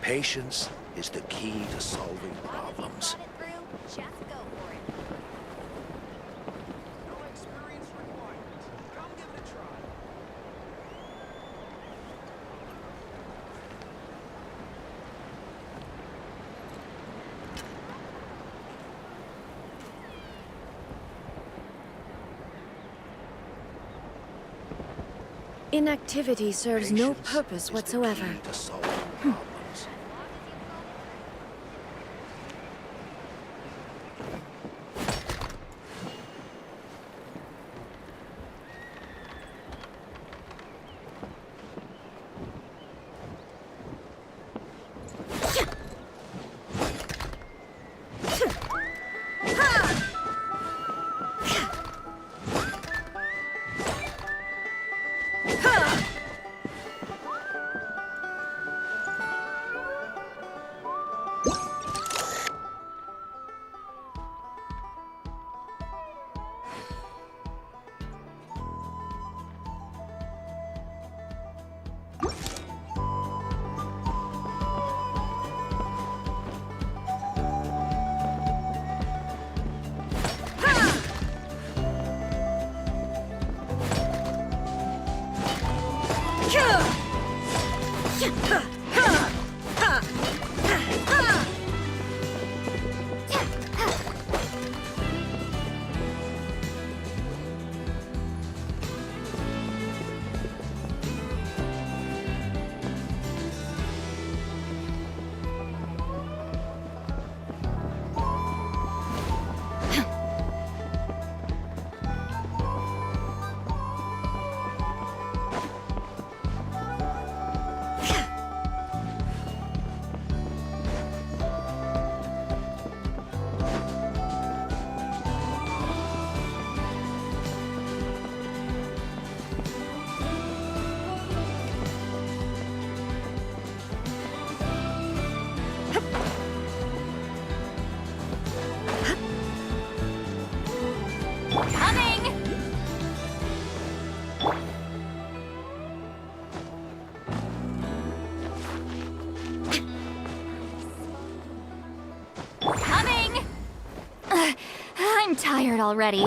Patience is the key to solving problems. Just go for it. No experience required. Come give it a try. Inactivity serves no Patience purpose is the whatsoever. key to solving problems. I'm tired already.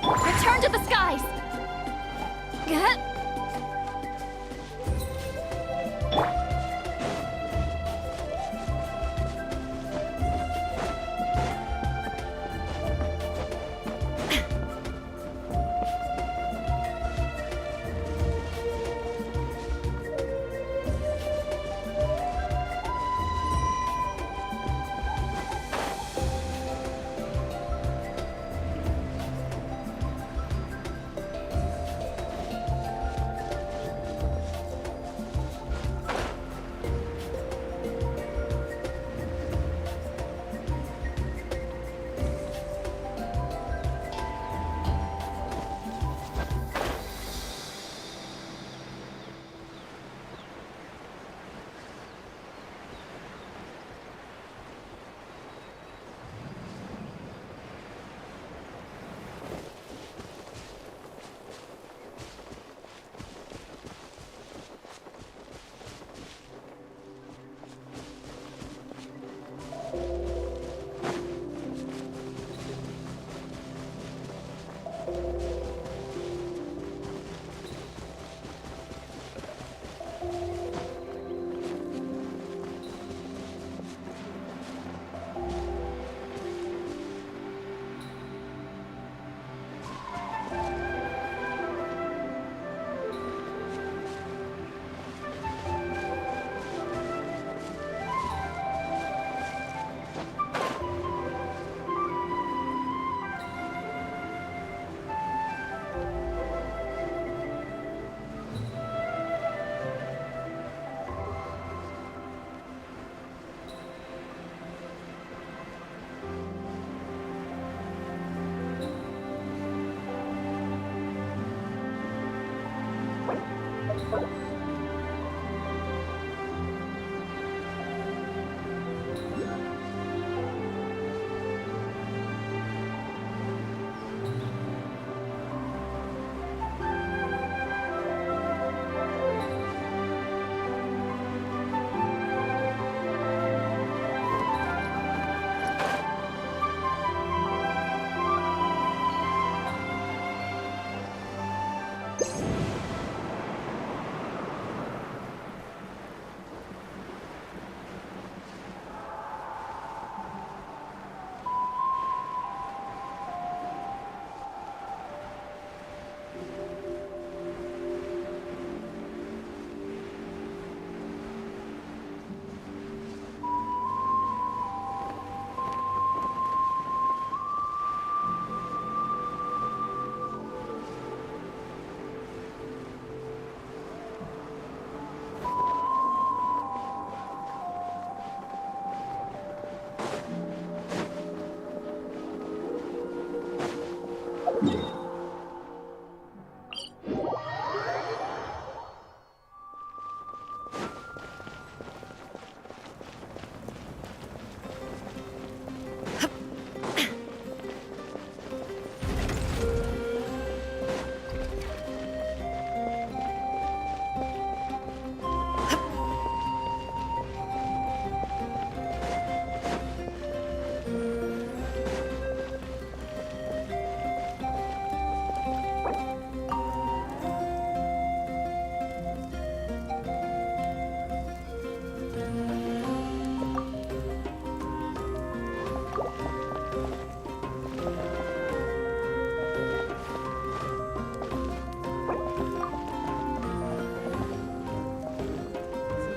Return to the skies!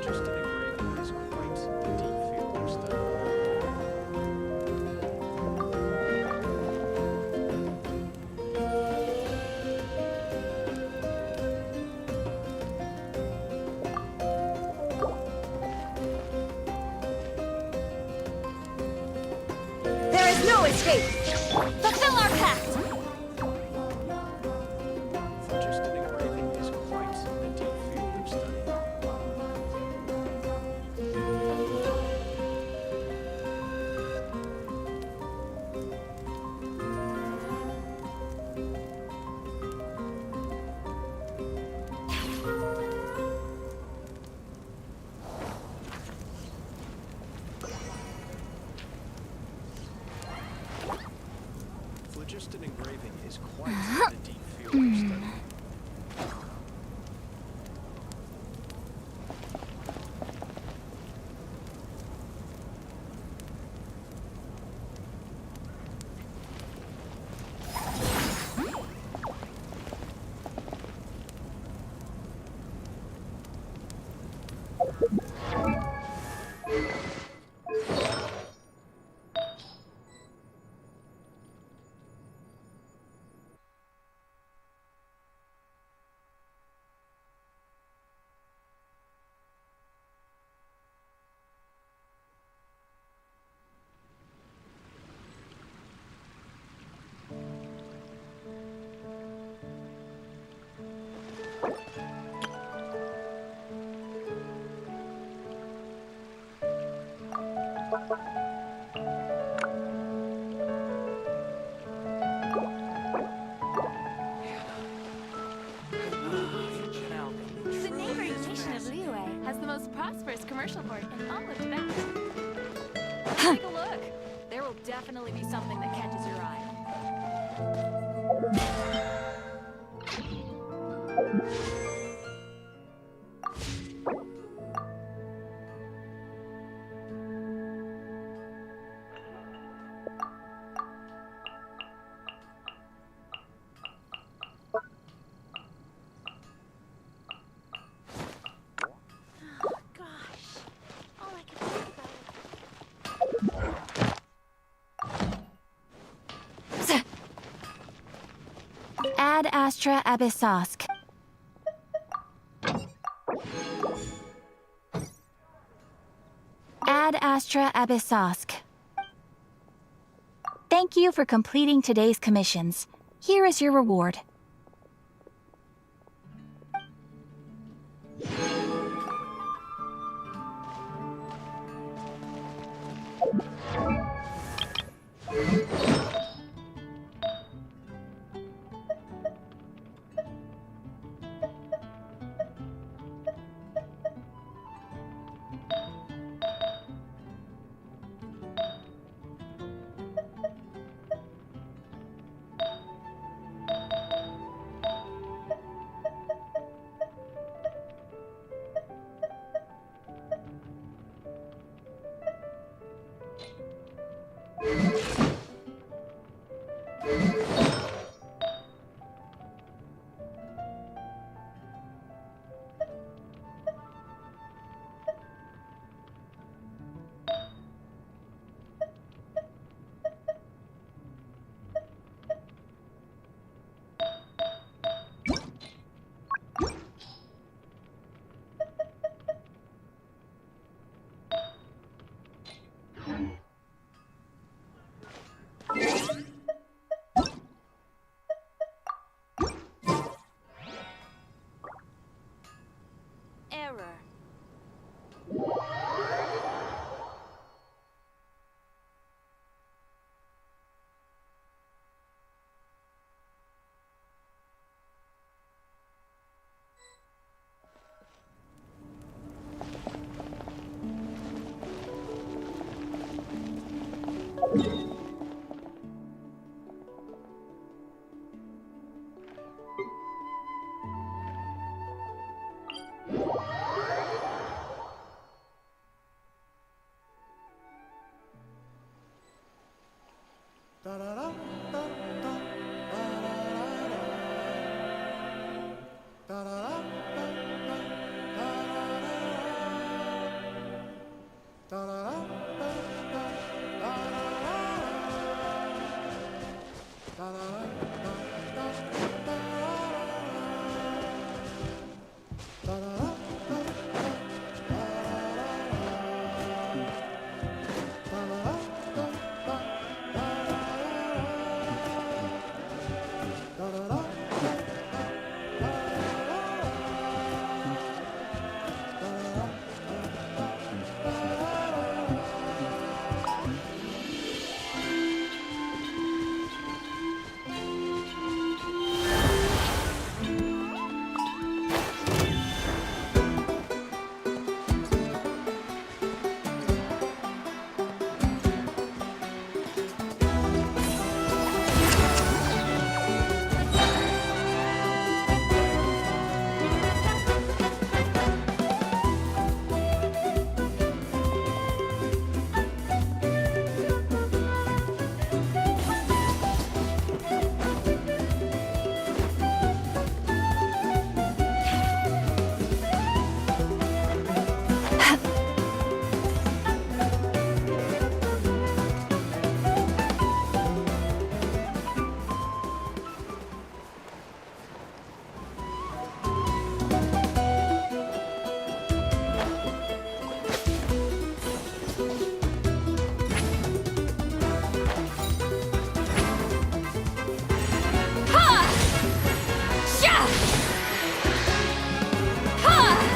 just an engraving is quite a deep field of study. There is no escape! Fulfill our pact! Just an engraving is quite a deep field of study. Phlogiston engraving is quite a deep field of study. The neighboring nation of Liyue has the most prosperous commercial port in all of Tibet. Take a look. There will definitely be something that catches your eye. Ad Astra Abyssosk. Ad Astra Abyssosk. Thank you for completing today's commissions. Here is your reward. Error.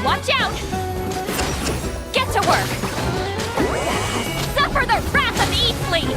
Watch out! Get to work! Suffer the wrath of Eastleigh!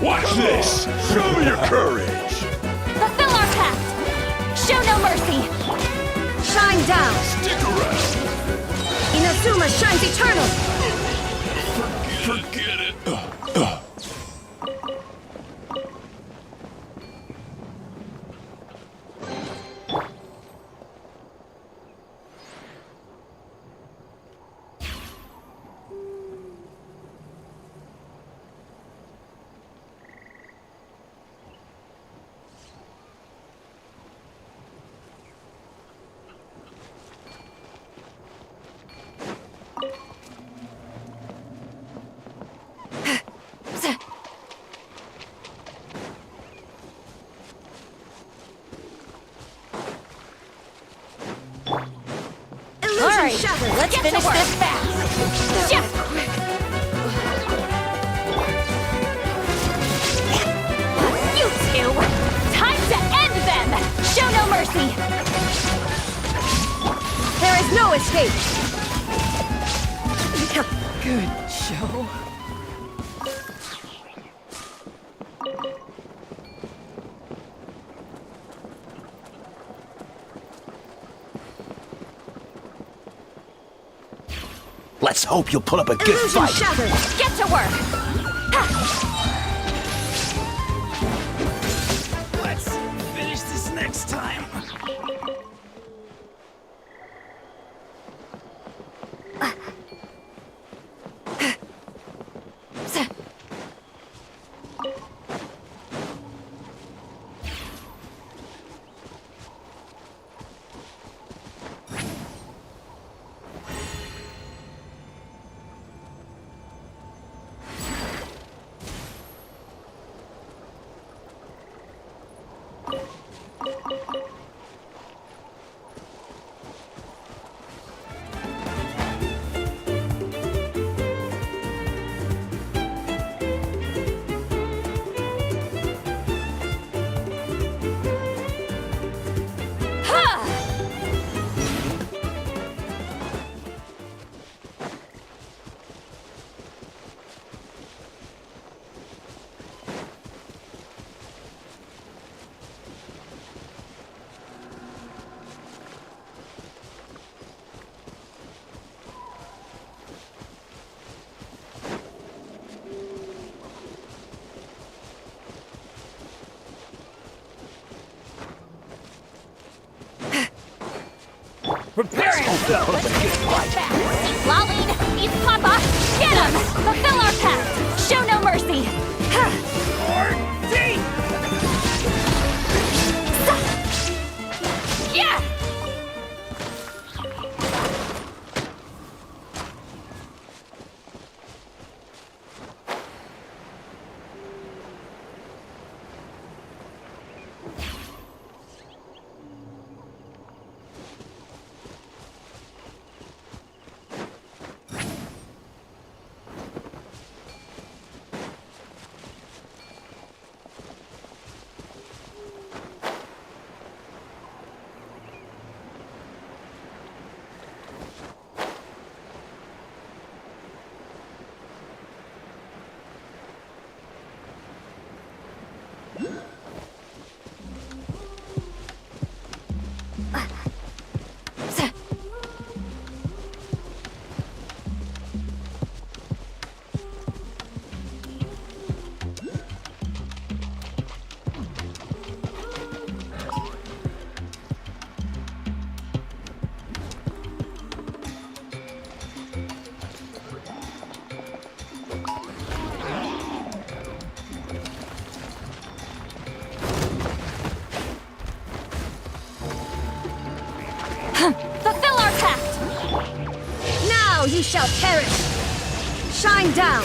Watch this! Show your courage! Fulfill our pact! Show no mercy! Shine down! Stick around! Inazuma shines eternal! Forget it! Let's finish this fast! Just quick! You two! Time to end them! Show no mercy! There is no escape! Good show. Let's hope you'll put up a good Illusion fight! shattered! Get to work! Let's finish this next time. Prepare yourself! Lolene, eat Papa! Get him! Fulfill our pact! Show no mercy! Yeah! Fulfill our pact! Now you shall perish! Shine down!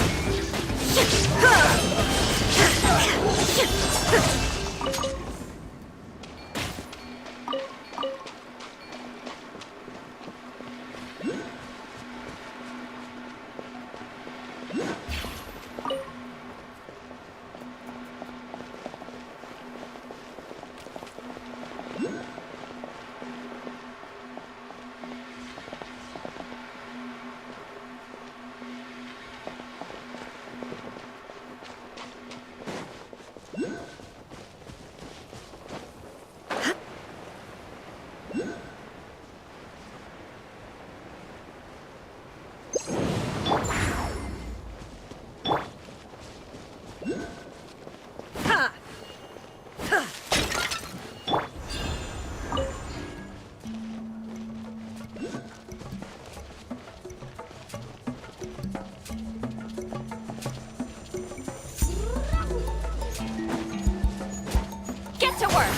Get to work!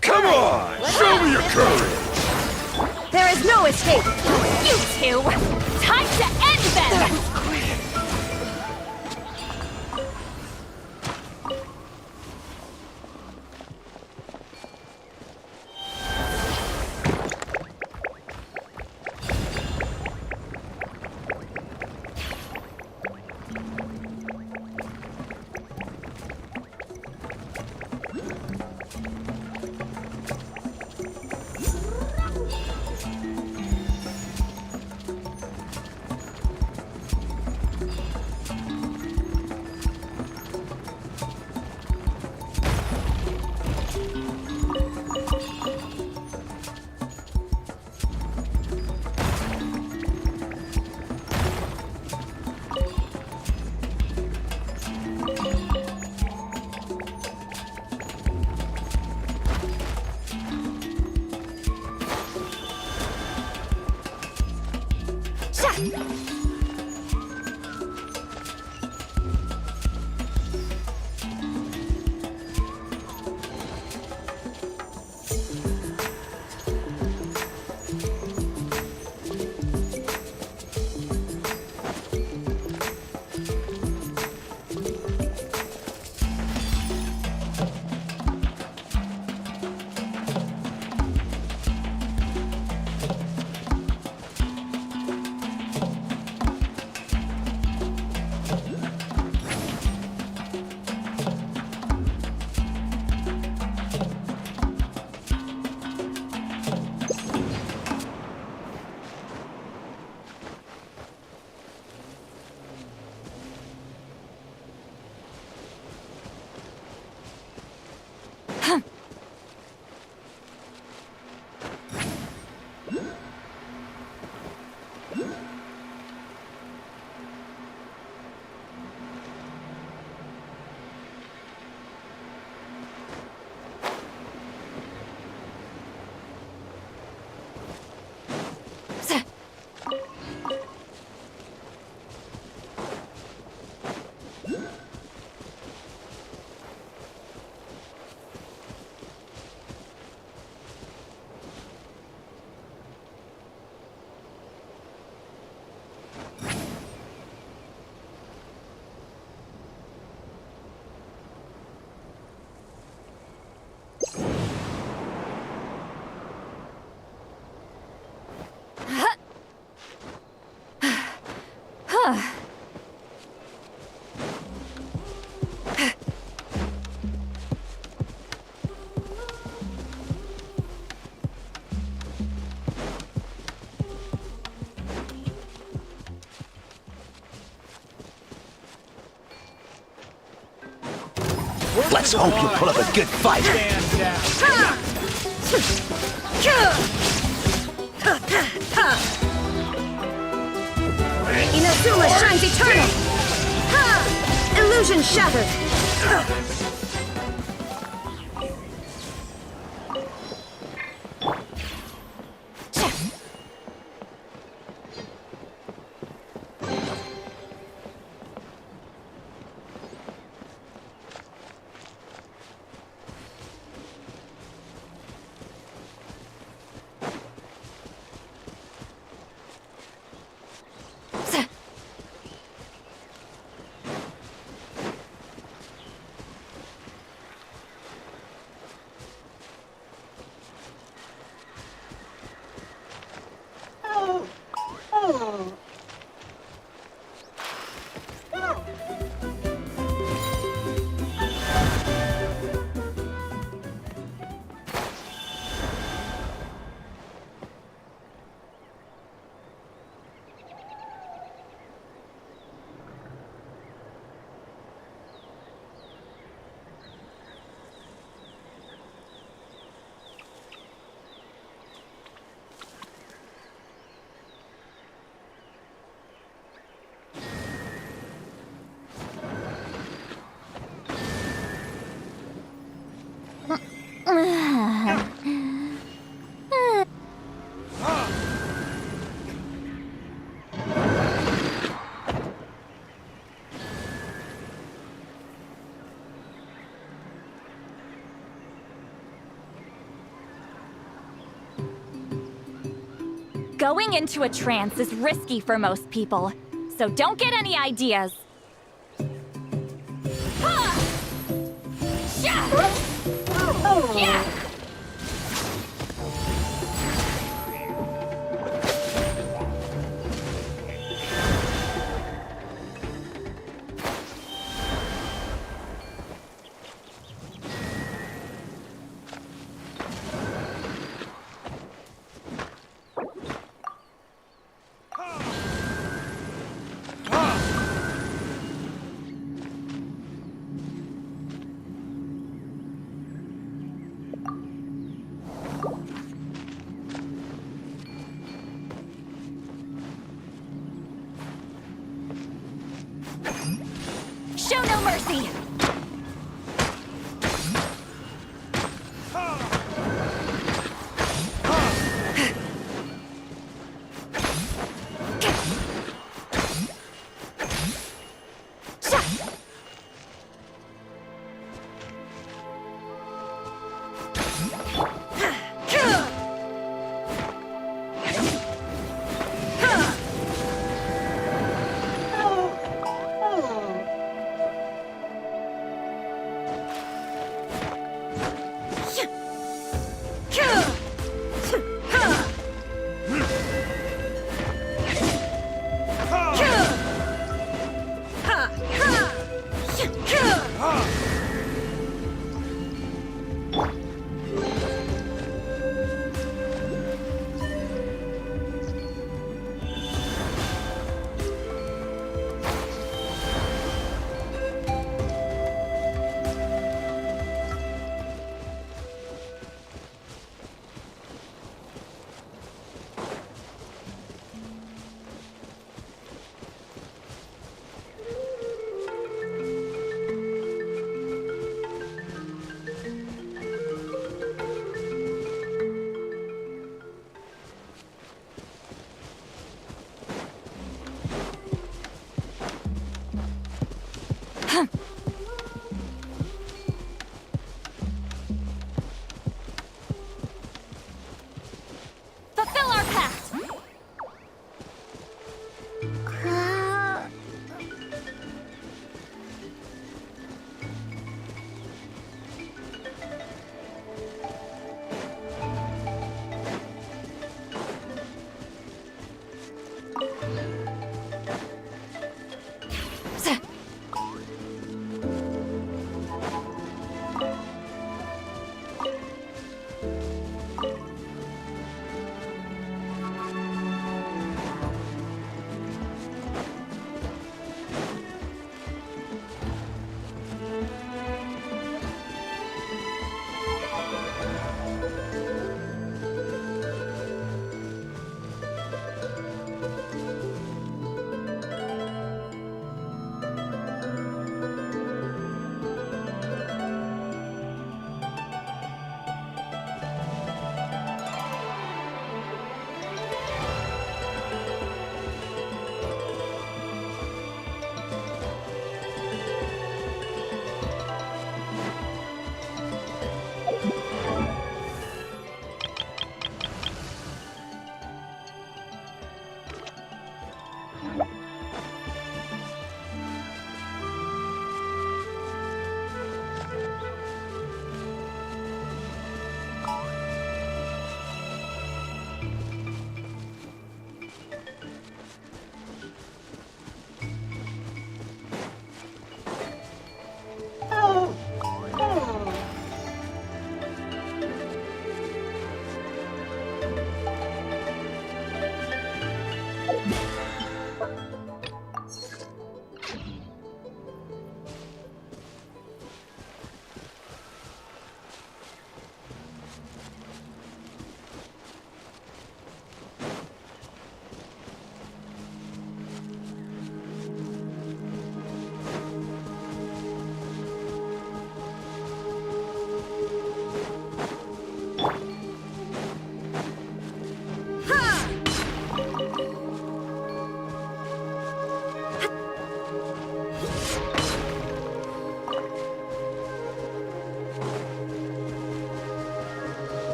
Come on! Show me your courage! There is no escape! You two! Time to end them! Let's hope you pull up a good fight. Stand down. Inazuma shines eternal! Ha! Illusion shattered! Going into a trance is risky for most people, so don't get any ideas. Ha! Sha! Yeah! Show no mercy! Fulfill our pact!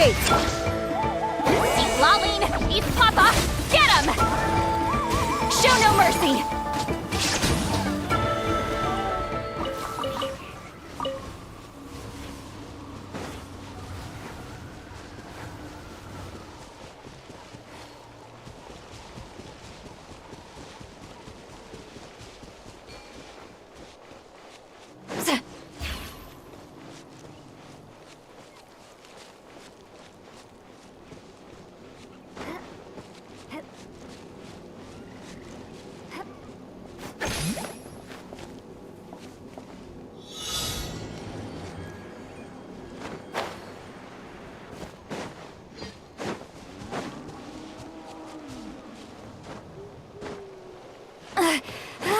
initiate! Eat Laline! Eat Papa! Get him! Show no mercy!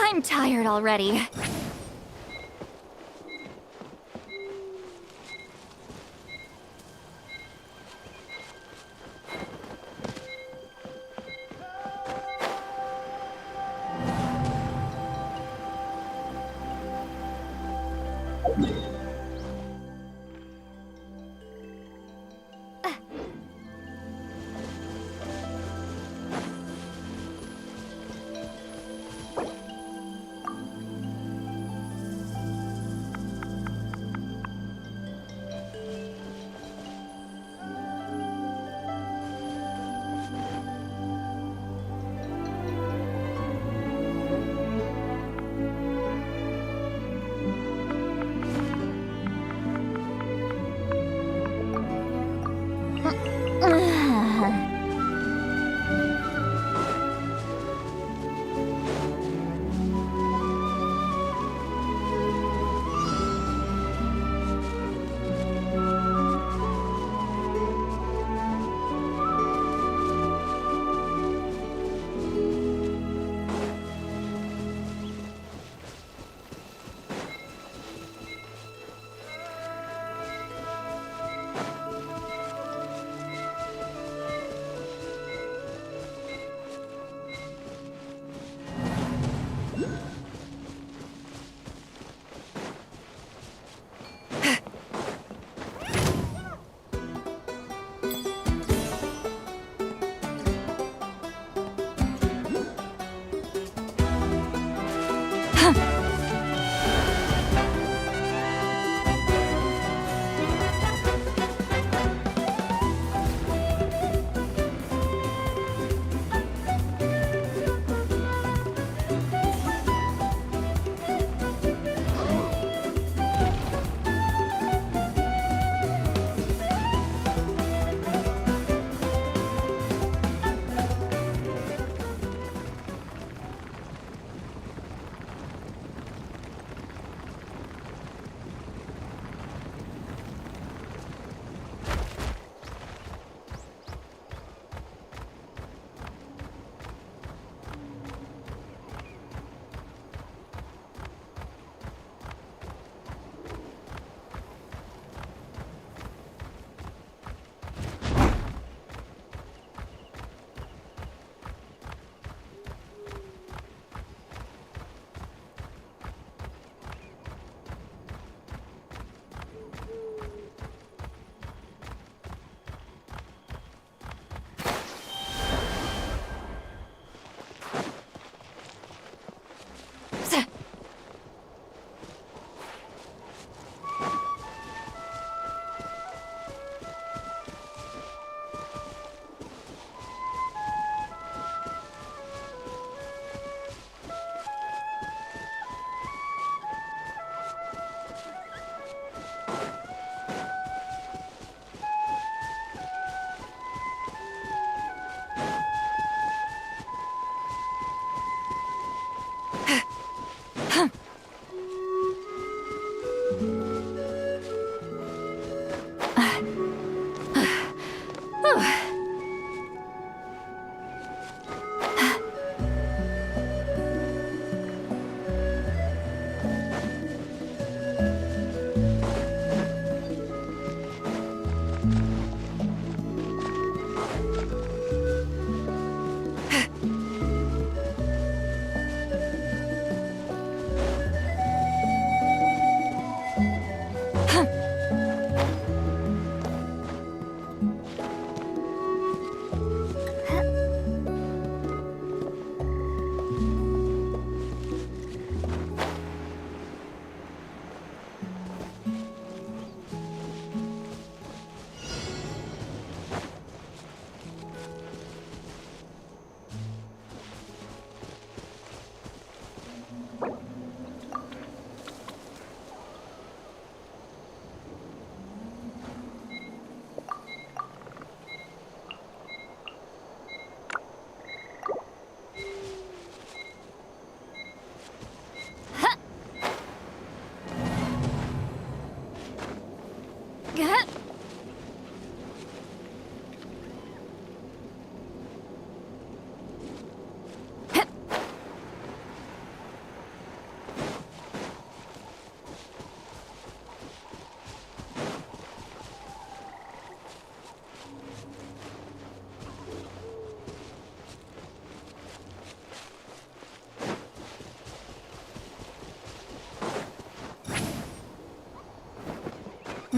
I'm tired already.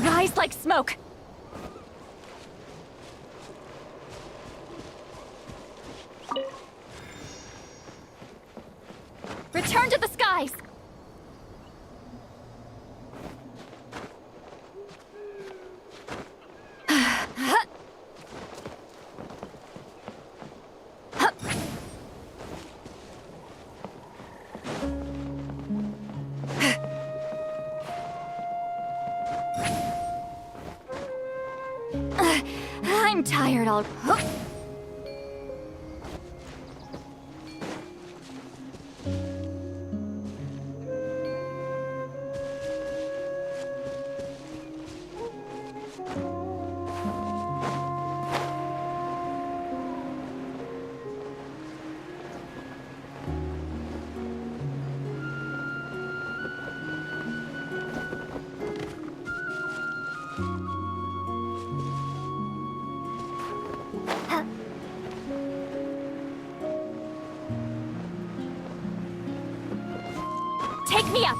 Rise like smoke! Return to the skies! I'm tired all. Take me up!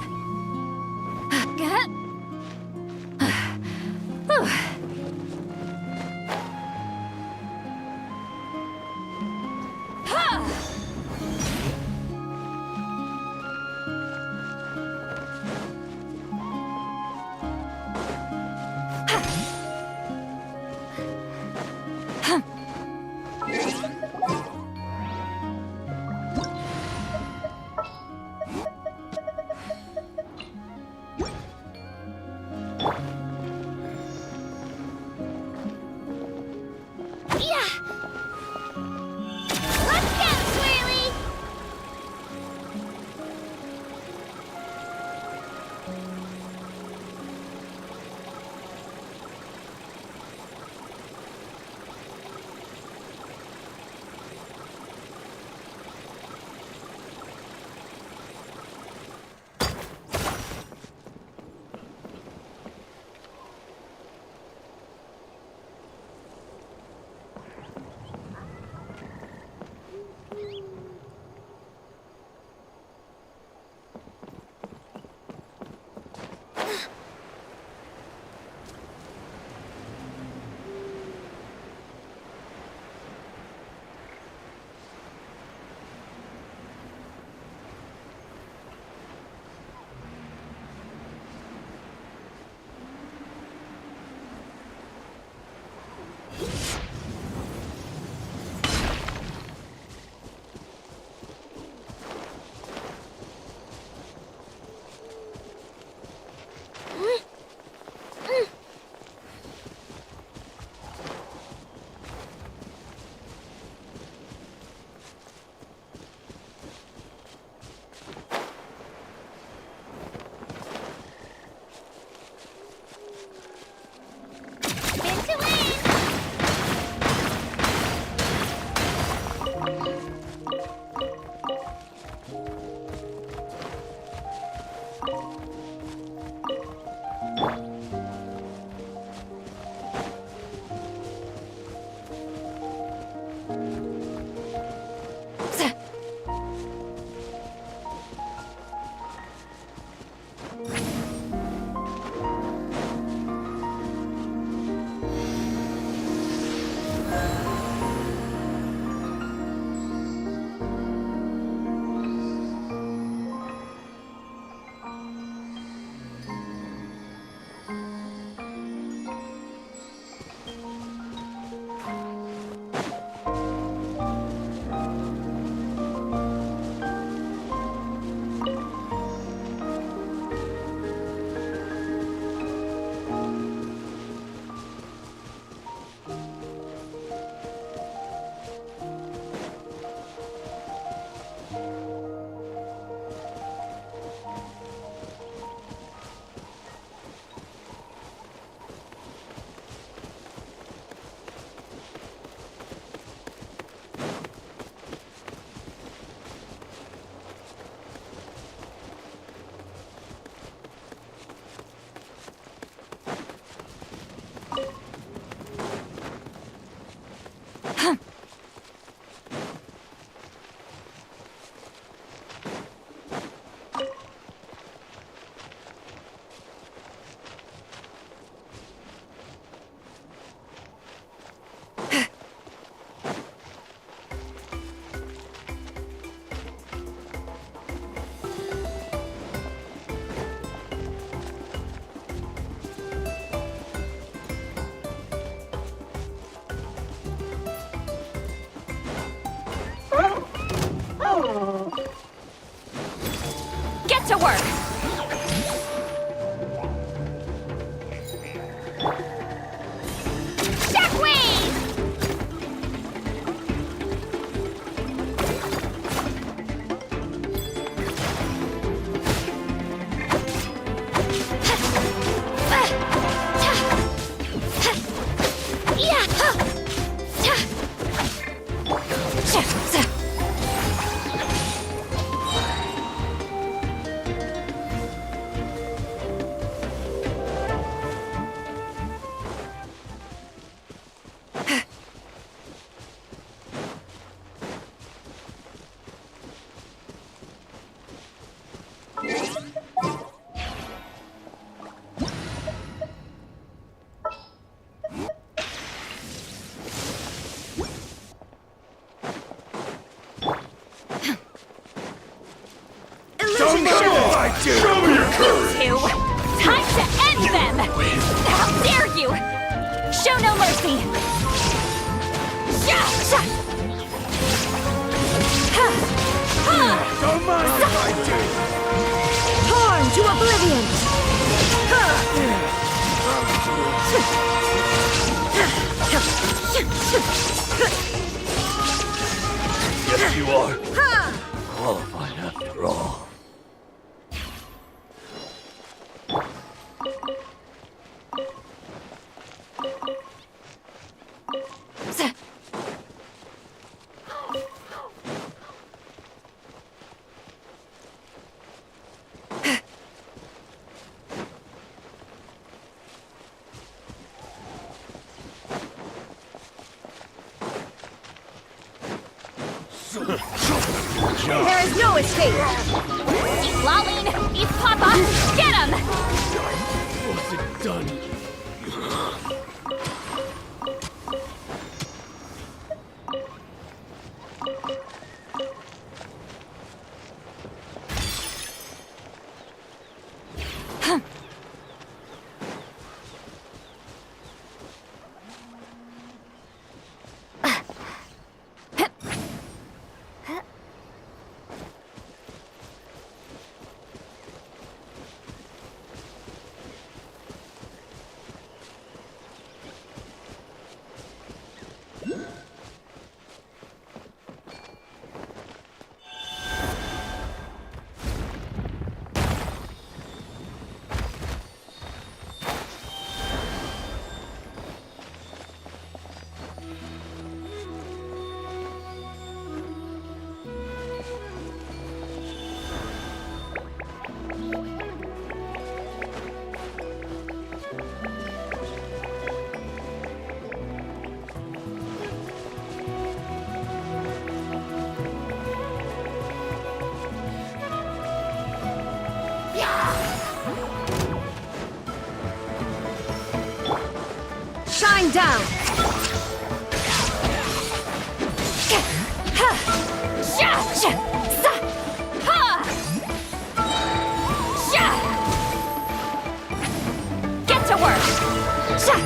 Get to work! Shockwave! Illusion shattered! Show me your courage! You! Time to end them! How dare you! Show no mercy! Sha! Sha! Ha! Ha! Don't mind if I do! Torn to oblivion! Ha! Yes, you are. Ha! Qualified after all. There is no escape! Eat Laline! Eat Papa! Get him! What's it done? Shine down! Sha! Sha! Sa! Ha! Sha! Get to work! Sha!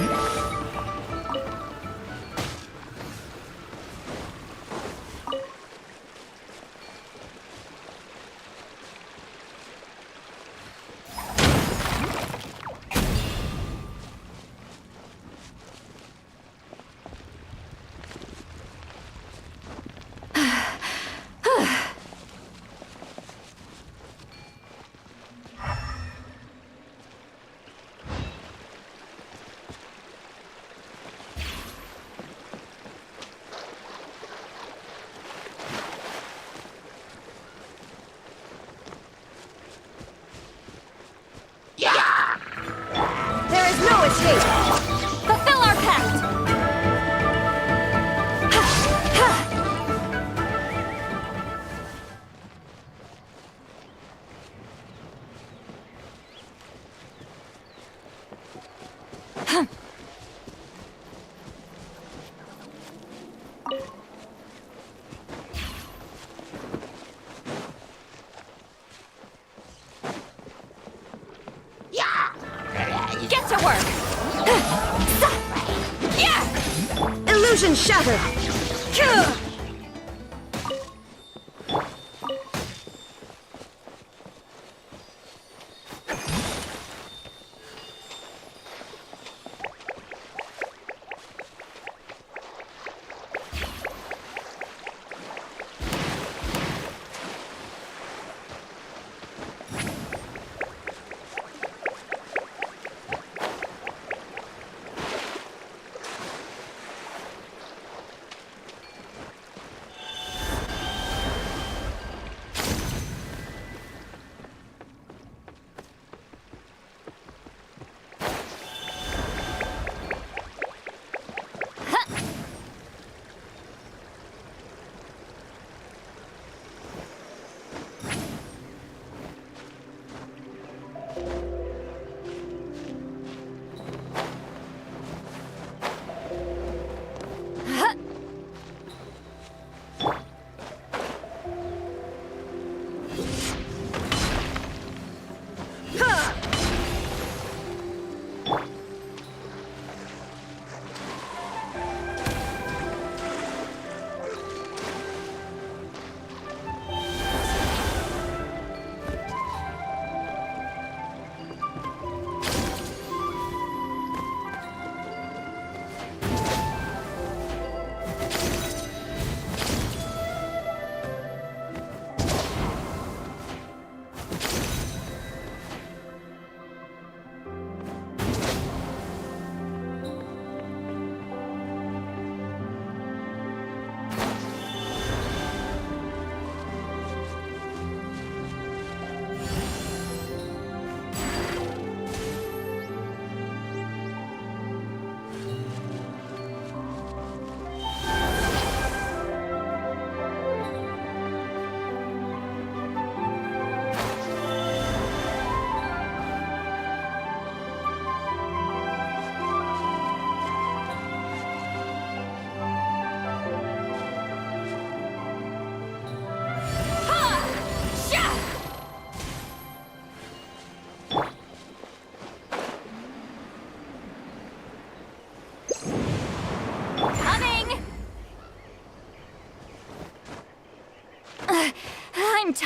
There is no escape! Fulfill our pact! Get to work! Yeah! Illusion shattered!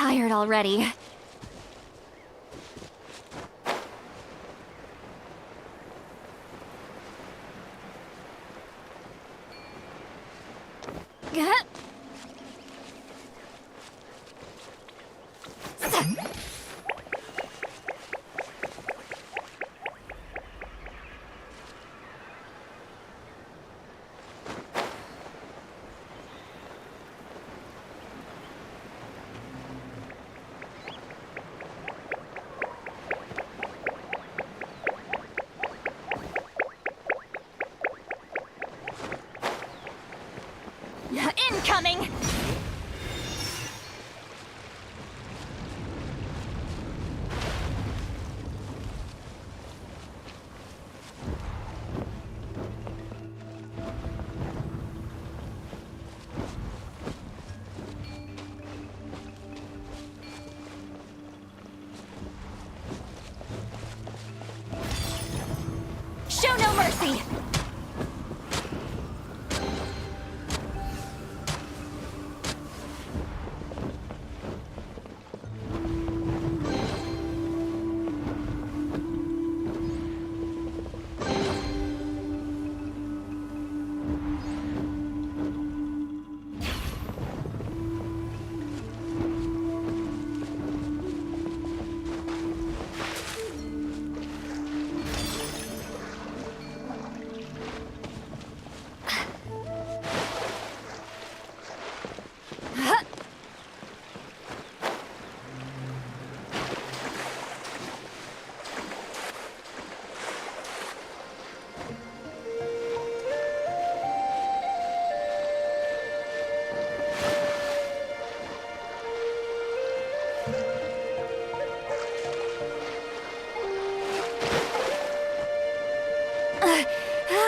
tired already. Incoming! Show no mercy!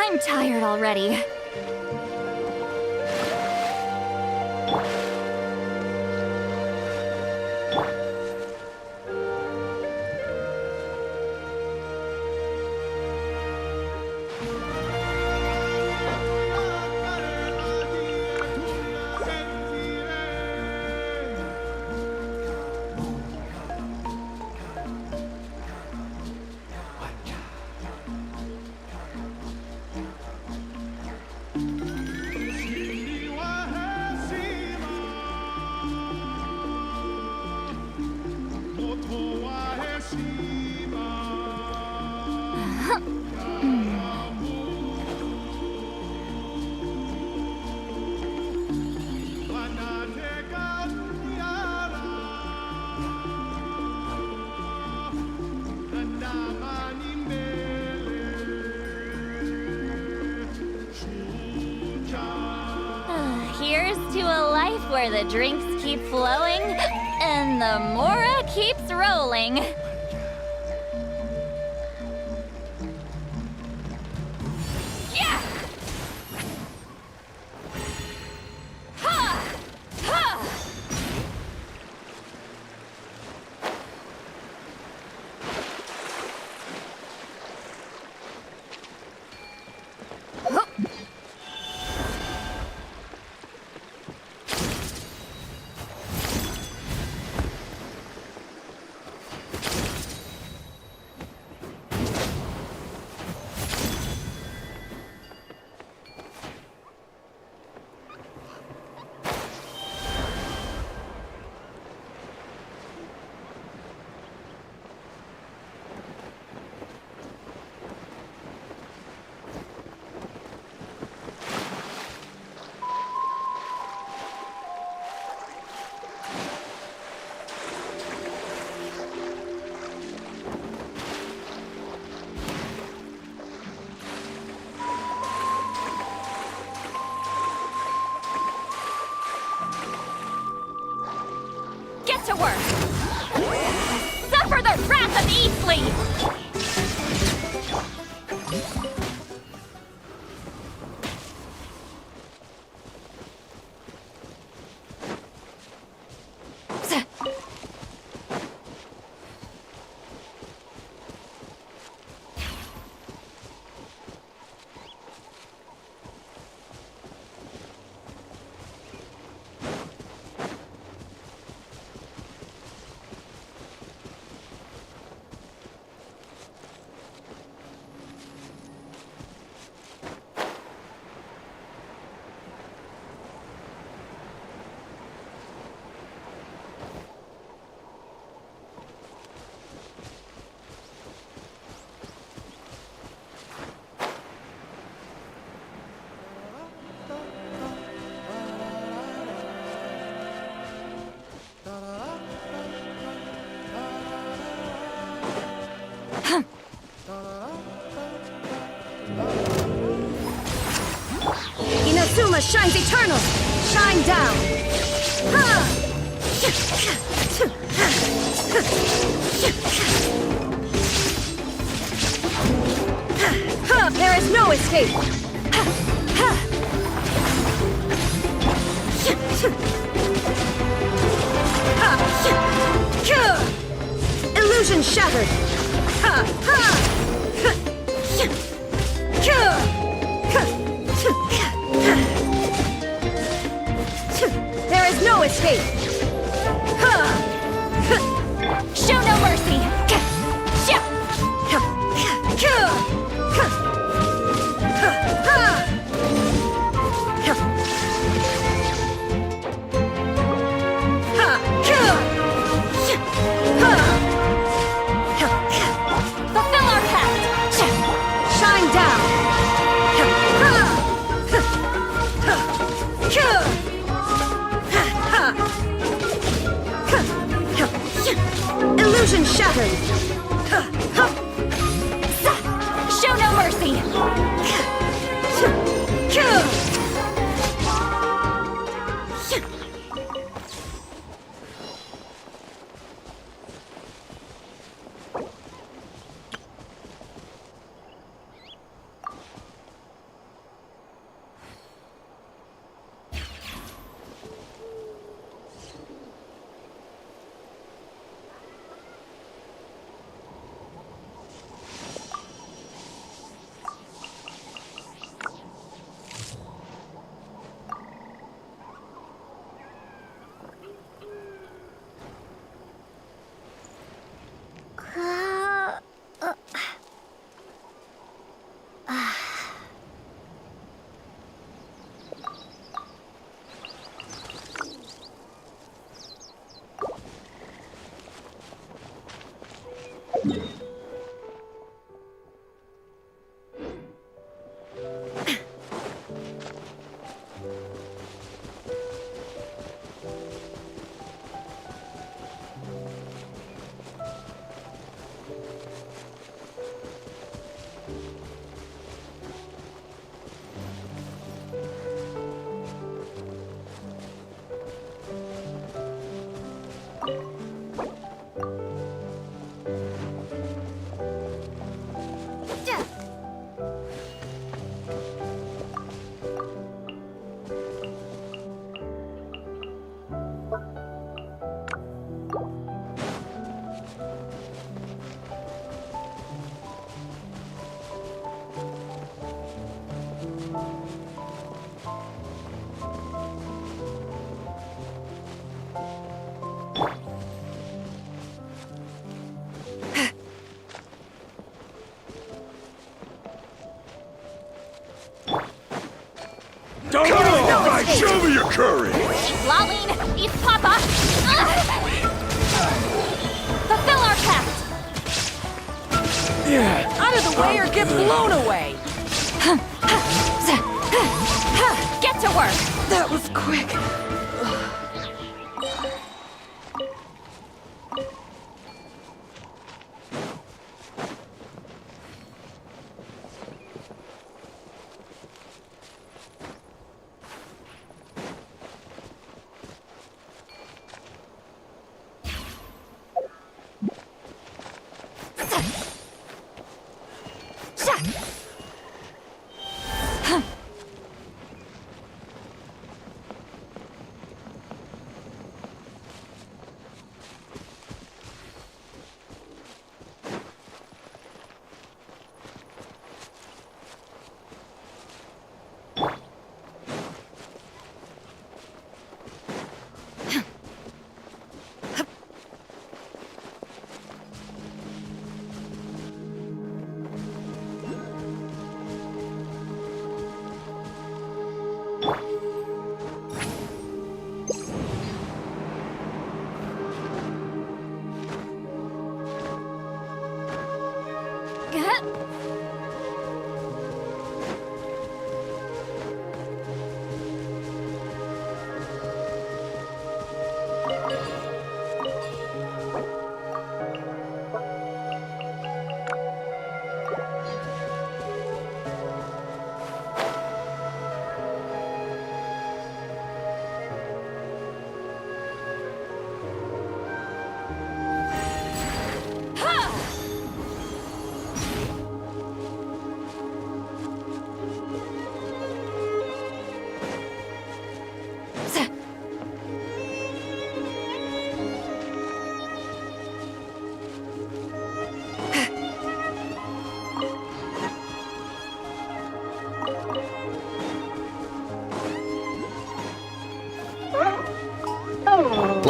I'm tired already. Here's to a life where the drinks keep flowing and the Mora keeps rolling. Yeah! Ha! Ha! Get to work! Suffer the wrath of Eastleigh! Dharma shines eternal! Shine down! Ha! There is no escape! Illusion shattered! There is no escape! Show no mercy! Fulfill our pact! Shine down! Illusion shattered! Show no mercy! Show me your courage! Laline, eat Papa! Fulfill our pact! Out of the way or get blown away! Get to work! That was quick.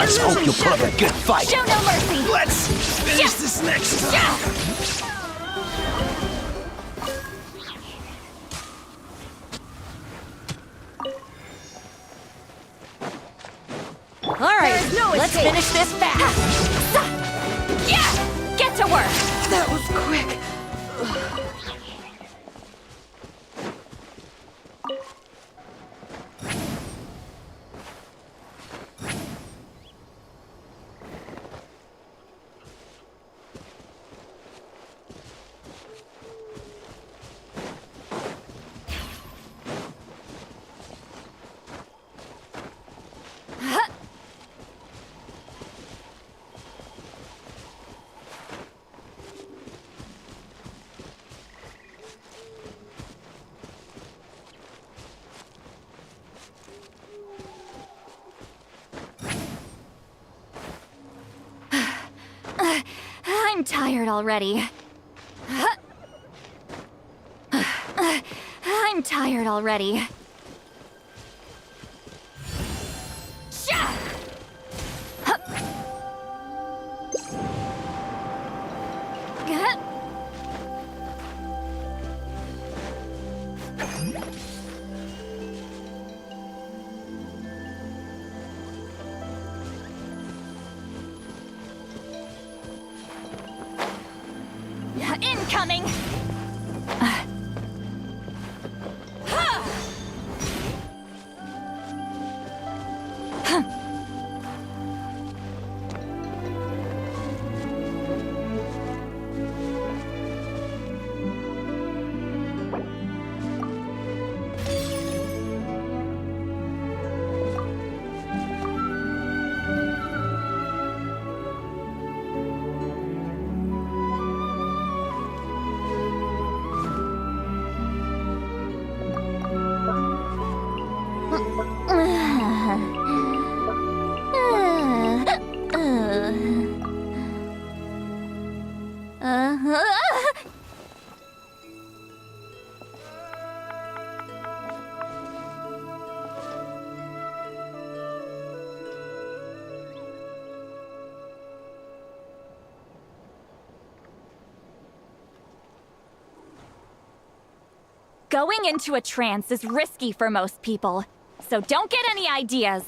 Let's hope you put up a good fight. Show no mercy. Let's finish this next time. All right, There is no let's escape. finish this fast. Yeah! Get to work! That was quick. I'm tired already. I'm tired already. Incoming! Going into a trance is risky for most people, so don't get any ideas.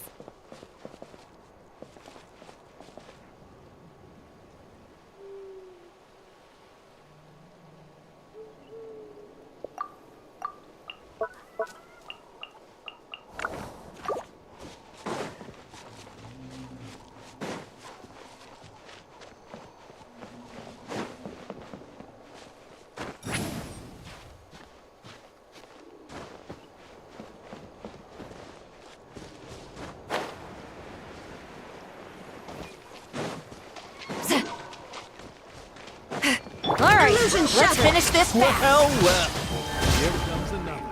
All right, let's finish this fast. Well, here comes another.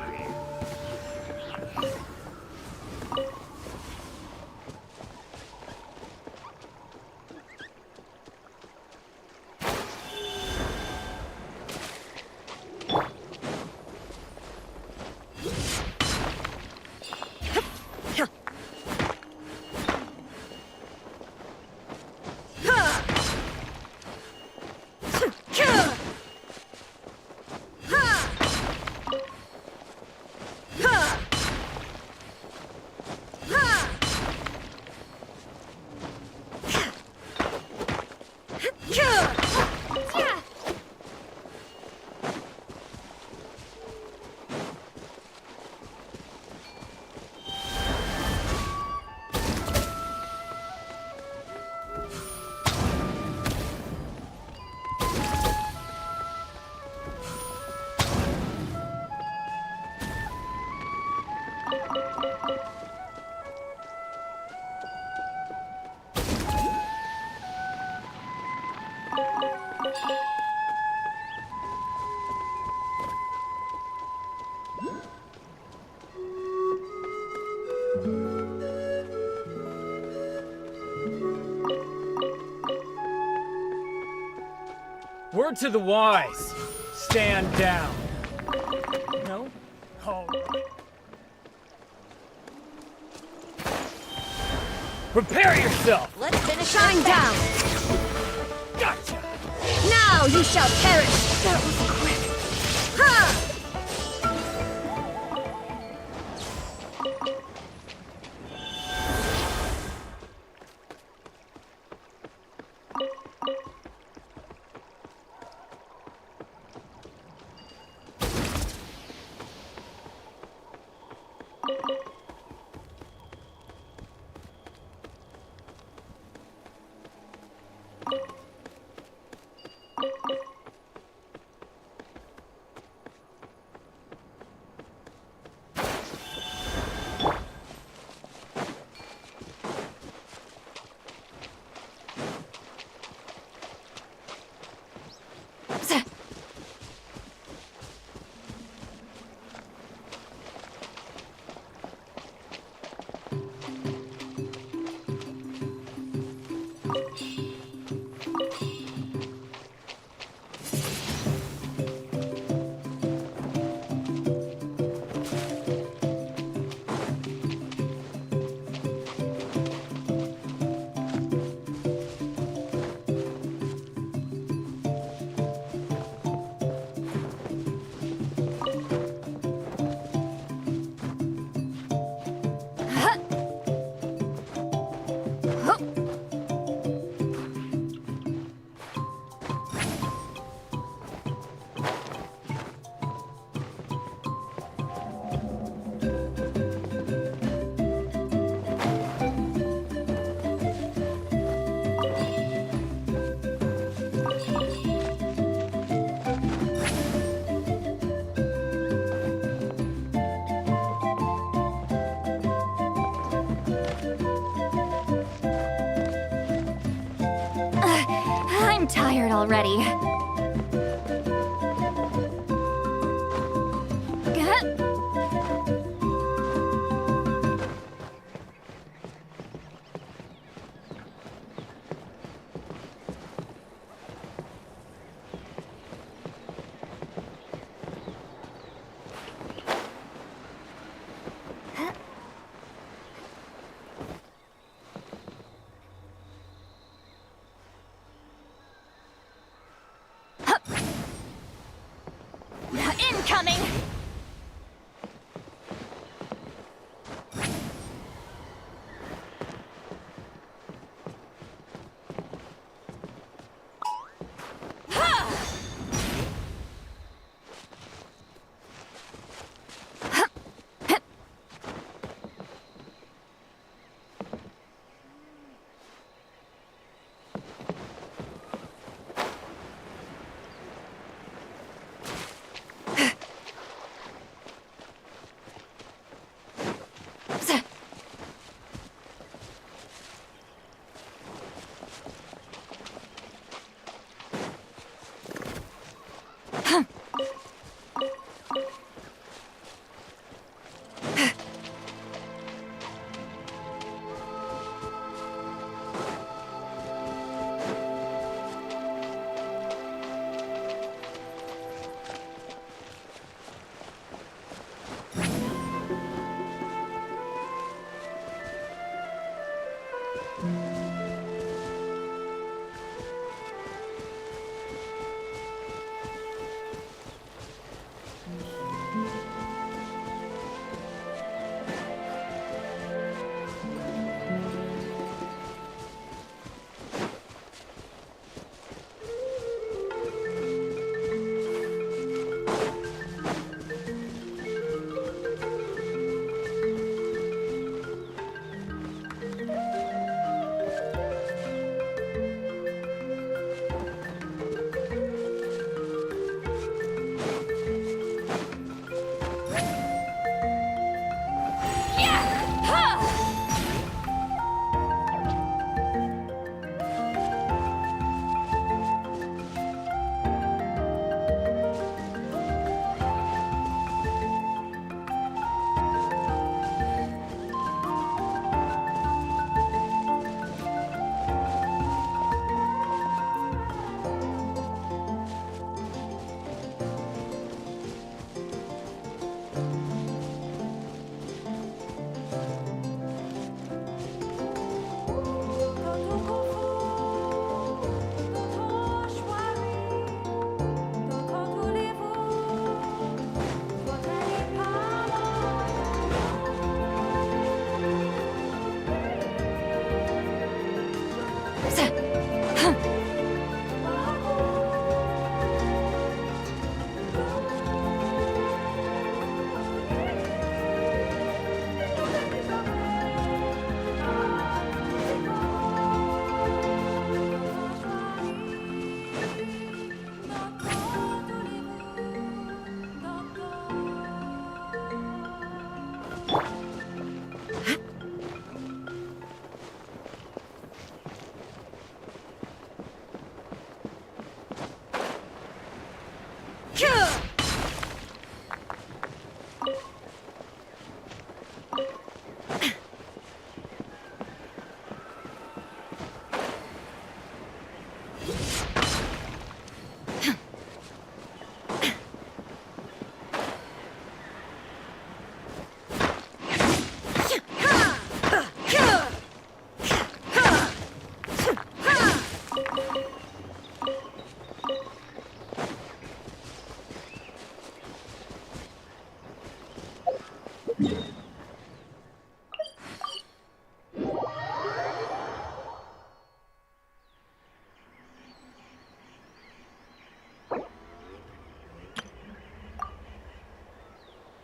Word to the wise. Stand down. No? All right. Prepare yourself! Let's finish Shine this down! Gotcha! Now you shall perish! That was quick. Ha! I'm tired already. Incoming!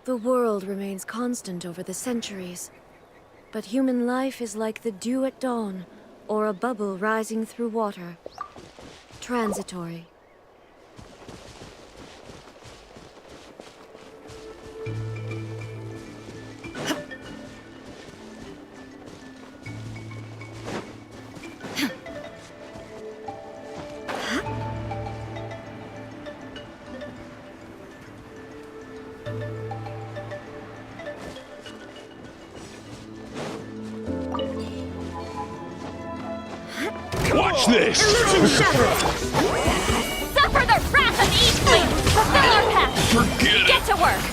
The world remains constant over the centuries. But human life is like the dew at dawn, or a bubble rising through water. Transitory. Watch this! Illusion shattered! Suffer the wrath of Eastling! Fulfill our path! Forget it! Get to work!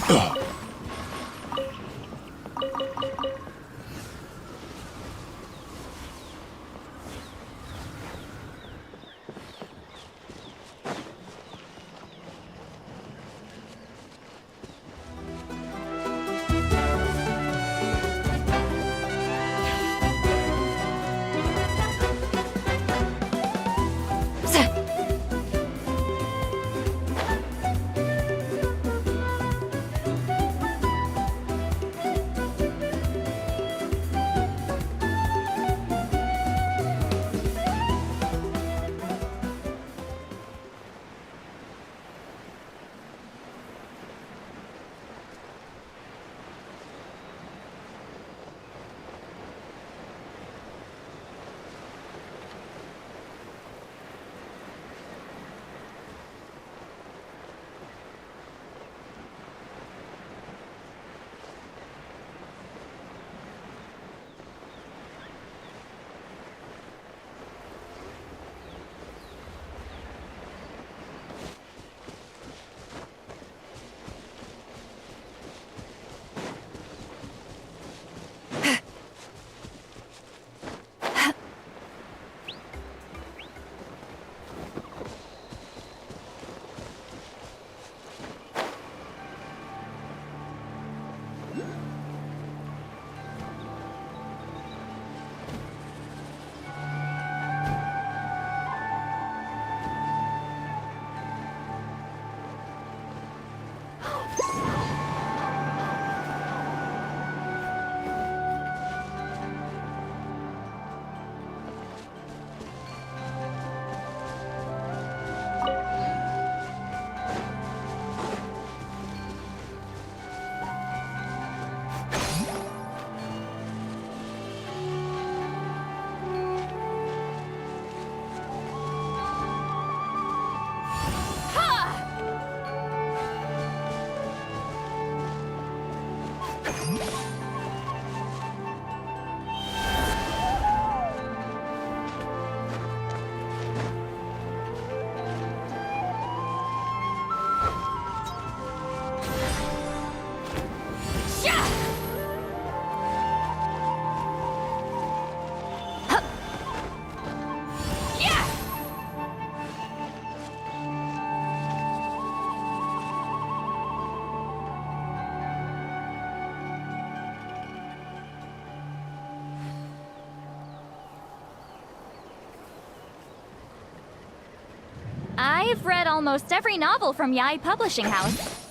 I've read almost every novel from Yai Publishing House.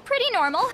Pretty normal.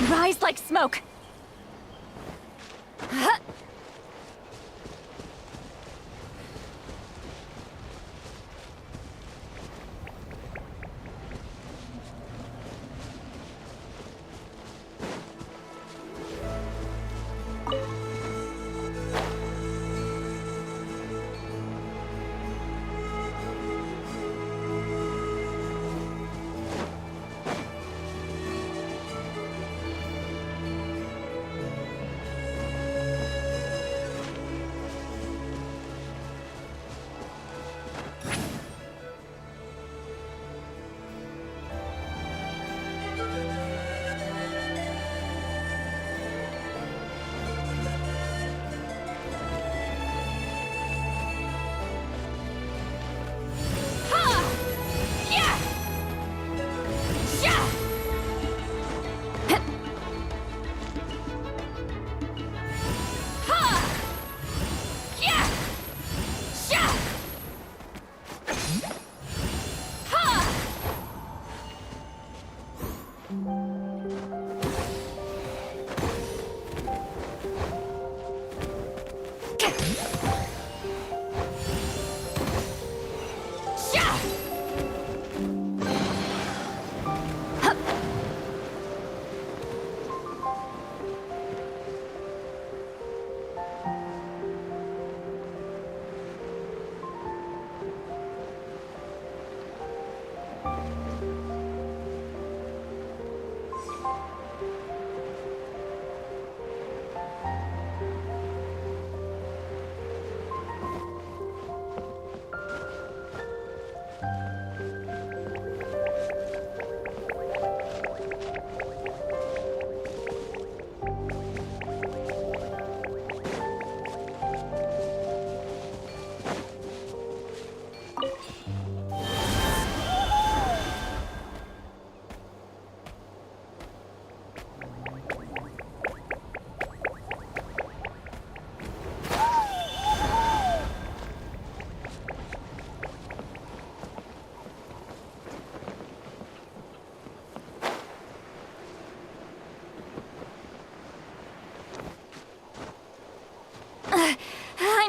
Rise like smoke.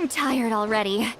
I'm tired already.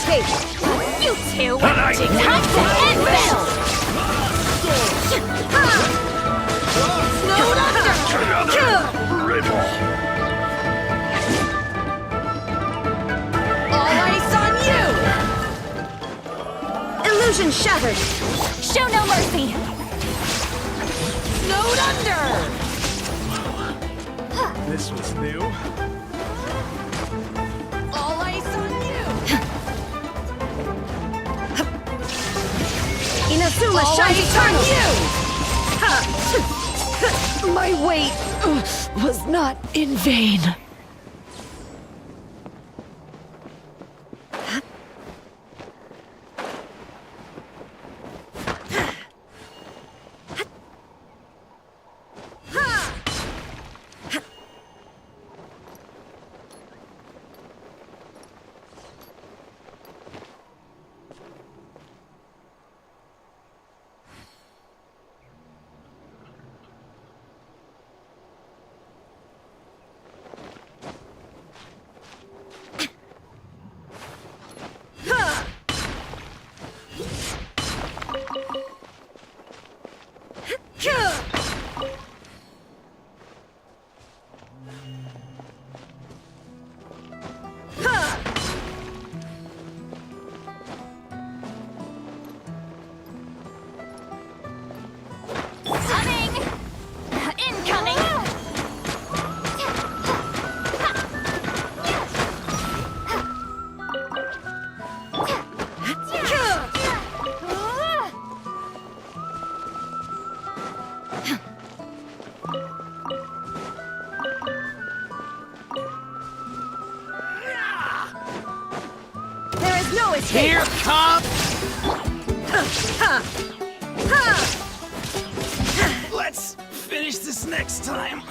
escape. You two! Time to end this! Snowed under! Riddle. All ice on you! Illusion shattered! Show no mercy! Snowed under! This was new. All ice on you! Inazuma shines eternal! My wait was not in vain. Coming! Incoming! There is no escape! Here comes. Let's finish this next time.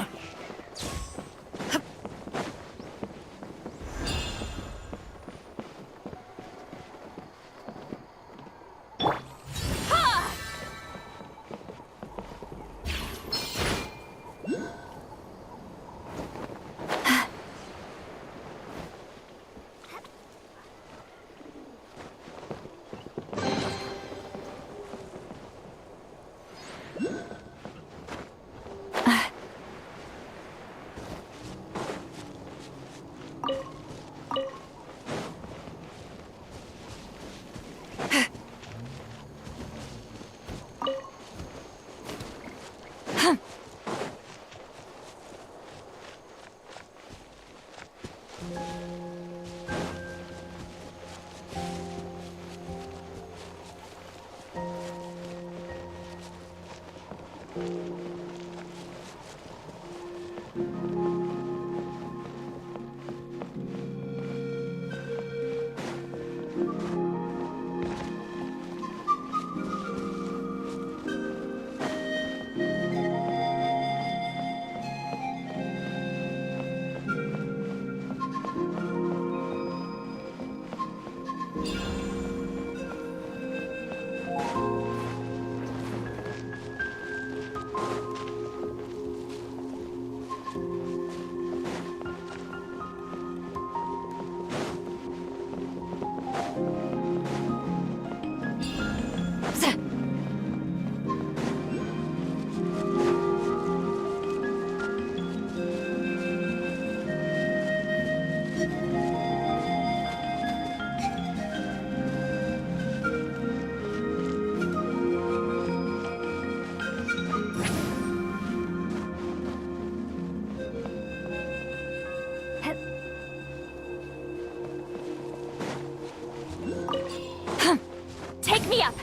Take me up!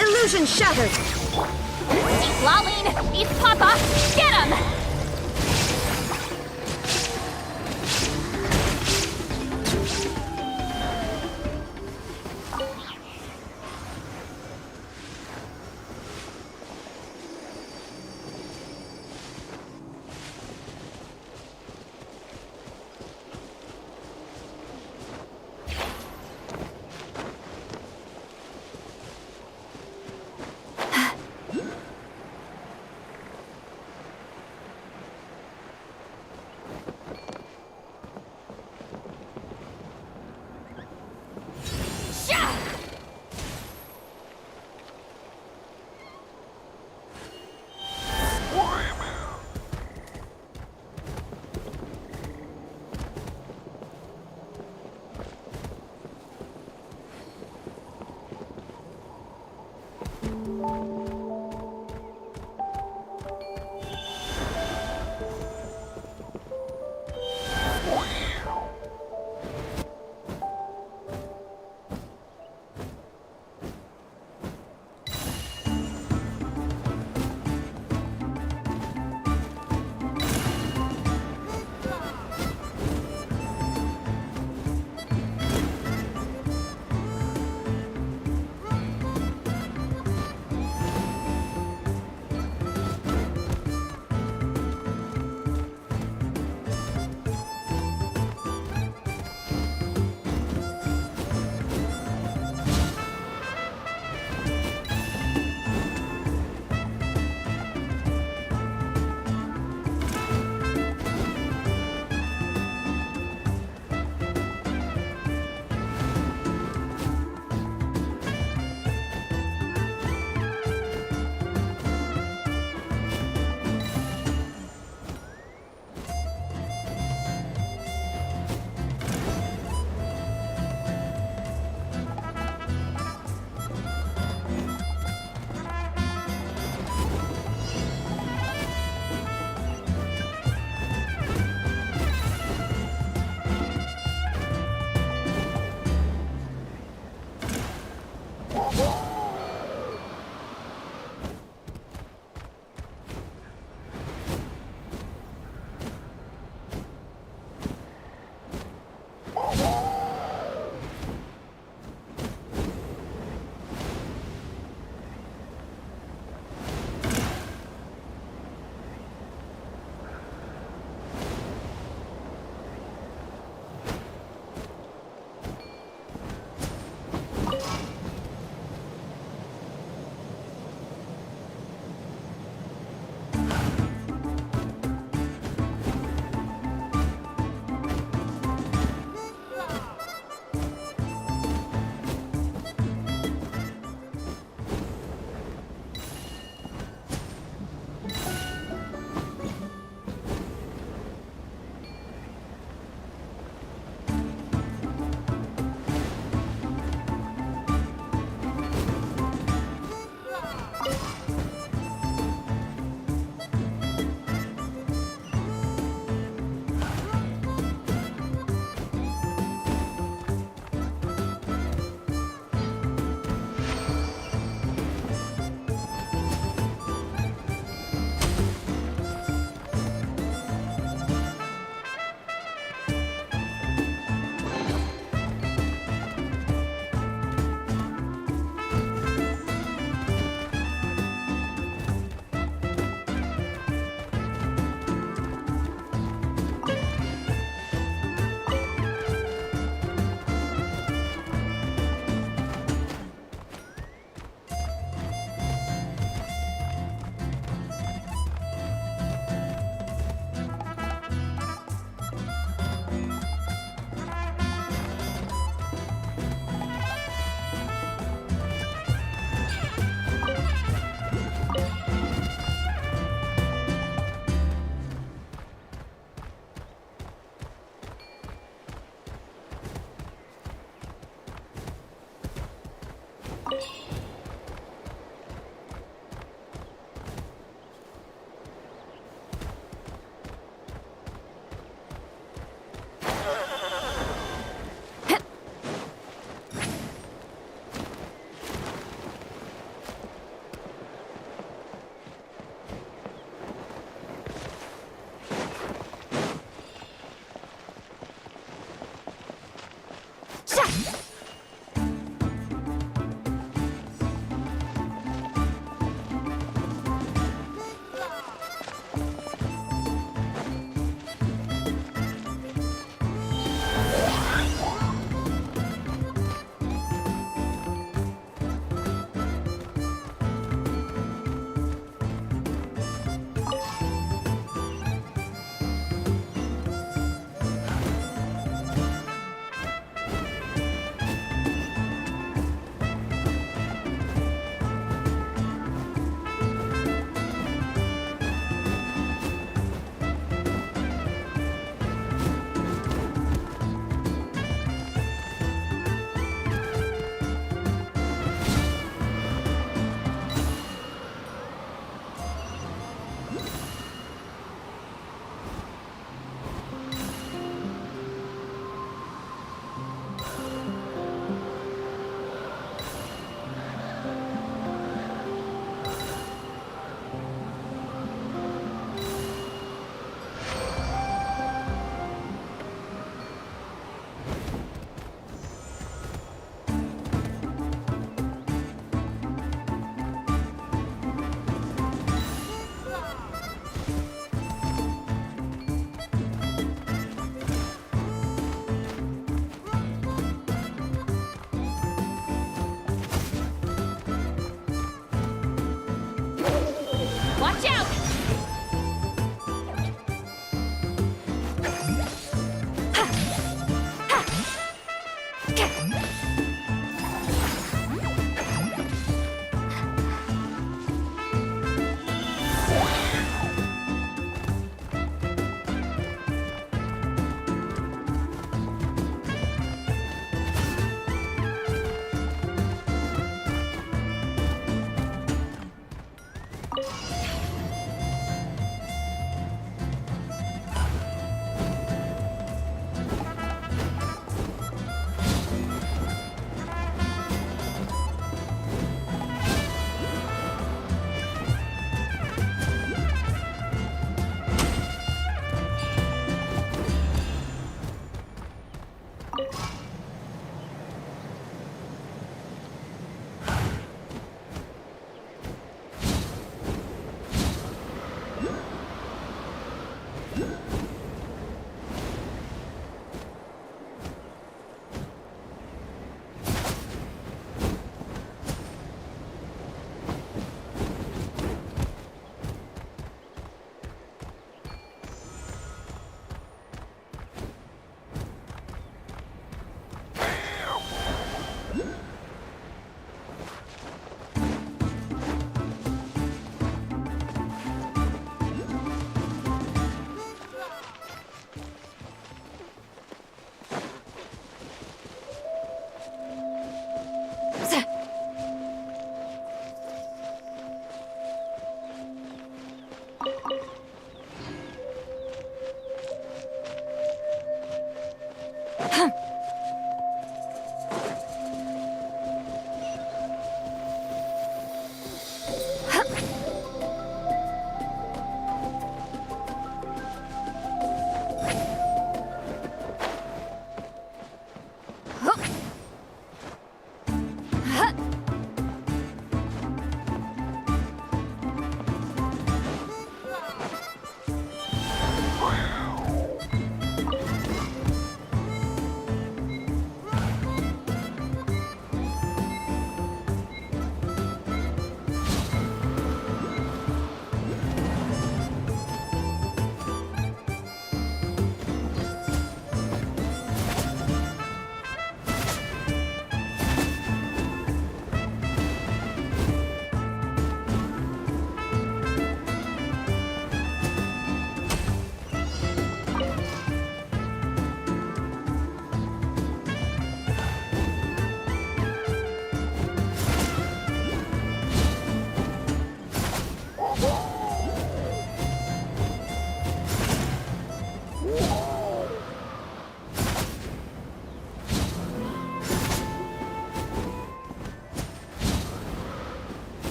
Illusion shattered! Lolene! East Papa! Get him!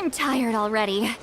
I'm tired already.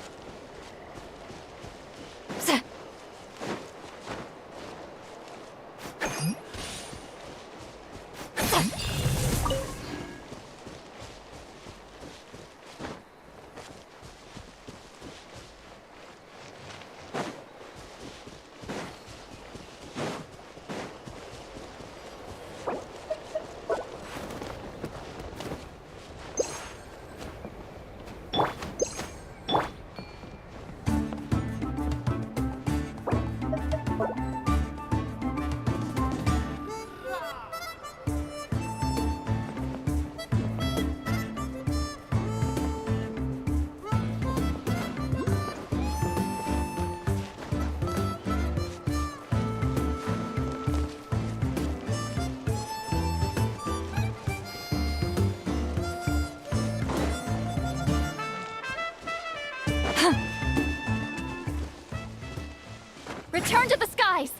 Return to the skies!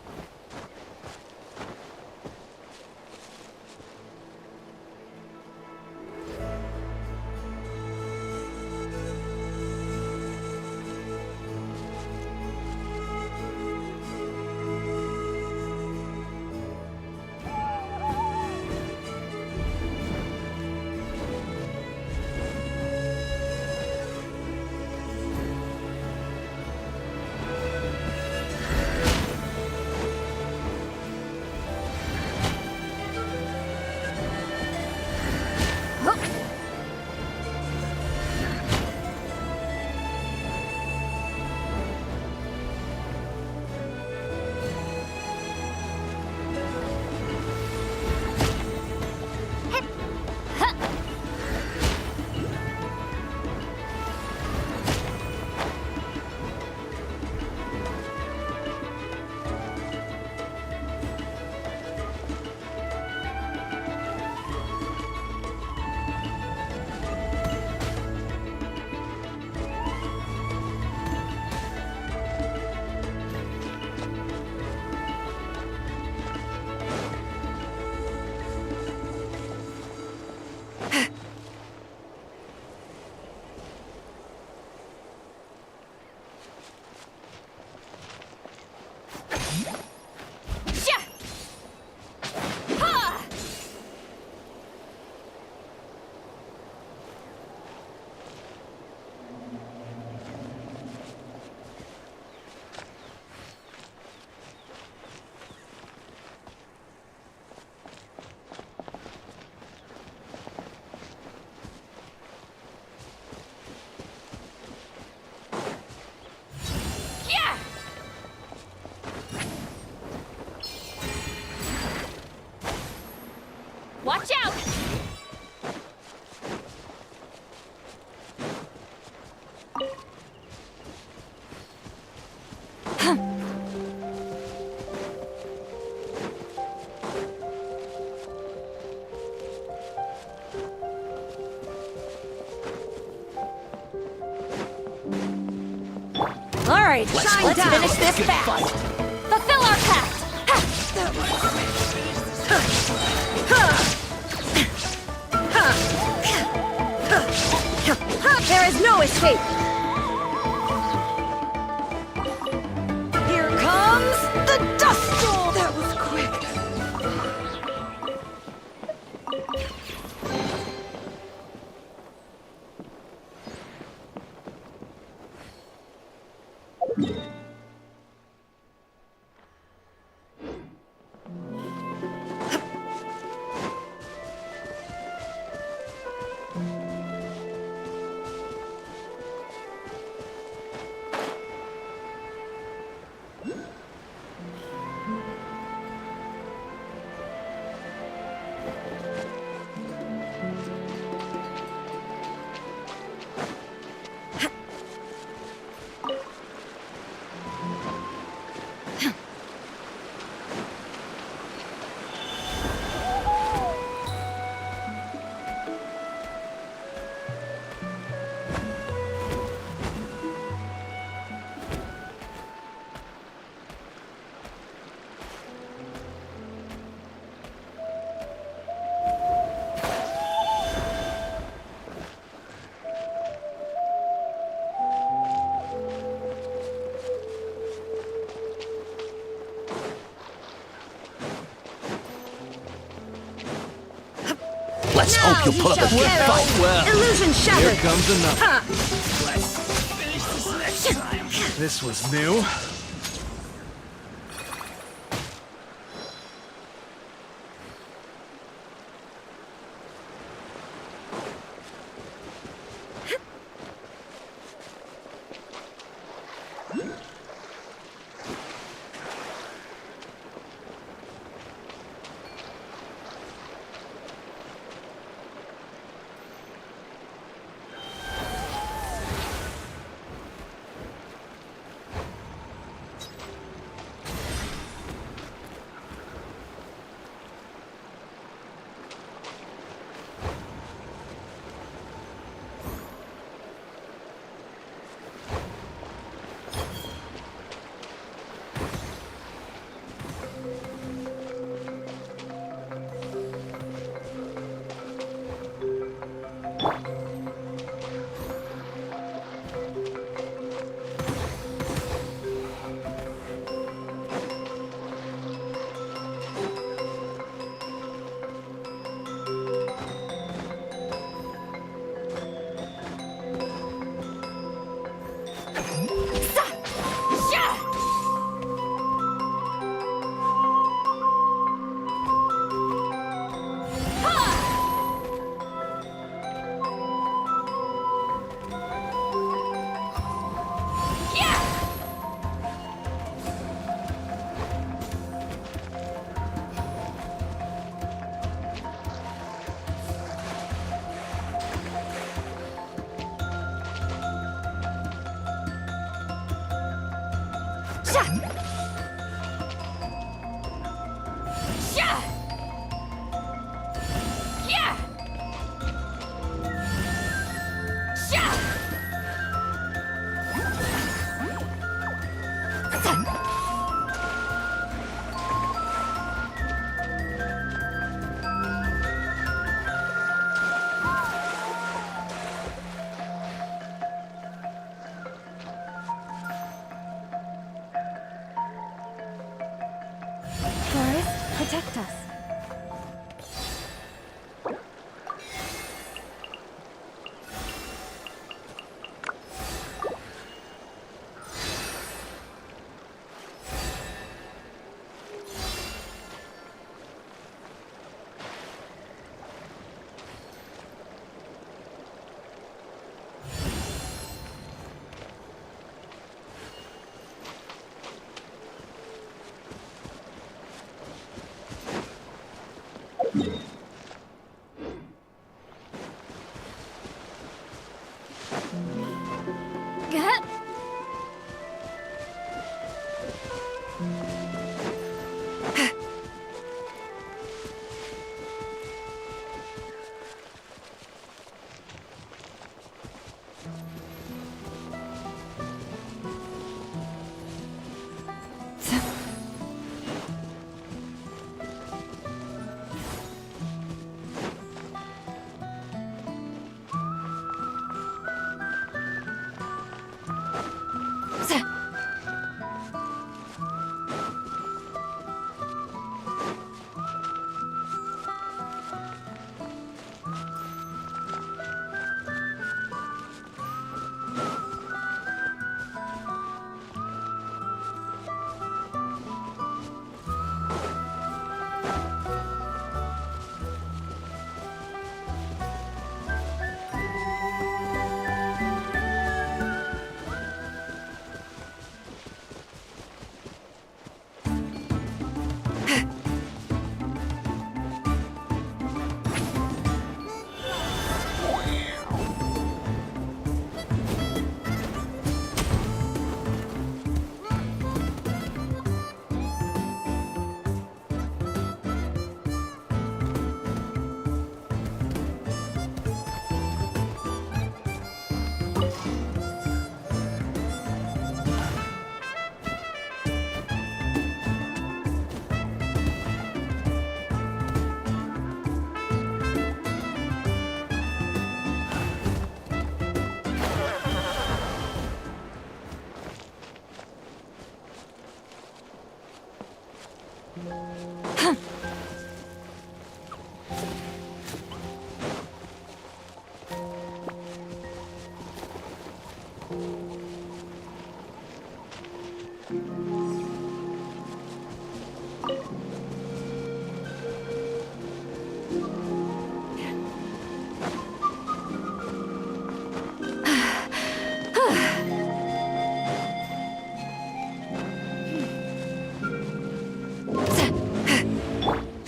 right, shine down. Finish this fast. Fulfill our pact. There is no escape. Here comes the dust storm. That was quick. Let's hope you put up a good fight. Well, Illusion here shattered. comes another. Ha! Finish this next time. This was new. Protect us.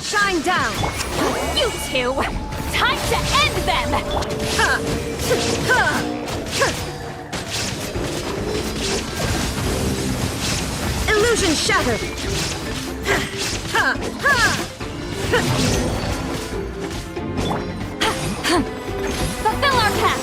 Shine down! You two! Time to end them! Illusion shattered! Fulfill our pact!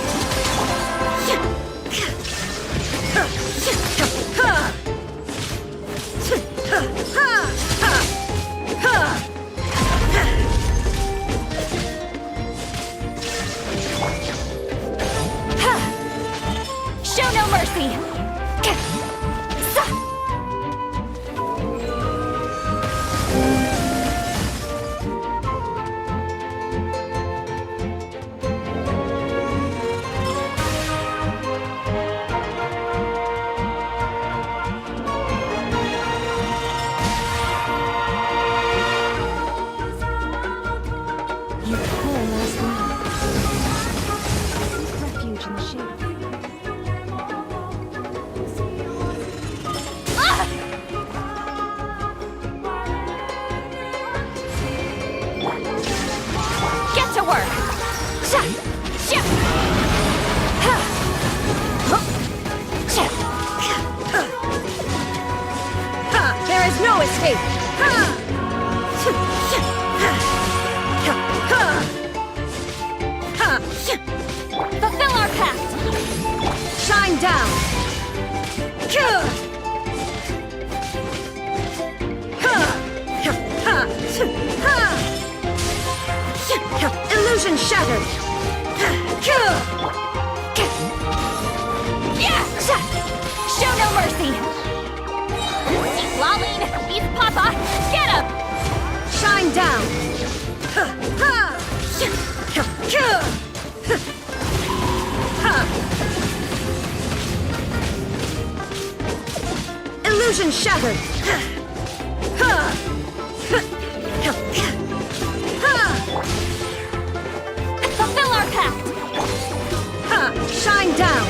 Show no mercy! You poor last night. Refuge in the shade. Get to work! Sha! Sha! Ha! Huh! Sha! There is no escape! Fulfill our pact! Shine down! Illusion shattered! Yeah! Show no mercy! Eat Laline! Eat Papa! Get him! Shine down! Illusion shattered! Fulfill our pact! Shine down!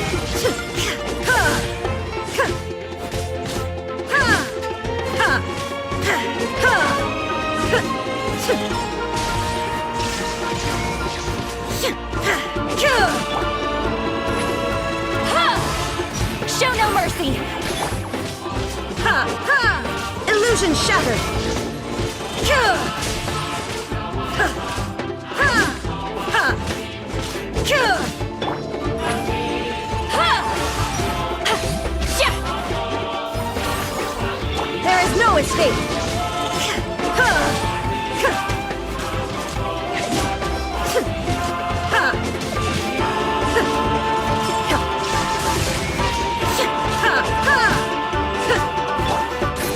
Show no mercy! Illusion shattered! There is no escape!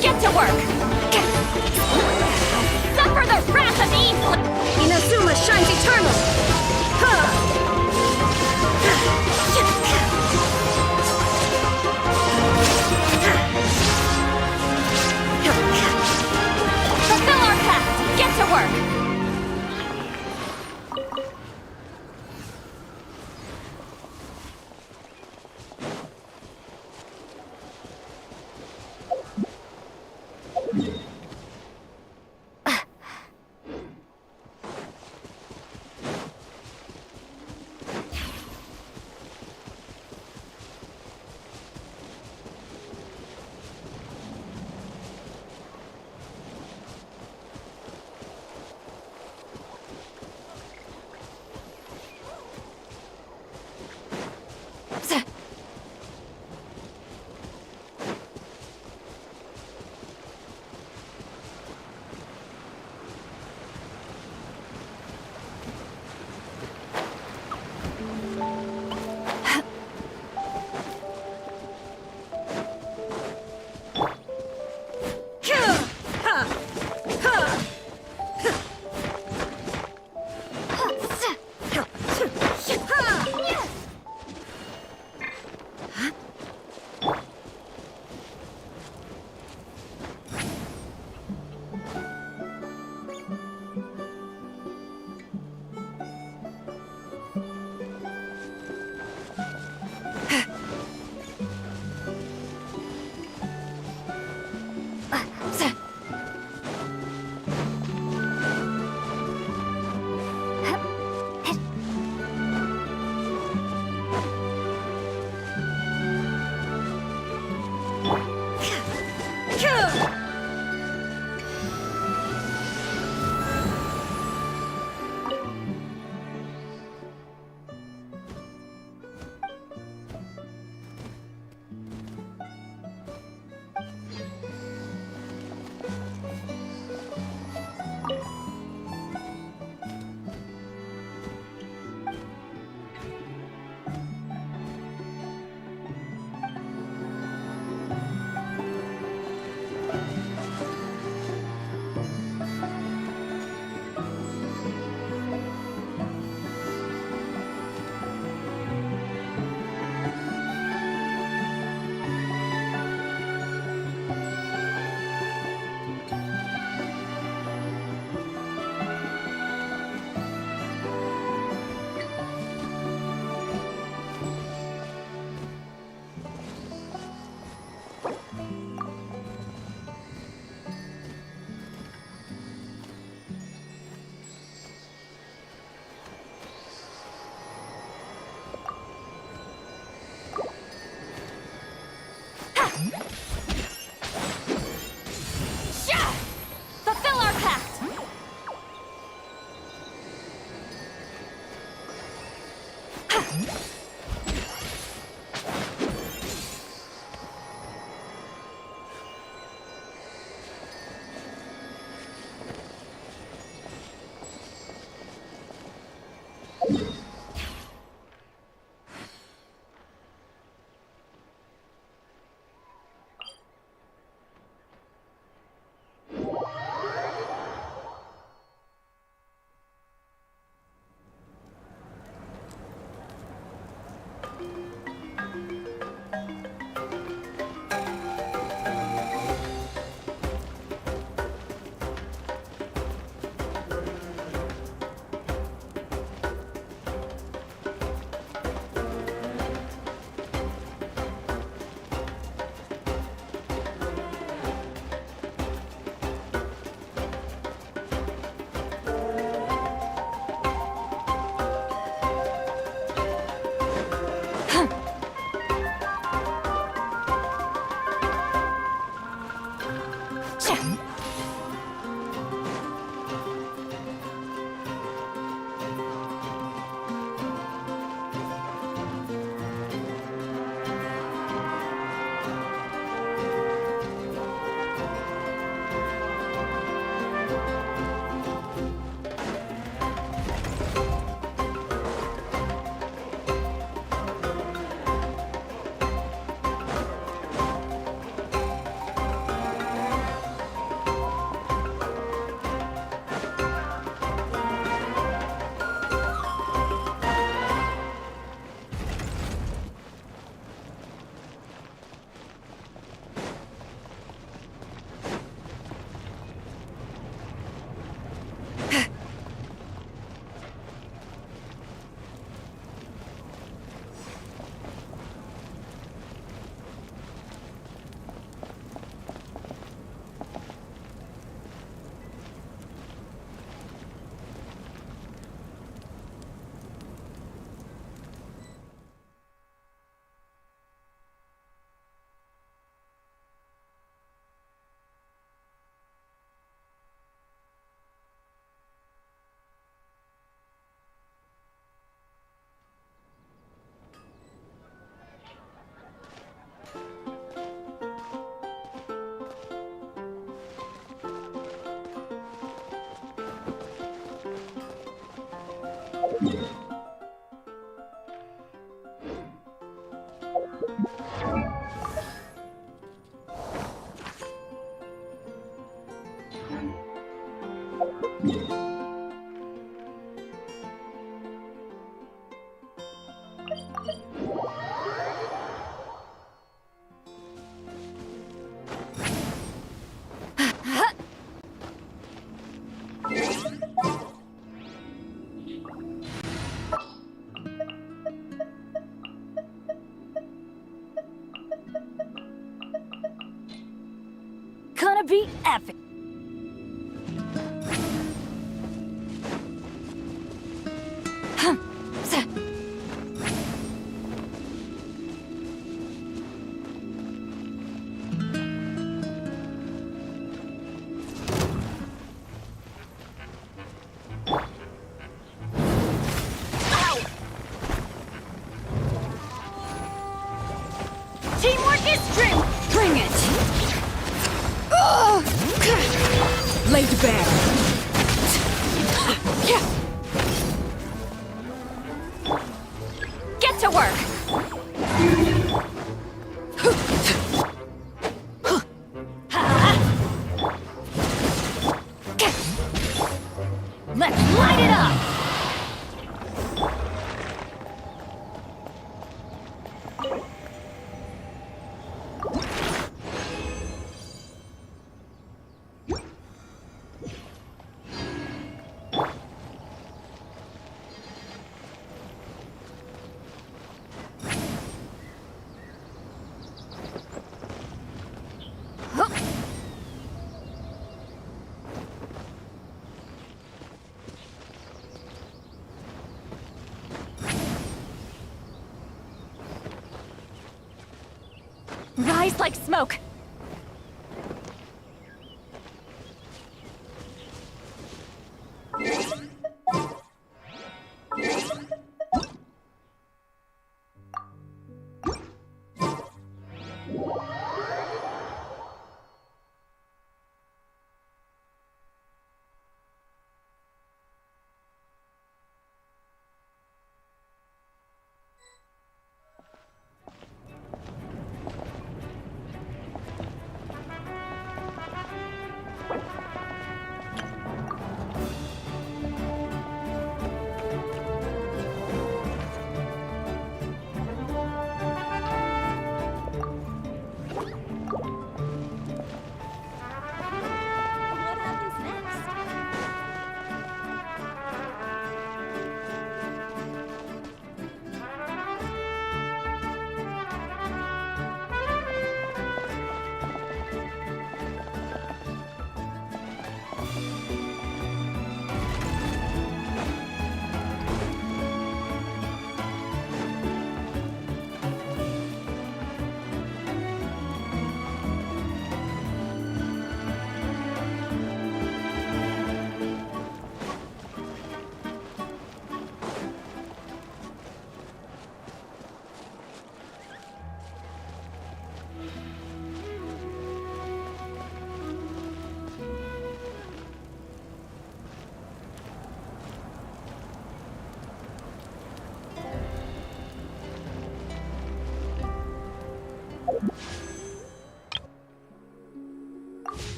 Get to work! Suffer the wrath of evil! Inazuma shines eternal! Gonna be epic. Teamwork is strength. Bring it. Laid bare. Get to work. Let's light it up. Rise like smoke. What happens next?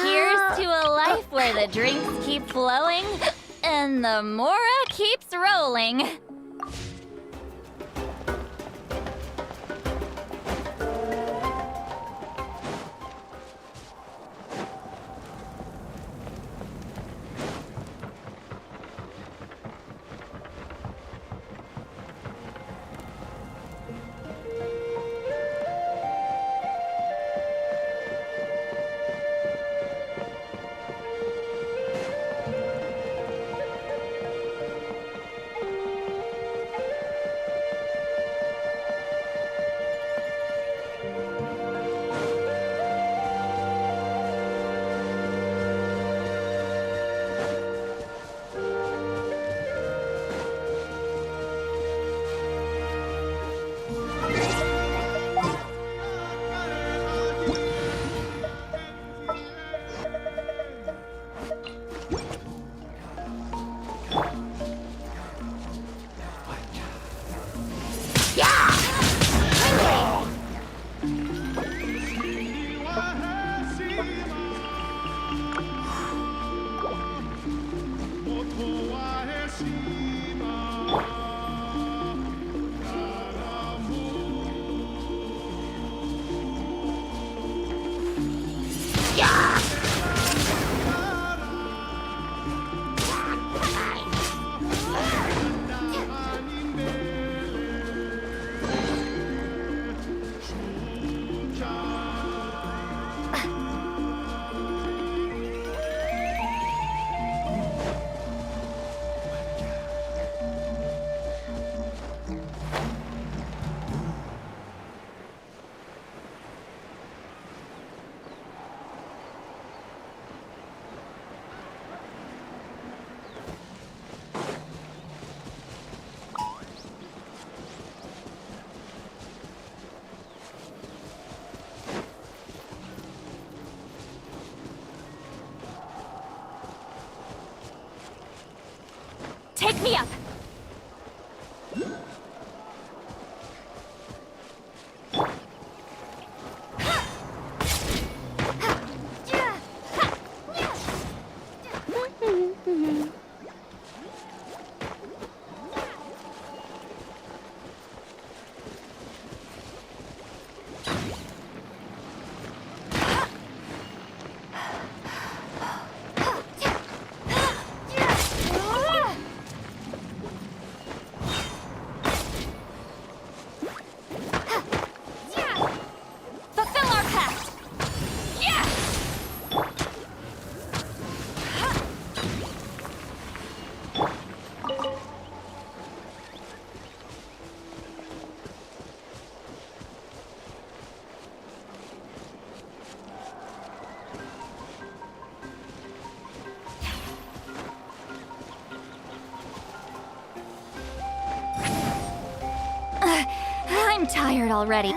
Here's to a life where the drinks keep flowing and the mora keeps rolling. Take me up! Fulfill our pact! Yeah! I'm tired already.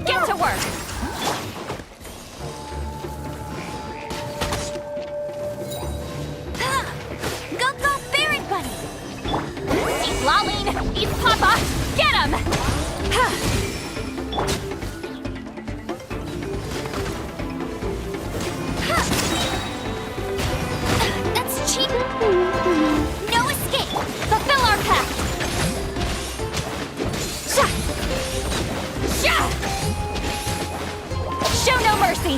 Get to work! Go, go, Barret Bunny! Eat Lolline! Eat Papa! Get him! That's cheating! No escape! Fulfill our pact! Show no mercy!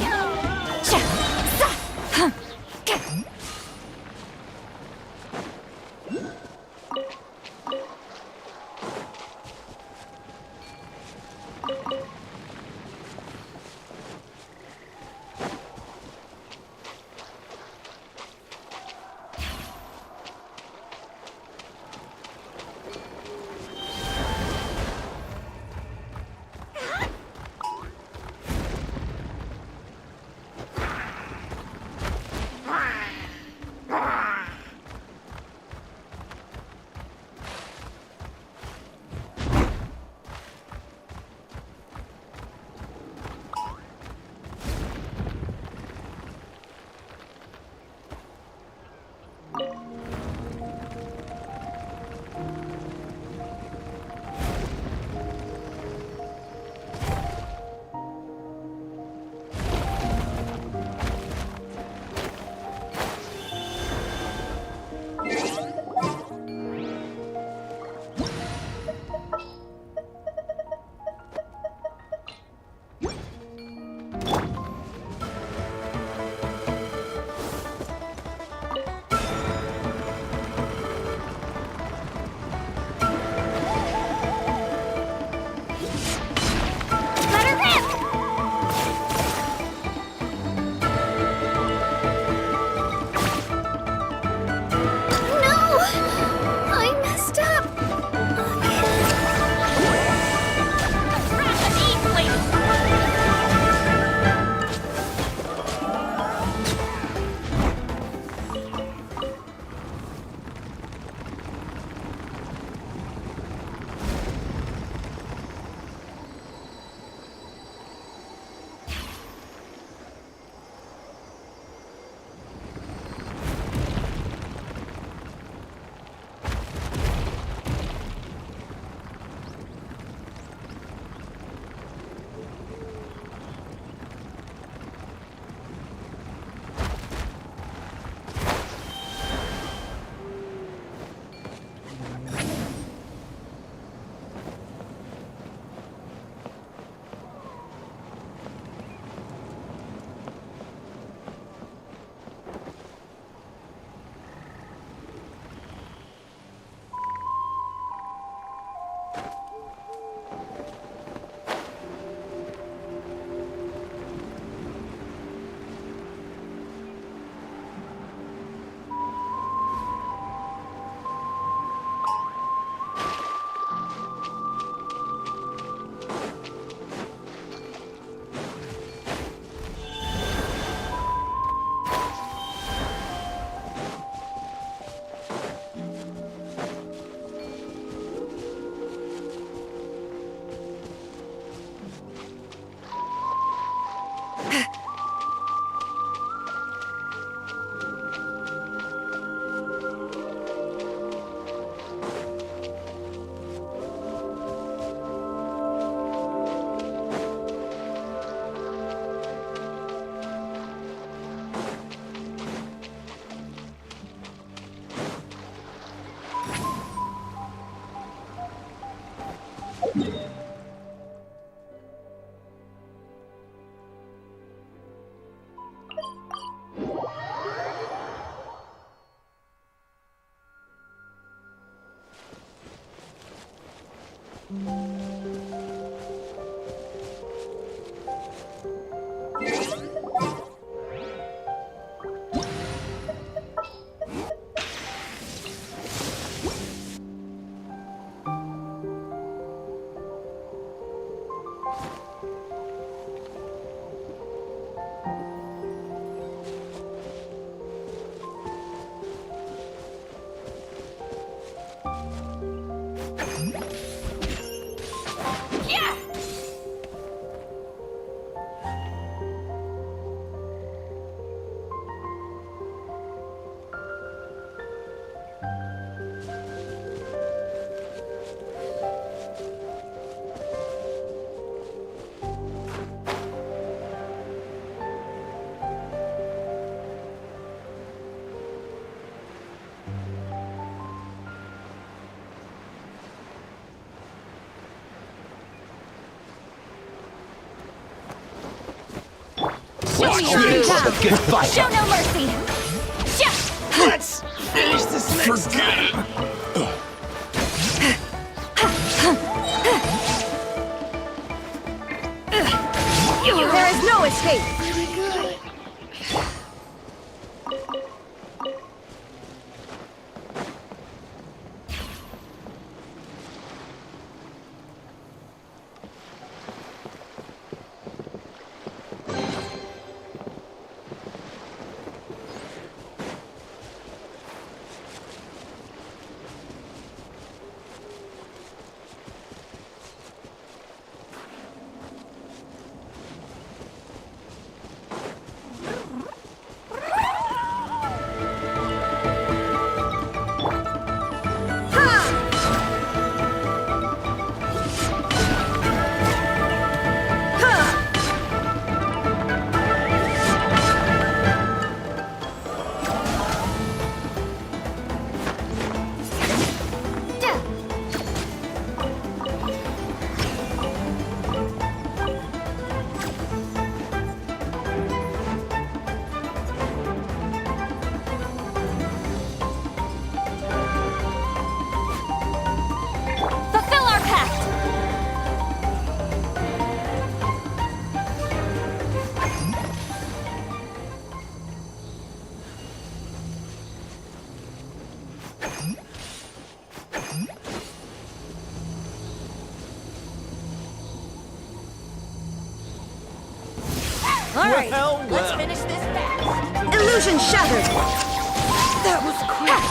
Get fight. Show no mercy! Let's finish this next time. There is no escape! Fulfill our pact! All right, Let's finish this fast. Illusion shattered. That was quick.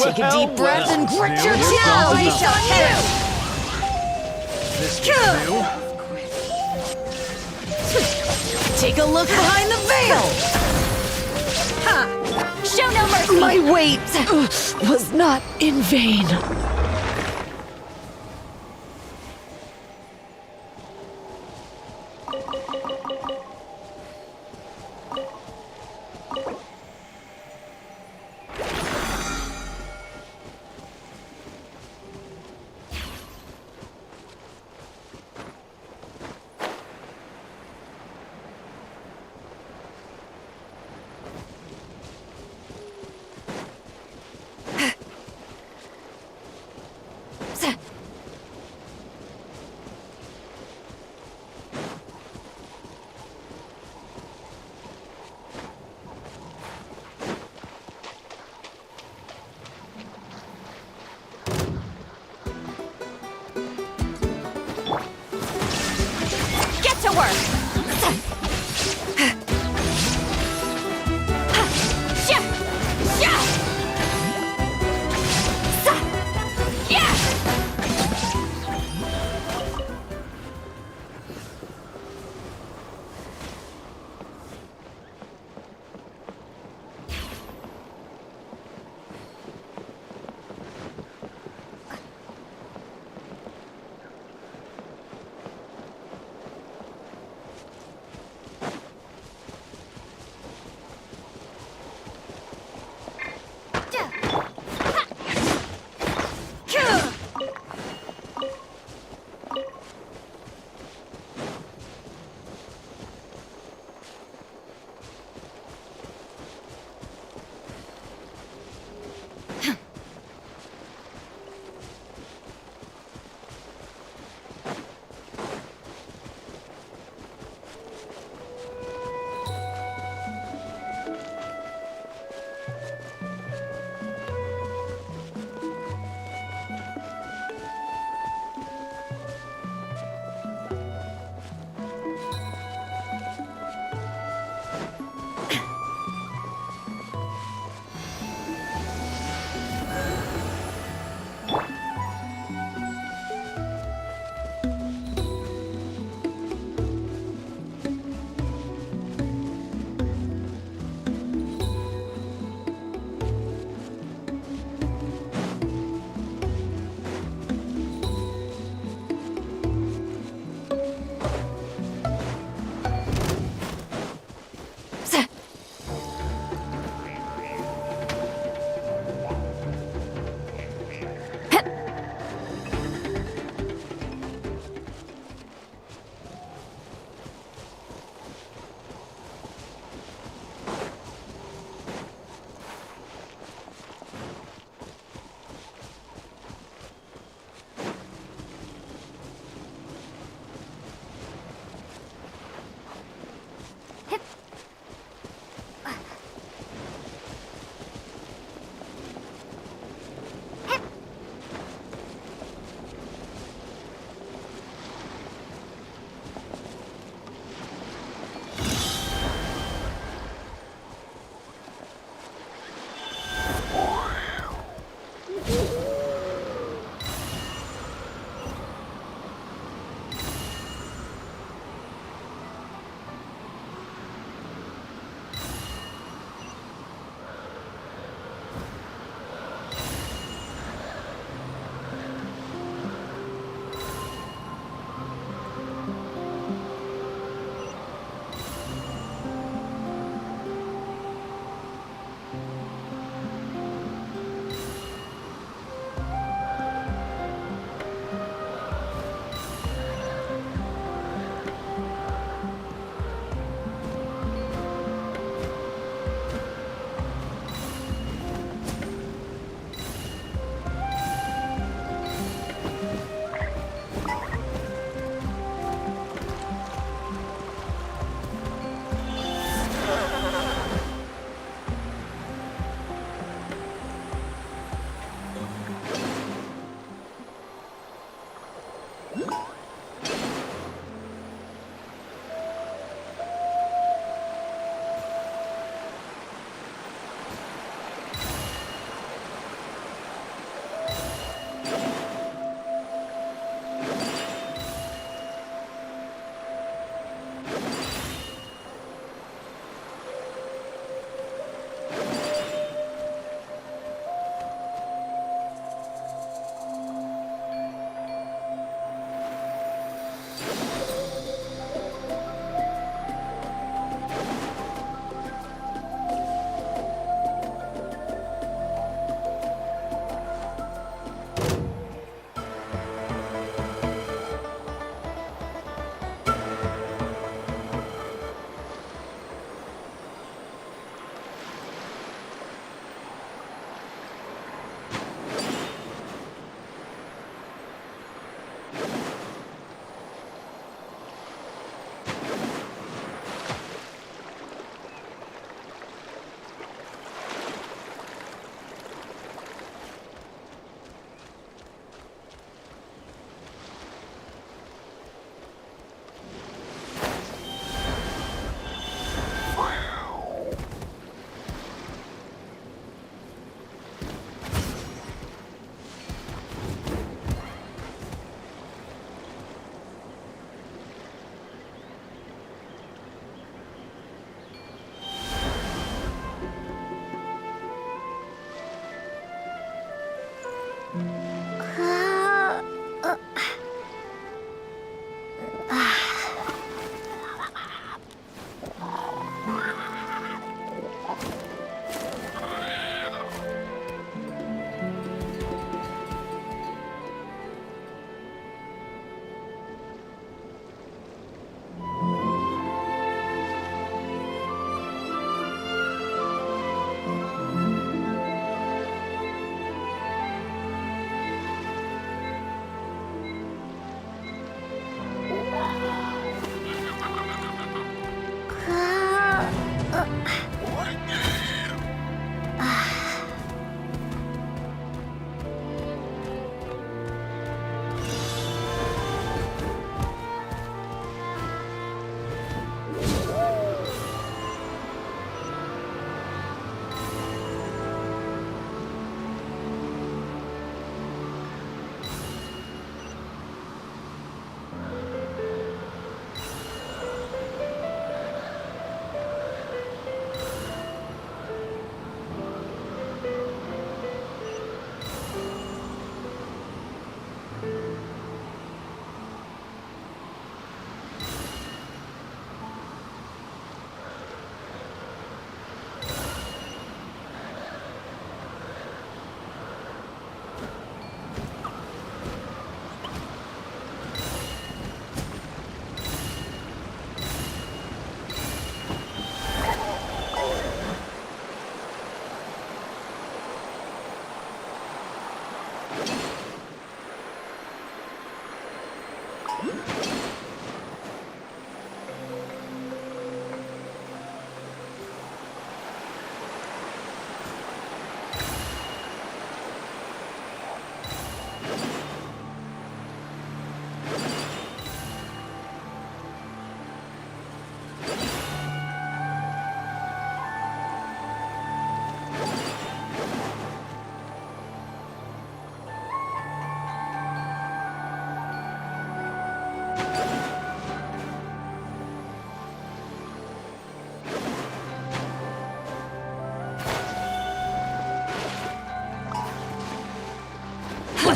Take a deep breath and grit your teeth. I shall hit. Take a look behind the veil. Show no mercy! My wait was not in vain. Get to work!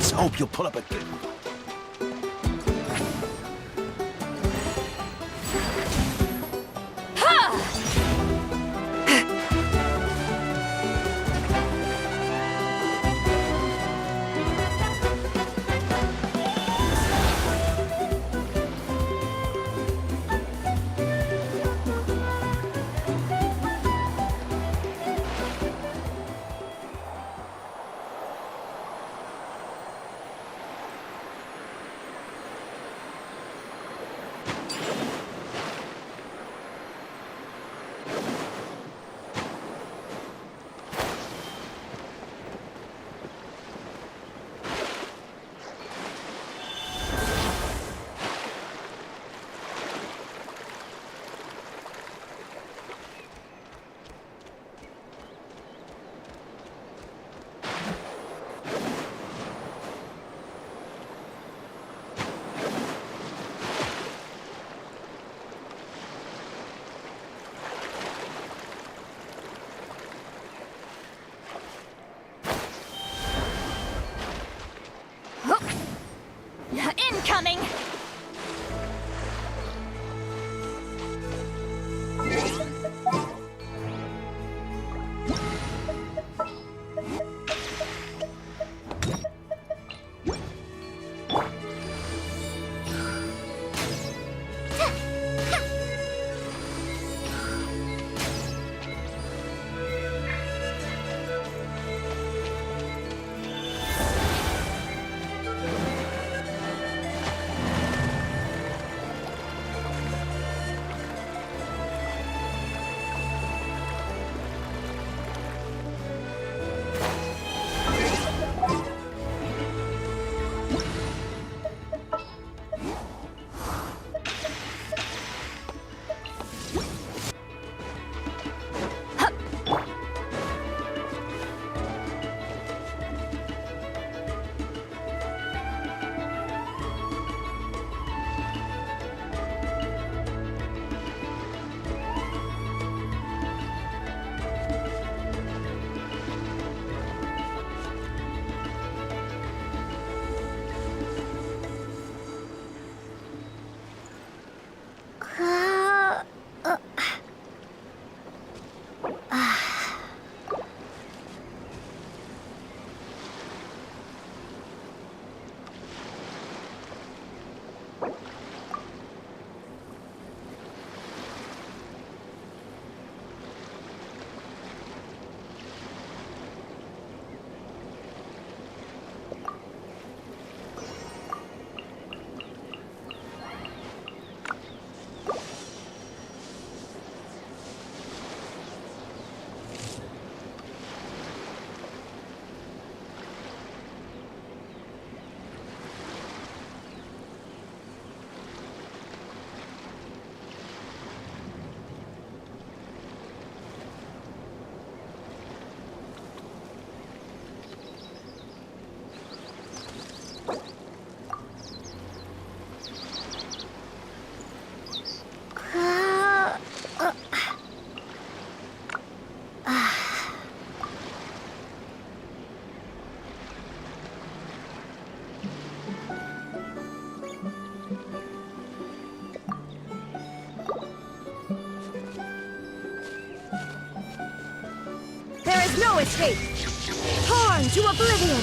Let's hope you'll pull up a good... incoming! There is no escape! Torn to oblivion!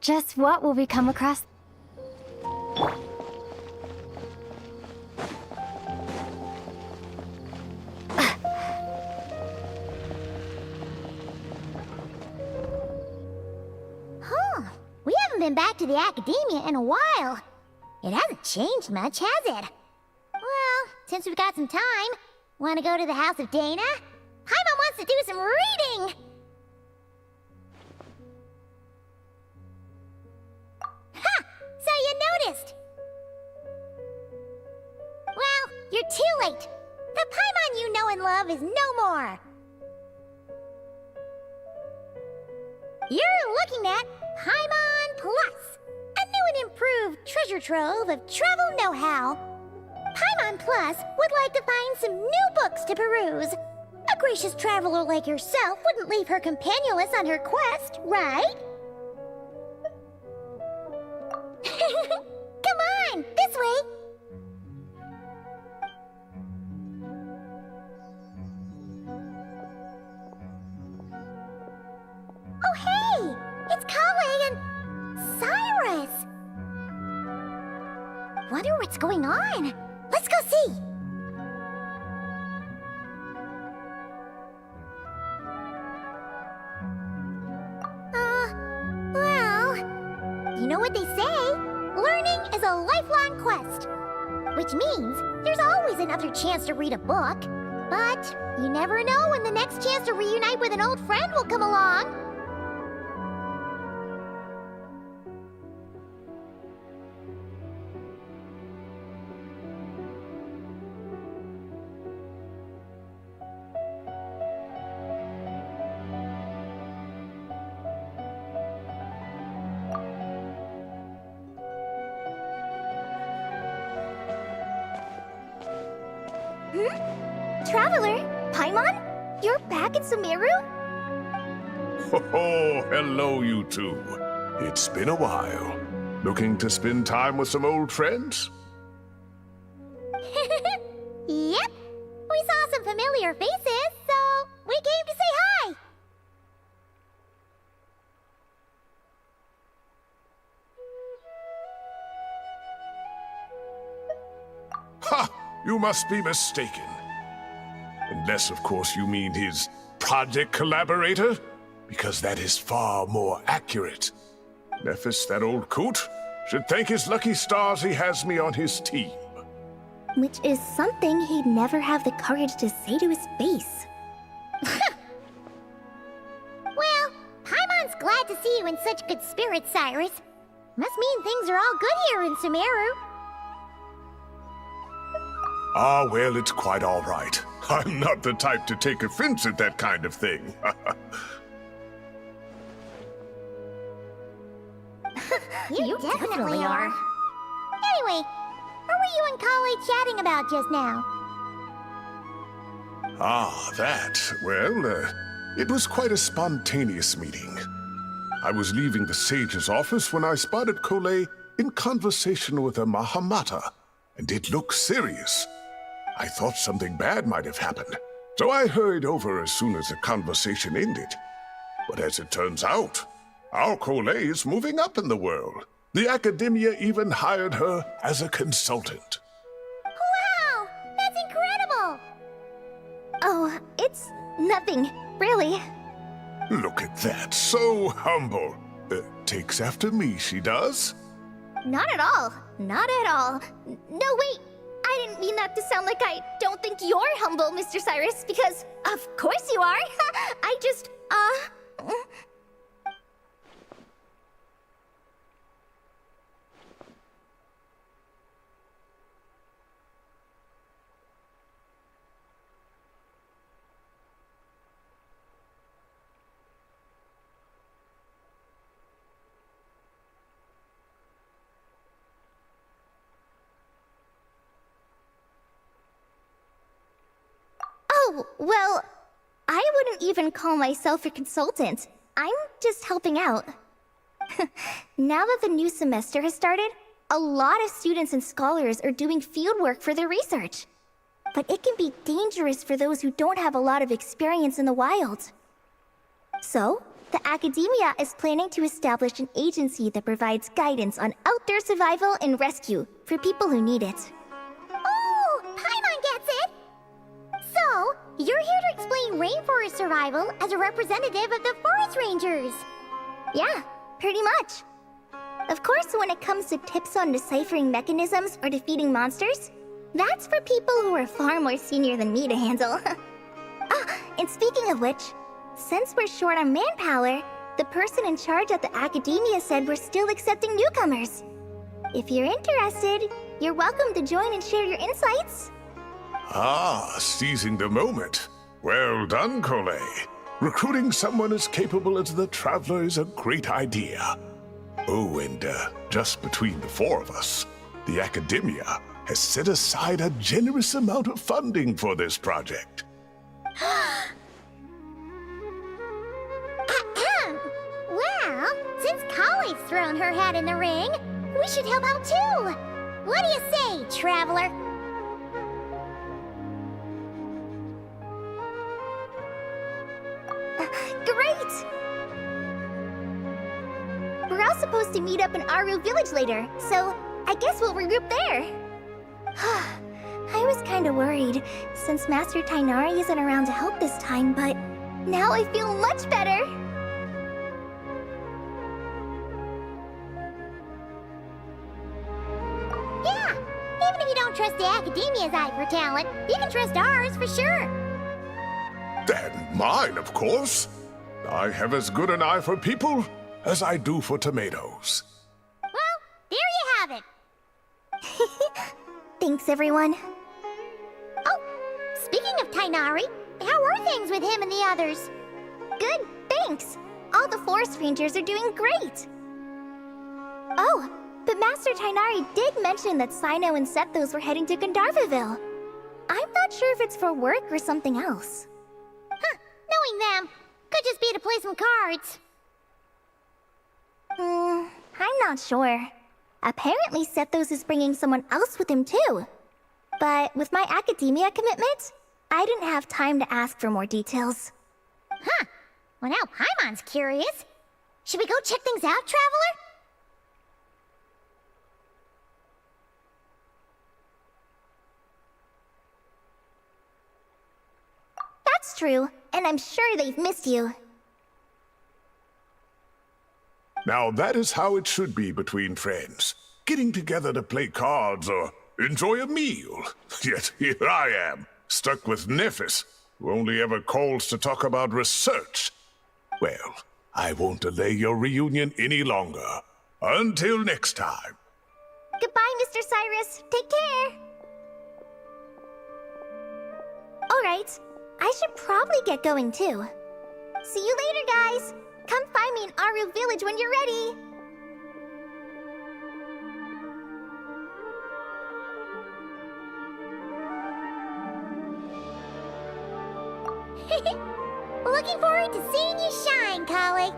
Just what will we come across? We haven't been back to the academia in a while. It hasn't changed much, has it? Well, since we've got some time, want to go to the house of Dana? Hi, Mama! wants to do some reading! Ha! So you noticed! Well, you're too late. The Paimon you know and love is no more. You're looking at Paimon Plus, a new and improved treasure trove of travel know-how. Paimon Plus would like to find some new books to peruse. A gracious traveler like yourself wouldn't leave her companionless on her quest, right? Come on, this way! Oh hey! It's Kale and Cyrus! Wonder what's going on. Let's go see! Well... You know what they say? Learning is a lifelong quest. Which means there's always another chance to read a book. But you never know when the next chance to reunite with an old friend will come along. Traveler, Paimon? You're back in Sumeru? Oh, hello, you two. It's been a while. Looking to spend time with some old friends? Yep. We saw some familiar faces, so we came to say hi. Ha! You must be mistaken. Unless, of course, you mean his project collaborator? Because that is far more accurate. Nephis, that old coot, should thank his lucky stars he has me on his team. Which is something he'd never have the courage to say to his face. Well, Paimon's glad to see you in such good spirits, Cyrus. Must mean things are all good here in Sumeru. Ah, well, it's quite all right. I'm not the type to take offense at that kind of thing. You definitely are. Anyway, what were you and Kale chatting about just now? Ah, that. Well, it was quite a spontaneous meeting. I was leaving the sage's office when I spotted Kale in conversation with a Mahamata, and it looked serious. I thought something bad might have happened, so I hurried over as soon as the conversation ended. But as it turns out, our Kale is moving up in the world. The academia even hired her as a consultant. Wow! That's incredible! Oh, it's nothing, really. Look at that, so humble. Takes after me, she does? Not at all. Not at all. No, wait. I didn't mean that to sound like I don't think you're humble, Mr. Cyrus, because of course you are. I just, Oh, well, I wouldn't even call myself a consultant. I'm just helping out. Now that the new semester has started, a lot of students and scholars are doing fieldwork for their research. But it can be dangerous for those who don't have a lot of experience in the wild. So, the academia is planning to establish an agency that provides guidance on outdoor survival and rescue for people who need it. Oh, Paimon gets it! So, you're here to explain rainforest survival as a representative of the forest rangers. Yeah, pretty much. Of course, when it comes to tips on deciphering mechanisms or defeating monsters, that's for people who are far more senior than me to handle. And speaking of which, since we're short on manpower, the person in charge at the academia said we're still accepting newcomers. If you're interested, you're welcome to join and share your insights. Ah, seizing the moment. Well done, Cole. Recruiting someone as capable as the Traveler is a great idea. Oh, and just between the four of us, the Academia has set aside a generous amount of funding for this project. Well, since Kali's thrown her hat in the ring, we should help out too. What do you say, Traveler? Great! We're all supposed to meet up in Aru Village later, so I guess we'll regroup there. I was kinda worried, since Master Tainari isn't around to help this time, but now I feel much better. Yeah, even if you don't trust the Academia's eye for talent, you can trust ours for sure. And mine, of course. I have as good an eye for people as I do for tomatoes. Well, there you have it. Thanks, everyone. Oh, speaking of Tainari, how are things with him and the others? Good, thanks. All the forest rangers are doing great. Oh, but Master Tainari did mention that Sino and Septhos were heading to Gandharvaville. I'm not sure if it's for work or something else. Huh, knowing them, could just be to play some cards. I'm not sure. Apparently Septhos is bringing someone else with him too. But with my academia commitment, I didn't have time to ask for more details. Huh. Well, now Paimon's curious. Should we go check things out, Traveler? That's true, and I'm sure they've missed you. Now that is how it should be between friends. Getting together to play cards or enjoy a meal. Yet here I am, stuck with Nephis, who only ever calls to talk about research. Well, I won't delay your reunion any longer. Until next time. Goodbye, Mr. Cyrus. Take care. Alright, I should probably get going too. See you later, guys. Come find me in Aru Village when you're ready. Looking forward to seeing you shine, colleague.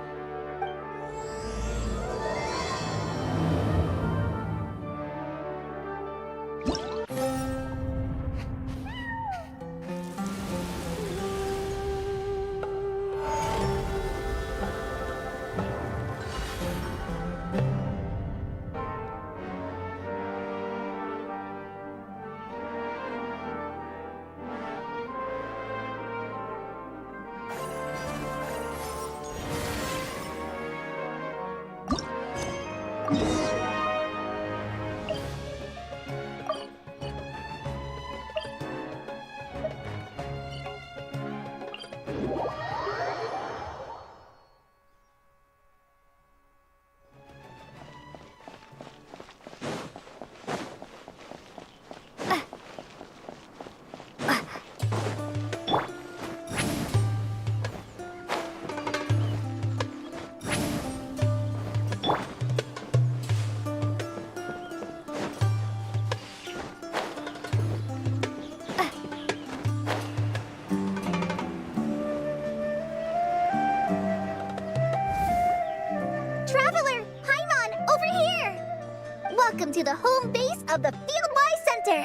Welcome to the home base of the Fieldwise Center!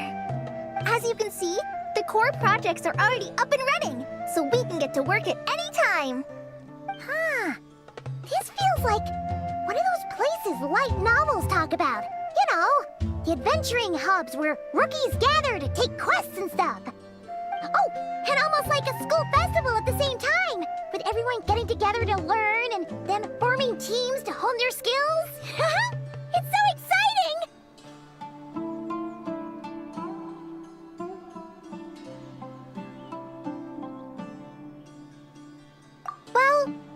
As you can see, the core projects are already up and running, so we can get to work at any time! Huh. This feels like one of those places light novels talk about. You know, the adventuring hubs where rookies gather to take quests and stuff. Oh, and almost like a school festival at the same time, with everyone getting together to learn and then forming teams to hone their skills. It's so exciting!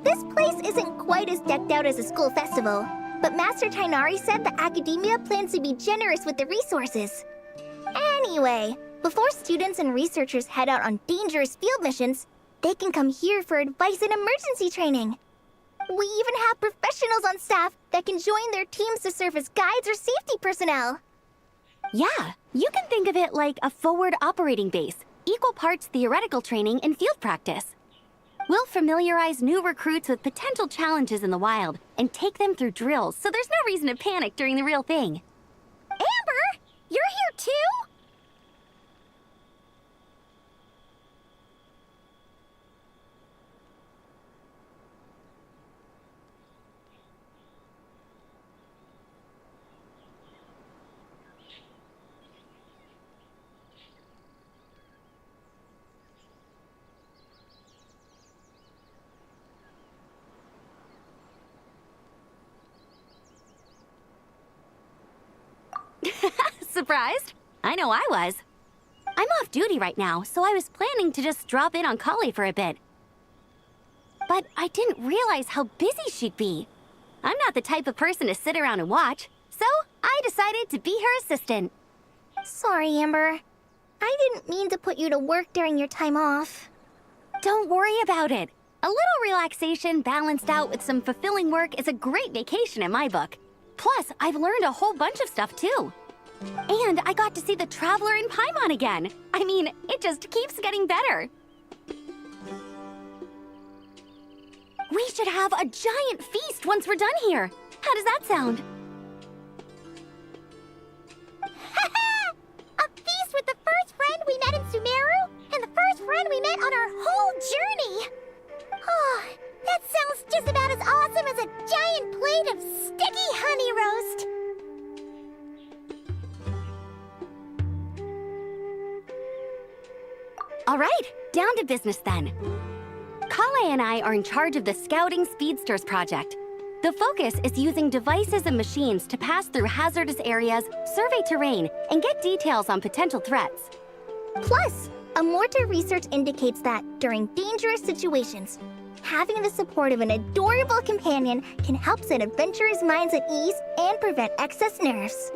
This place isn't quite as decked out as a school festival, but Master Tainari said the academia plans to be generous with the resources. Anyway, before students and researchers head out on dangerous field missions, they can come here for advice and emergency training. We even have professionals on staff that can join their teams to serve as guides or safety personnel. Yeah, you can think of it like a forward operating base, equal parts theoretical training and field practice. We'll familiarize new recruits with potential challenges in the wild and take them through drills so there's no reason to panic during the real thing. Amber, you're here too? Surprised? I know I was. I'm off duty right now, so I was planning to just drop in on Kale for a bit. But I didn't realize how busy she'd be. I'm not the type of person to sit around and watch, so I decided to be her assistant. Sorry, Amber. I didn't mean to put you to work during your time off. Don't worry about it. A little relaxation balanced out with some fulfilling work is a great vacation in my book. Plus, I've learned a whole bunch of stuff too. And I got to see the Traveler in Paimon again. I mean, it just keeps getting better. We should have a giant feast once we're done here. How does that sound? A feast with the first friend we met in Sumeru, and the first friend we met on our whole journey! Oh, that sounds just about as awesome as a giant plate of sticky honey roast! All right, down to business then. Kale and I are in charge of the Scouting Speedsters project. The focus is using devices and machines to pass through hazardous areas, survey terrain, and get details on potential threats. Plus, Amorta research indicates that during dangerous situations, having the support of an adorable companion can help set adventurers' minds at ease and prevent excess nerves.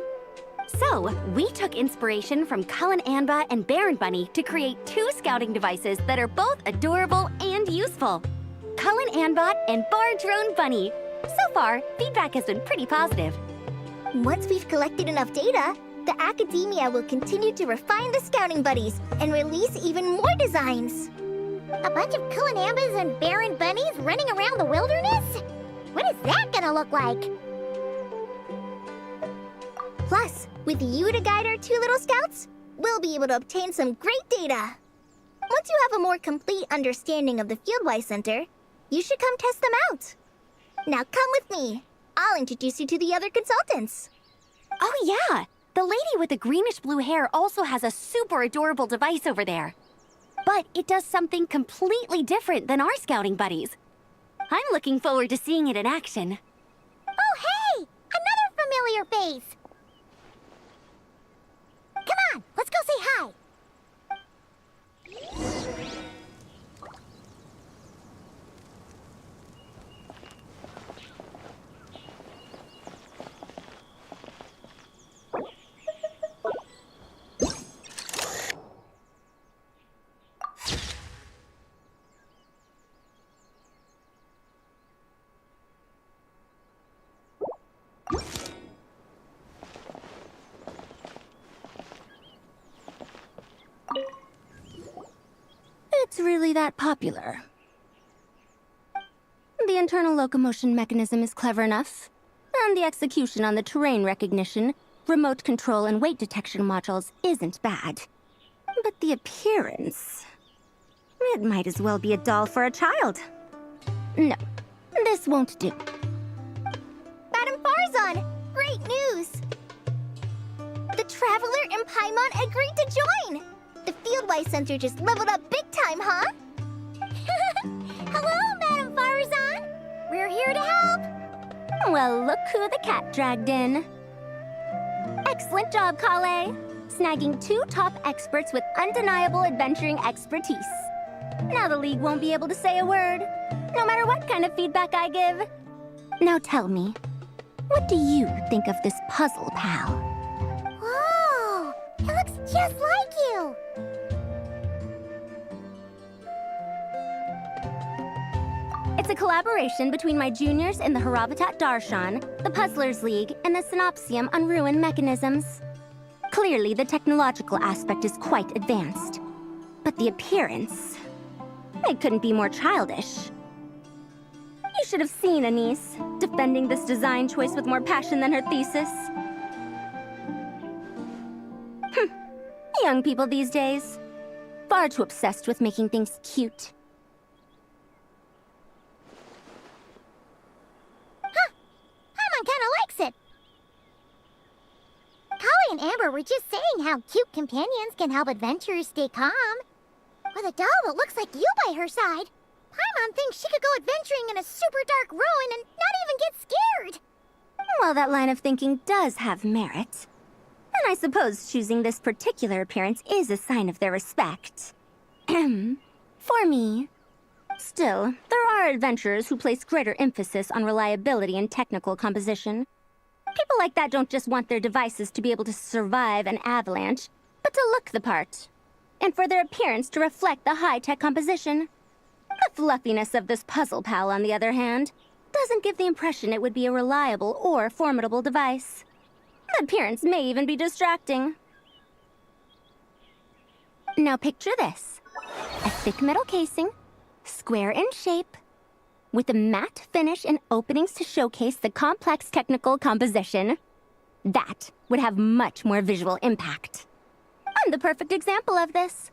So, we took inspiration from Cullen Anba and Baron Bunny to create 2 scouting devices that are both adorable and useful. Cullen Anbot and Bar Drone Bunny. So far, feedback has been pretty positive. Once we've collected enough data, the academia will continue to refine the scouting buddies and release even more designs. A bunch of Kulanambas and Baron Bunnies running around the wilderness? What is that gonna look like? Plus, with you to guide our 2 little scouts, we'll be able to obtain some great data. Once you have a more complete understanding of the Fieldwise Center, you should come test them out. Now come with me. I'll introduce you to the other consultants. Oh yeah! The lady with the greenish-blue hair also has a super adorable device over there. But it does something completely different than our scouting buddies. I'm looking forward to seeing it in action. Oh, hey! Another familiar face! Come on, let's go say hi! It's really that popular. The internal locomotion mechanism is clever enough, and the execution on the terrain recognition, remote control, and weight detection modules isn't bad. But the appearance... it might as well be a doll for a child. No, this won't do. Madam Farzan, great news! The Traveler and Paimon agreed to join! The Fieldwise Center just leveled up big time, huh? Hello, Madam Farzan! We're here to help! Well, look who the cat dragged in. Excellent job, Kale. Snagging 2 top experts with undeniable adventuring expertise. Now the League won't be able to say a word. no matter what kind of feedback I give. Now tell me, what do you think of this puzzle, pal? Whoa! It looks just like you! It's a collaboration between my juniors in the Haravatat Darshan, the Puzzlers League, and the Synopsium on Ruin Mechanisms. Clearly, the technological aspect is quite advanced. But the appearance... it couldn't be more childish. You should have seen Anise, defending this design choice with more passion than her thesis. Young people these days. Far too obsessed with making things cute. Paimon kinda likes it. Kali and Amber were just saying how cute companions can help adventurers stay calm. With a doll that looks like you by her side, Paimon thinks she could go adventuring in a super dark ruin and not even get scared. Well, that line of thinking does have merit. And I suppose choosing this particular appearance is a sign of their respect. For me. Still, there are adventurers who place greater emphasis on reliability and technical composition. People like that don't just want their devices to be able to survive an avalanche, but to look the part. And for their appearance to reflect the high-tech composition. The fluffiness of this puzzle pal, on the other hand, doesn't give the impression it would be a reliable or formidable device. The appearance may even be distracting. Now picture this. A thick metal casing, square in shape, with a matte finish and openings to showcase the complex technical composition. That would have much more visual impact. I'm the perfect example of this.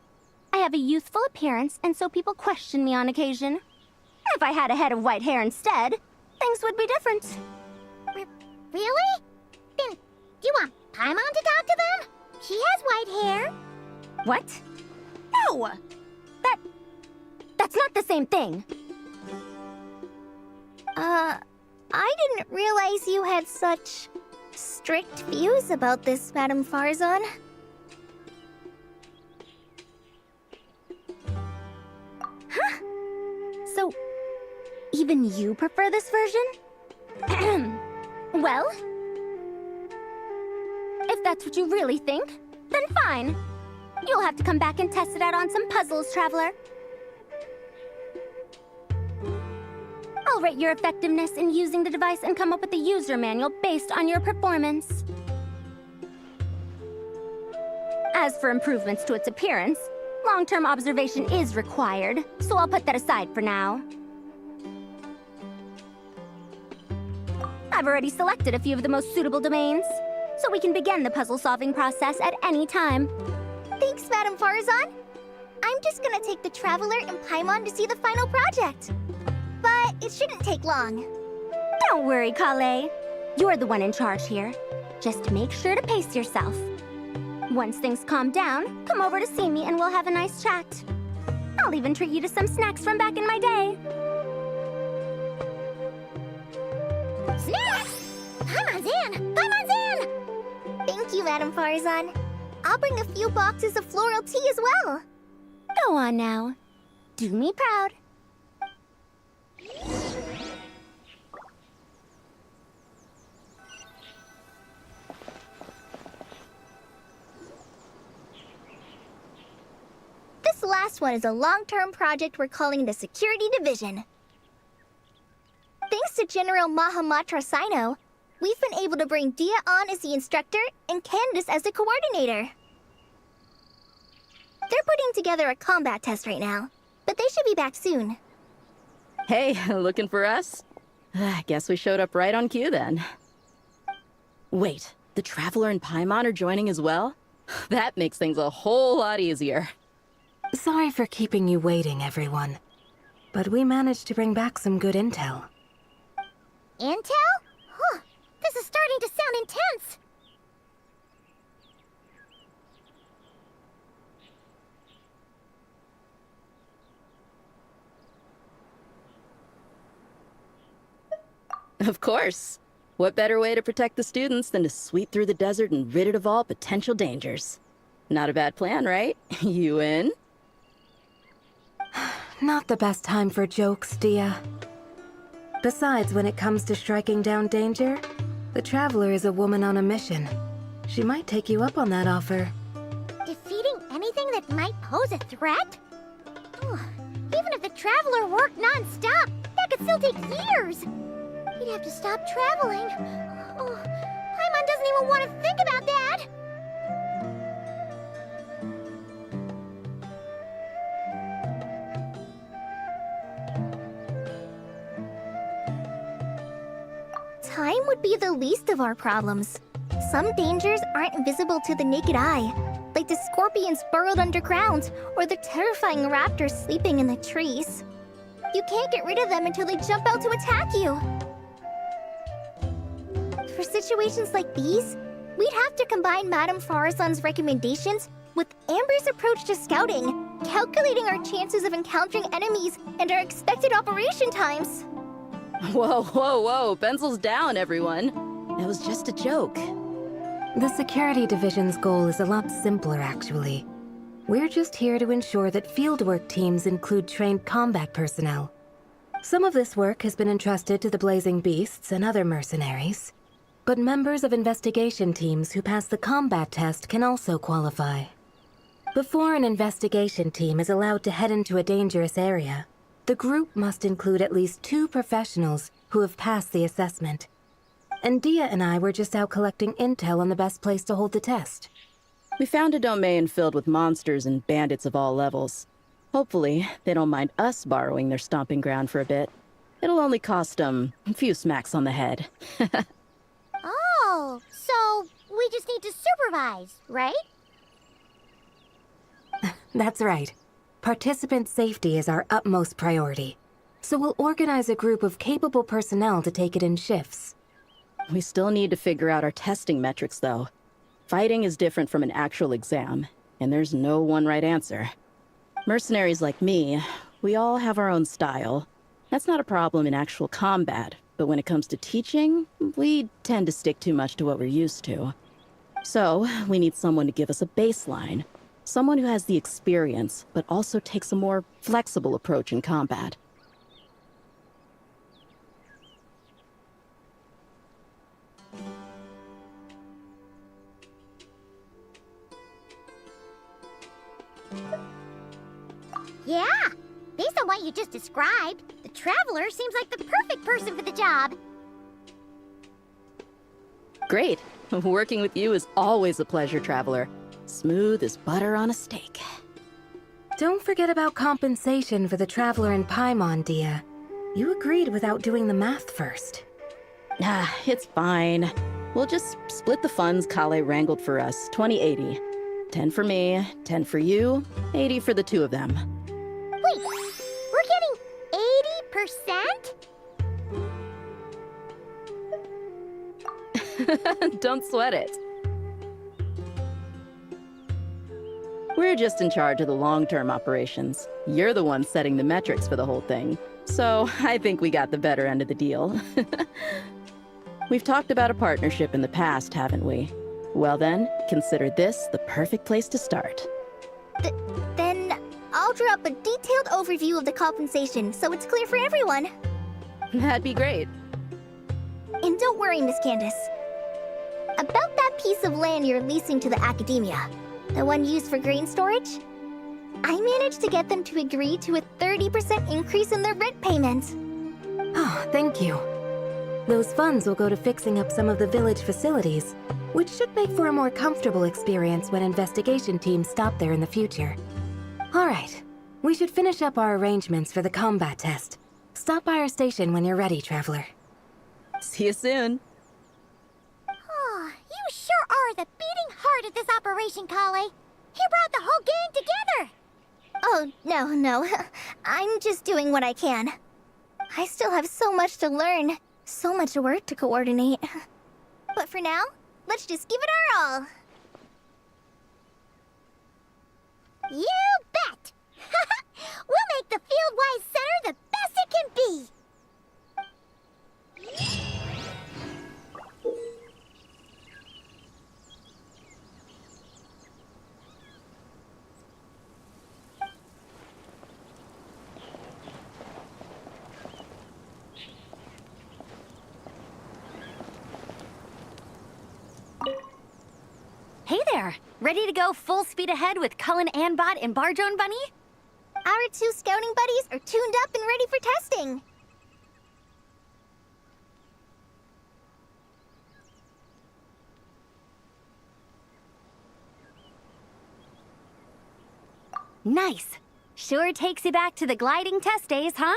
I have a youthful appearance, and so people question me on occasion. If I had a head of white hair instead, things would be different. Really? Then, do you want Paimon to talk to them? She has white hair. What? No! That's not the same thing. I didn't realize you had such strict views about this, Madame Farzan. Huh? So, even you prefer this version? Well, if that's what you really think, then fine. You'll have to come back and test it out on some puzzles, Traveler. I'll rate your effectiveness in using the device and come up with a user manual based on your performance. As for improvements to its appearance, long-term observation is required, so I'll put that aside for now. I've already selected a few of the most suitable domains, so we can begin the puzzle-solving process at any time. Thanks, Madame Farzan. I'm just gonna take the Traveler and Paimon to see the final project. But it shouldn't take long. Don't worry, Kale. You're the one in charge here. Just make sure to pace yourself. Once things calm down, come over to see me and we'll have a nice chat. I'll even treat you to some snacks from back in my day. Snacks! Paimon's in! Paimon's in! Thank you, Madame Farzan. I'll bring a few boxes of floral tea as well. Go on now. Do me proud. This last one is a long-term project we're calling the Security Division. Thanks to General Mahamatra Sino, we've been able to bring Dia on as the instructor and Candace as the coordinator. They're putting together a combat test right now, but they should be back soon. Hey, looking for us? I guess we showed up right on cue then. Wait, the Traveler and Paimon are joining as well? That makes things a whole lot easier. Sorry for keeping you waiting, everyone. But we managed to bring back some good intel. Intel? Huh, this is starting to sound intense. Of course. What better way to protect the students than to sweep through the desert and rid it of all potential dangers? Not a bad plan, right? You in? Not the best time for jokes, Dia. Besides, when it comes to striking down danger, the Traveler is a woman on a mission. She might take you up on that offer. Defeating anything that might pose a threat? Even if the Traveler worked non-stop, that could still take years. He'd have to stop traveling. Paimon doesn't even want to think about that. Time would be the least of our problems. Some dangers aren't visible to the naked eye, like the scorpions burrowed underground or the terrifying raptors sleeping in the trees. You can't get rid of them until they jump out to attack you. For situations like these, we'd have to combine Madame Farazan's recommendations with Amber's approach to scouting, calculating our chances of encountering enemies and our expected operation times. Whoa, whoa, whoa. Pencils down, everyone. That was just a joke. The Security Division's goal is a lot simpler, actually. We're just here to ensure that fieldwork teams include trained combat personnel. Some of this work has been entrusted to the Blazing Beasts and other mercenaries, but members of investigation teams who pass the combat test can also qualify. Before an investigation team is allowed to head into a dangerous area, the group must include at least 2 professionals who have passed the assessment. And Dia and I were just out collecting intel on the best place to hold the test. We found a domain filled with monsters and bandits of all levels. Hopefully, they don't mind us borrowing their stomping ground for a bit. It'll only cost them a few smacks on the head. Oh, so we just need to supervise, right? That's right. Participant safety is our utmost priority. So we'll organize a group of capable personnel to take it in shifts. We still need to figure out our testing metrics, though. Fighting is different from an actual exam, and there's no one right answer. Mercenaries like me, we all have our own style. That's not a problem in actual combat, but when it comes to teaching, we tend to stick too much to what we're used to. So, we need someone to give us a baseline. Someone who has the experience, but also takes a more flexible approach in combat. Yeah, based on what you just described, the Traveler seems like the perfect person for the job. Great. Working with you is always a pleasure, Traveler. Smooth as butter on a steak. Don't forget about compensation for the Traveler in Paimon, Dia. You agreed without doing the math first. It's fine. We'll just split the funds Kale wrangled for us, 20-80. 10 for me, 10 for you, 80 for the 2 of them. Wait, we're getting 80%? Don't sweat it. We're just in charge of the long-term operations. You're the one setting the metrics for the whole thing. So I think we got the better end of the deal. We've talked about a partnership in the past, haven't we? Well then, consider this the perfect place to start. Then I'll draw up a detailed overview of the compensation so it's clear for everyone. That'd be great. And don't worry, Miss Candace. About that piece of land you're leasing to the academia, the one used for grain storage, I managed to get them to agree to a 30% increase in their rent payment. Oh, thank you. Those funds will go to fixing up some of the village facilities, which should make for a more comfortable experience when investigation teams stop there in the future. All right, we should finish up our arrangements for the combat test. Stop by our station when you're ready, Traveler. See you soon. Oh, you sure are the beating heart of this operation, Kale. He brought the whole gang together. Oh, no. I'm just doing what I can. I still have so much to learn, so much work to coordinate. But for now, let's just give it our all. You bet! We'll make the Fieldwise Center the best it can be! there, ready to go full speed ahead with Cullen Anbot and Bardrone Bunny? Our 2 scouting buddies are tuned up and ready for testing. Nice. Sure takes you back to the gliding test days, huh?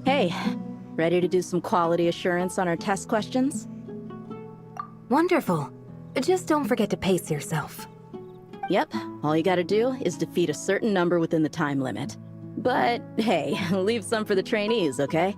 Hey, ready to do some quality assurance on our test questions? Wonderful. Just don't forget to pace yourself. Yep, all you gotta do is defeat a certain number within the time limit. But hey, leave some for the trainees, okay?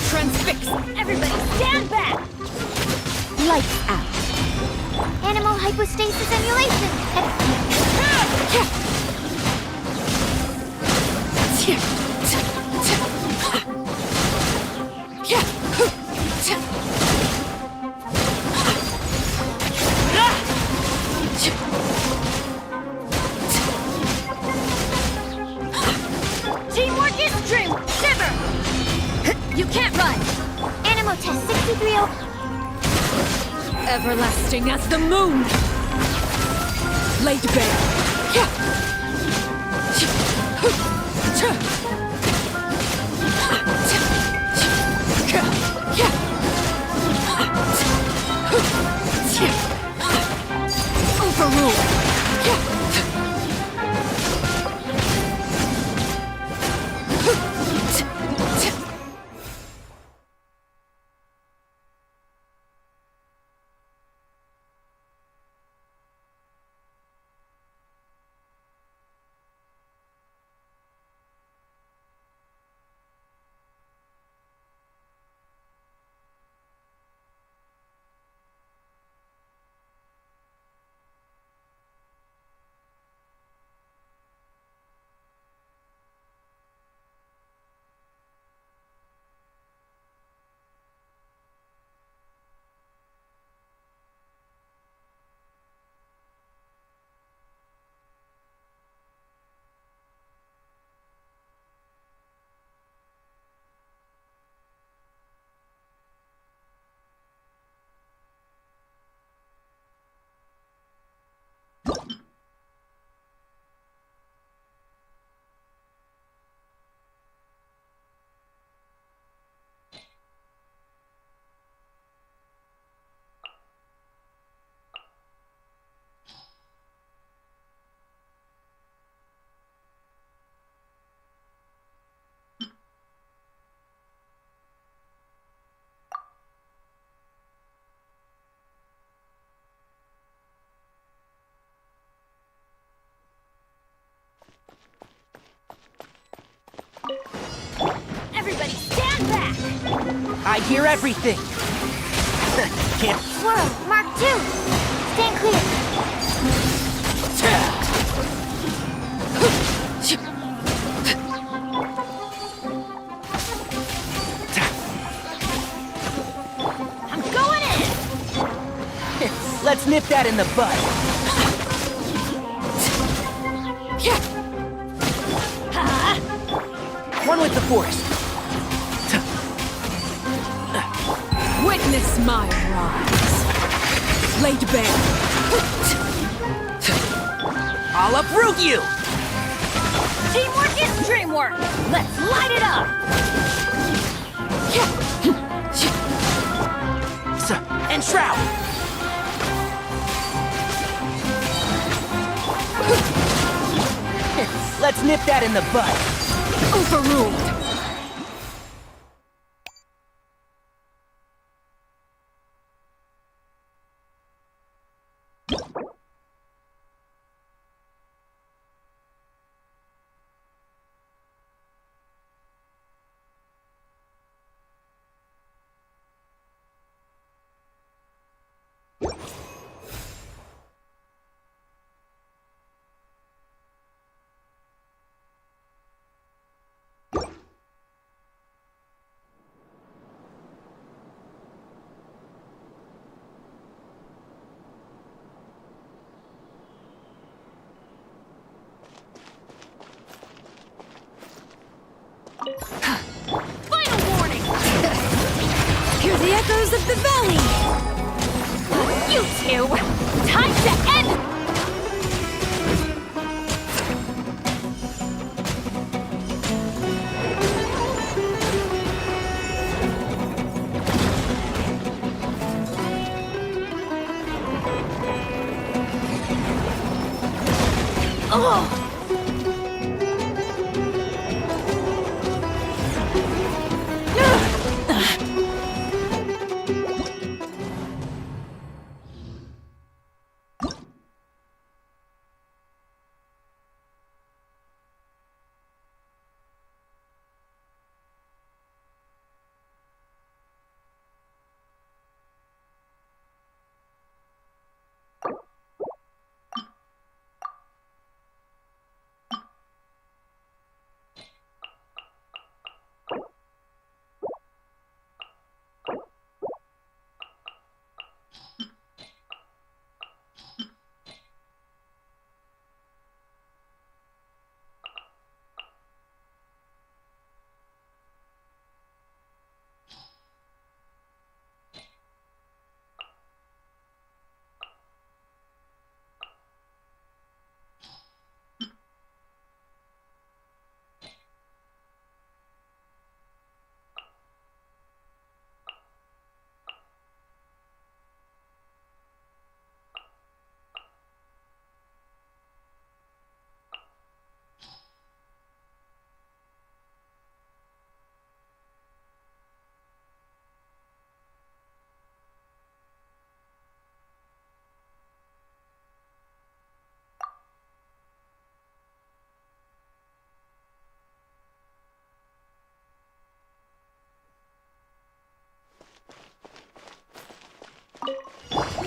Transfix! Everybody stand back! Lights out. Animal hypostasis emulation! Teamwork is dream! Shiver! You can't run! Animal test 630. Everlasting as the moon! Laid bare! Overruled! Everybody stand back! I hear everything. Can't. Swirl, Mark 2! Stand clear! I'm going in! Let's nip that in the bud. One with the forest. Witness my rise. Laid bare. I'll uproot you! Teamwork is dreamwork! Let's light it up! Let's nip that in the bud. Overruled! Final warning! Hear the echoes of the valley! You two! Time to end! Oh!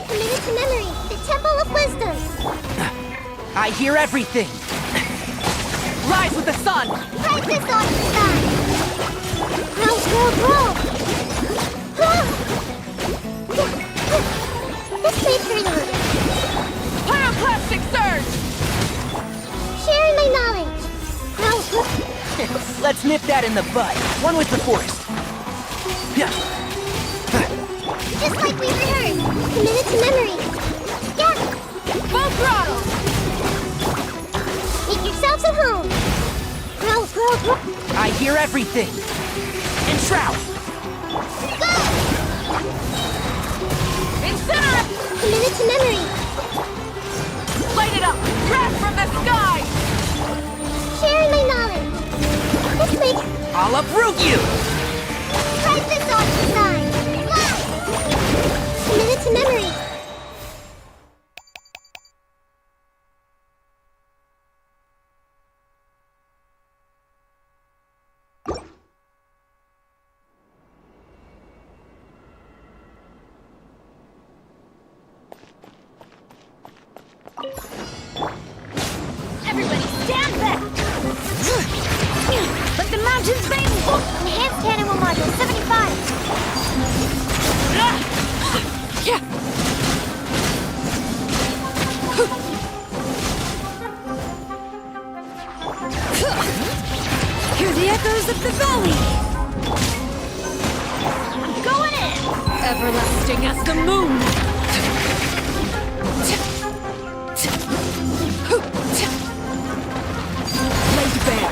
Committed to memory, the Temple of Wisdom. I hear everything. Rise with the sun. Write this on the sky. Grow. This may turn you. Pyroclastic surge! Sharing my knowledge. Let's nip that in the bud. One with the forest. Just like we rehearsed. Committed to memory. Yeah. Full throttle! Make yourselves at home. Grow. I hear everything. Enshroud. Go! Incinerate! Committed to memory. Light it up! Wrath from the sky! Sharing my knowledge. This makes... I'll uproot you! Write this on the side. Committed to memory. Everybody stand back! Let the mountains bang! Enhanced Cannibal Module 75. Hear the echoes of the valley! I'm going in! Everlasting as the moon! Laid bare!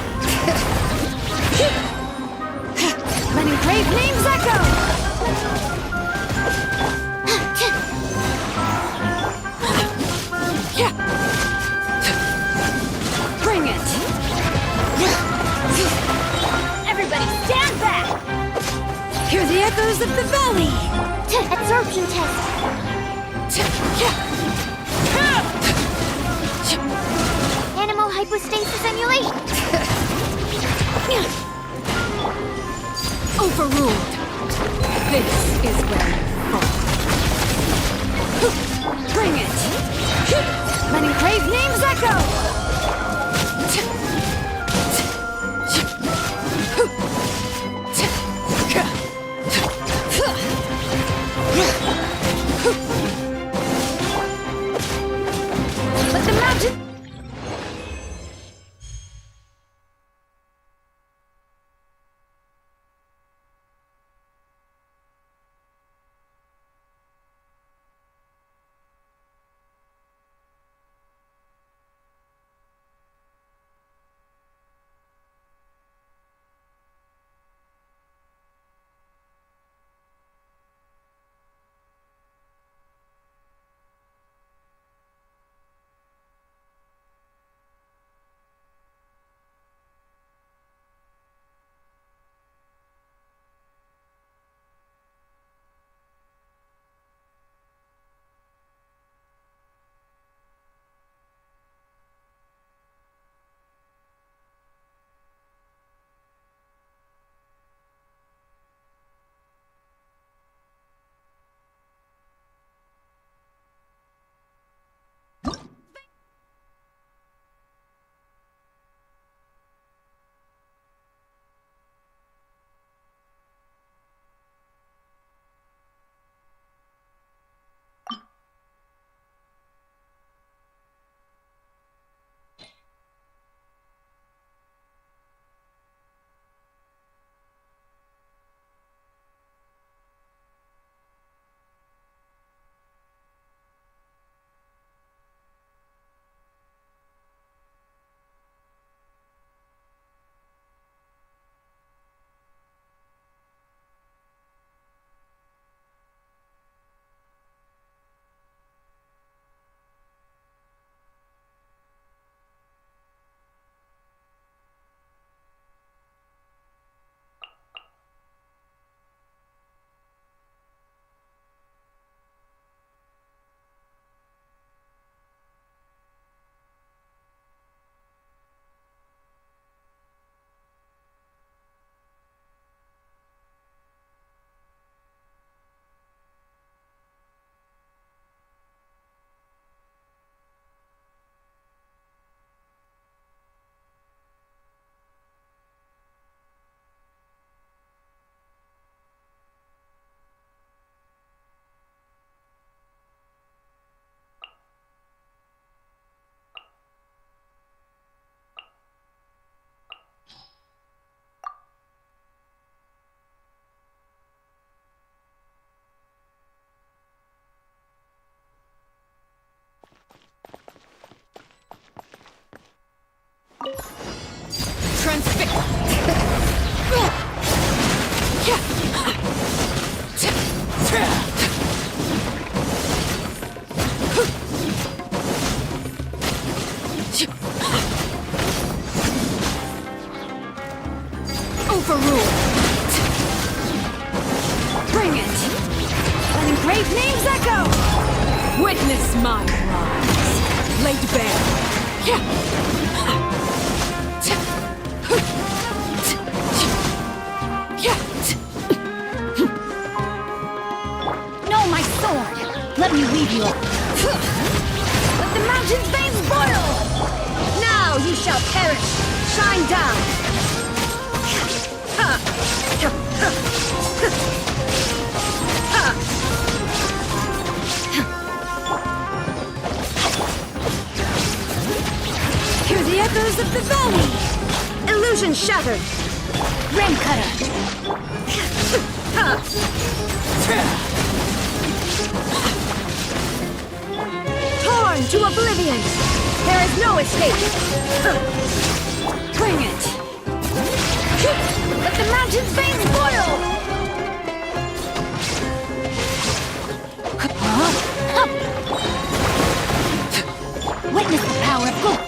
Letting grave names echo! Bring it! Hear the echoes of the valley! Absorption test. Animal hypostasis emulation. Overruled! This is where you fall. Bring it! Let engraved names echo! Let the mountain... Overruled! Bring it! Let engraved names echo! Witness my rise! Laid bare! No, my sword! Let me leave you up. Let the mountain's veins boil! Now you shall perish! Shine down! Hear the echoes of the valley! Illusion shattered! Rim cutter! Torn to oblivion! There is no escape! Bring it! Let the mountain's veins boil! Witness the power of gold!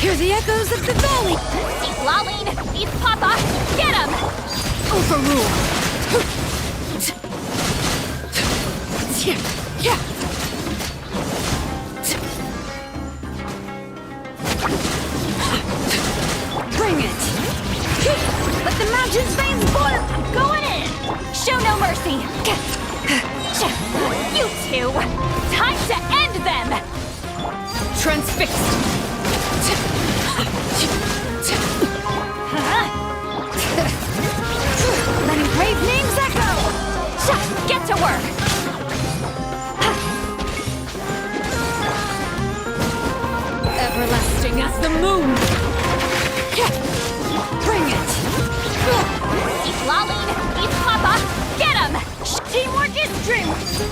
Hear the echoes of the valley! Eat Laline! Eat Papa! Get him! Overrule! Bring it! Let the mountain's veins boil! I'm going in! Show no mercy! You two! Time to end them! Transfixed! Letting brave names echo! Get to work! Everlasting as the moon! Bring it! Eat Laline! Eat Papa! Get him! Teamwork is dream!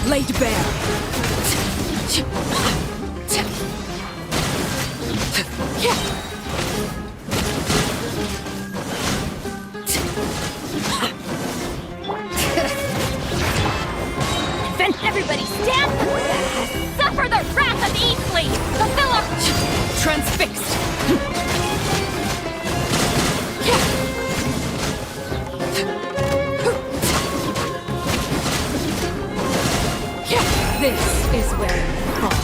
Laid bare! Then everybody stand! Suffer the wrath of Eastleigh! Fulfill our... Transfixed! This is where you fall.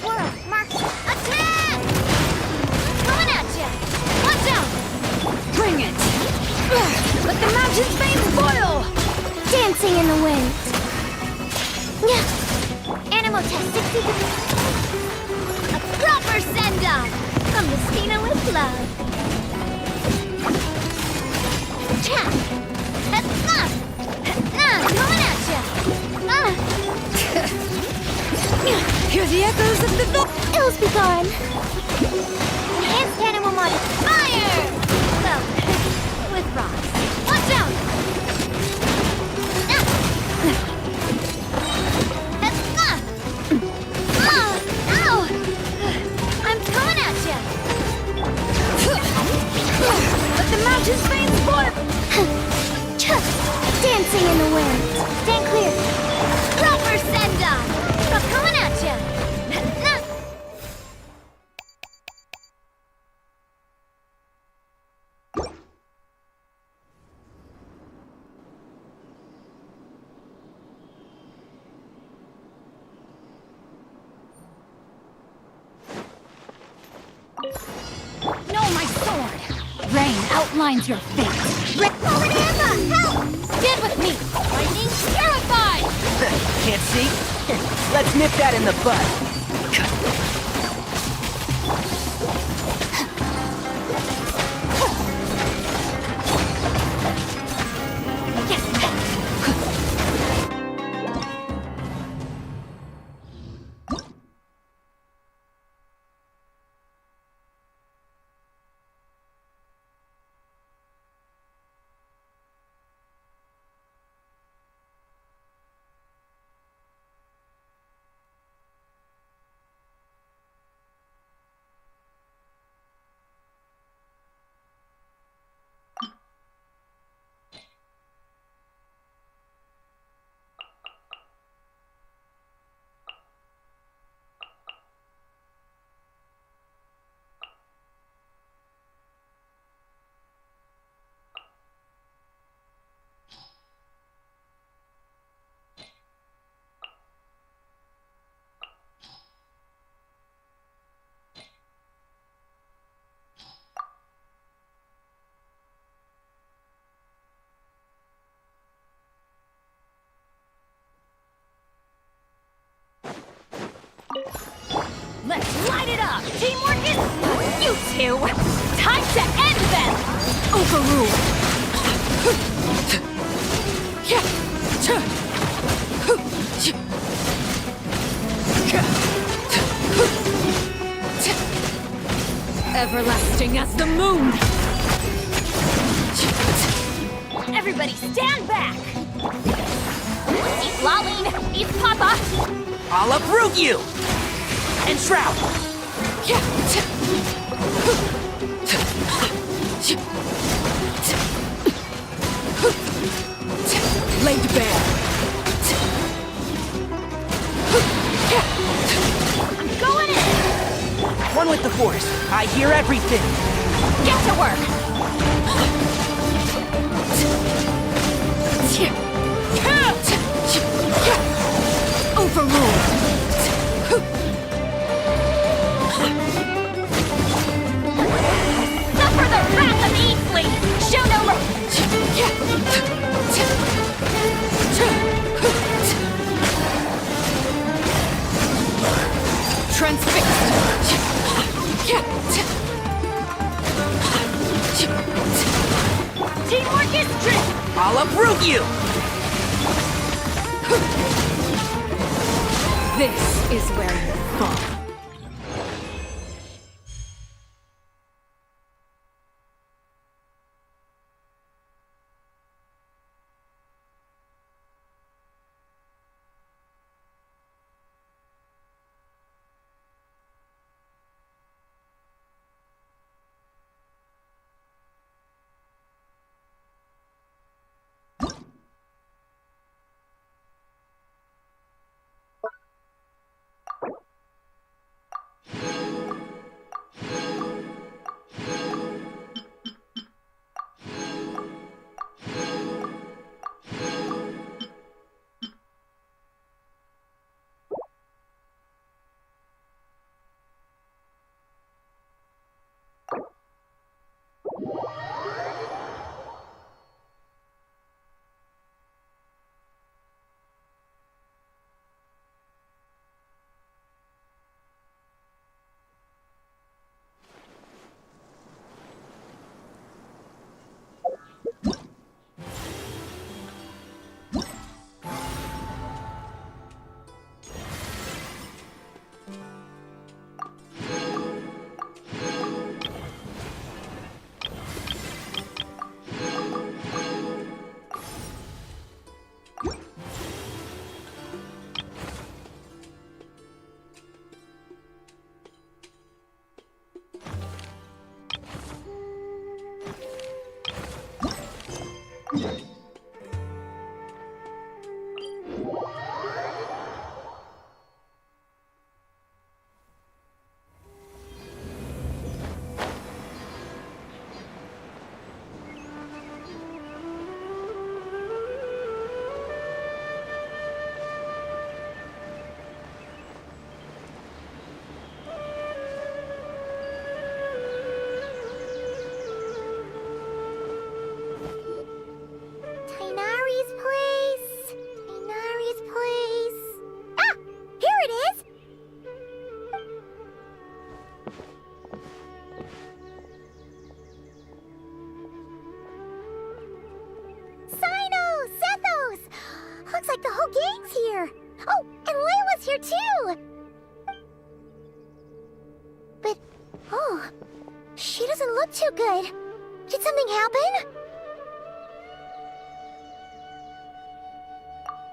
Swirl, mark, attack! Coming at ya! Watch out! Bring it! Let the mountain's veins boil! Dancing in the wind. Animal test 60 degrees. A proper send-off from Messina with love. Chat! Coming at ya! the echoes of the Ills be gone. Enhanced animal mod. Fire! Well, with rocks. Watch out! Ow! I'm coming at ya! Let the mountains veins form! Dancing in the wind. Stand clear. Proper send-off! I'm coming at ya! No, my sword! Rain outlines your fate. Fallen Amber, help! Stand with me! Lightning terrified! Can't see? Let's nip that in the bud. Let's light it up! Teamwork is... You two! Time to end them! Overrule! Everlasting as the moon! Everybody stand back! Eat Lolline! Eat Papa! I'll uproot you! And Shroud! Laid bare! I'm going in! One with the Force. I hear everything. Get to work! Overruled! Suffer the wrath of Eastling! Show no Transfixed! Teamwork is true! I'll uproot you! This is where you fall. whole gang's here. Oh, and Layla's here too. But, oh, she doesn't look too good. Did something happen?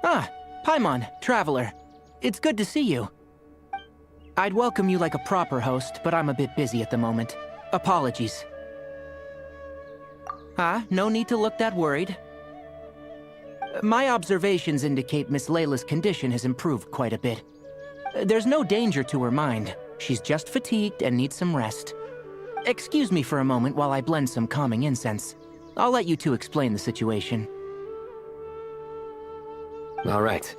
Ah, Paimon, Traveler. It's good to see you. I'd welcome you like a proper host, but I'm a bit busy at the moment. Apologies. No need to look that worried. My observations indicate Miss Layla's condition has improved quite a bit. There's no danger to her mind. She's just fatigued and needs some rest. Excuse me for a moment while I blend some calming incense. I'll let you two explain the situation. All right.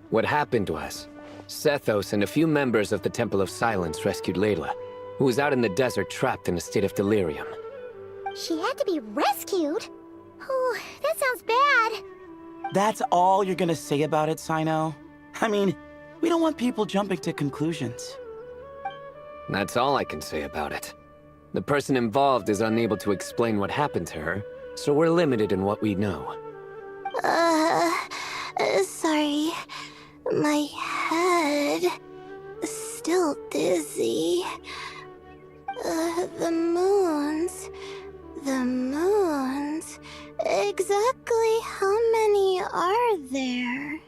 What happened was, Sethos and a few members of the Temple of Silence rescued Layla, who was out in the desert trapped in a state of delirium. She had to be rescued? Oh, that sounds bad. That's all you're gonna say about it, Sino? I mean, we don't want people jumping to conclusions. That's all I can say about it. The person involved is unable to explain what happened to her, so we're limited in what we know. Sorry. My head... still dizzy. The moons... Exactly how many are there?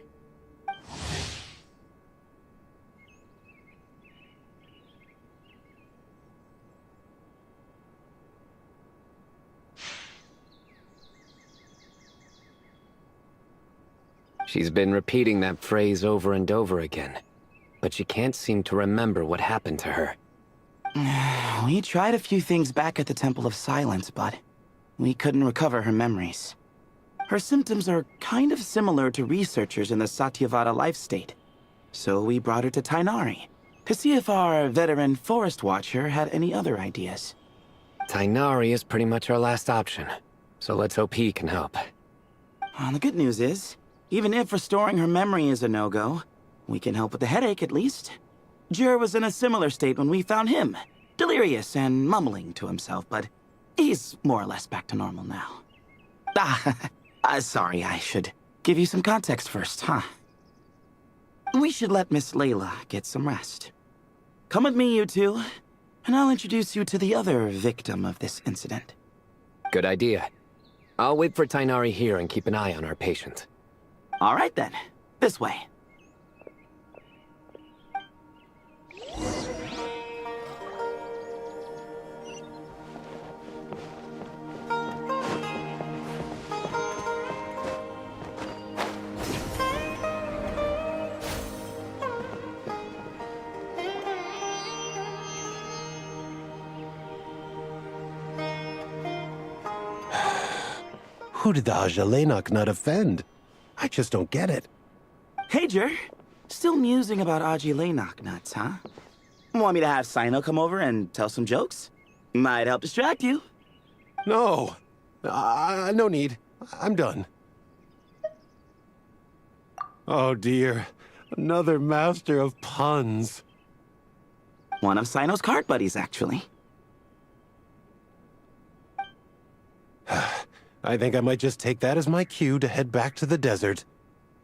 She's been repeating that phrase over and over again, but she can't seem to remember what happened to her. We tried a few things back at the Temple of Silence, but we couldn't recover her memories. Her symptoms are kind of similar to researchers in the Satyavada life state. So we brought her to Tighnari to see if our veteran forest watcher had any other ideas. Tighnari is pretty much our last option, so let's hope he can help. The good news is, even if restoring her memory is a no-go, we can help with the headache at least. Jur was in a similar state when we found him, delirious and mumbling to himself, but he's more or less back to normal now. Sorry, I should give you some context first, huh? We should let Miss Layla get some rest. Come with me, you two, and I'll introduce you to the other victim of this incident. Good idea. I'll wait for Tighnari here and keep an eye on our patient. All right then, this way. Who did the Ajalenok not offend? I just don't get it. Hey, Jur. Still musing about Ajalenok nuts, huh? Want me to have Sino come over and tell some jokes? Might help distract you. No. No need. I'm done. Oh dear. Another master of puns. One of Sino's cart buddies, actually. I think I might just take that as my cue to head back to the desert.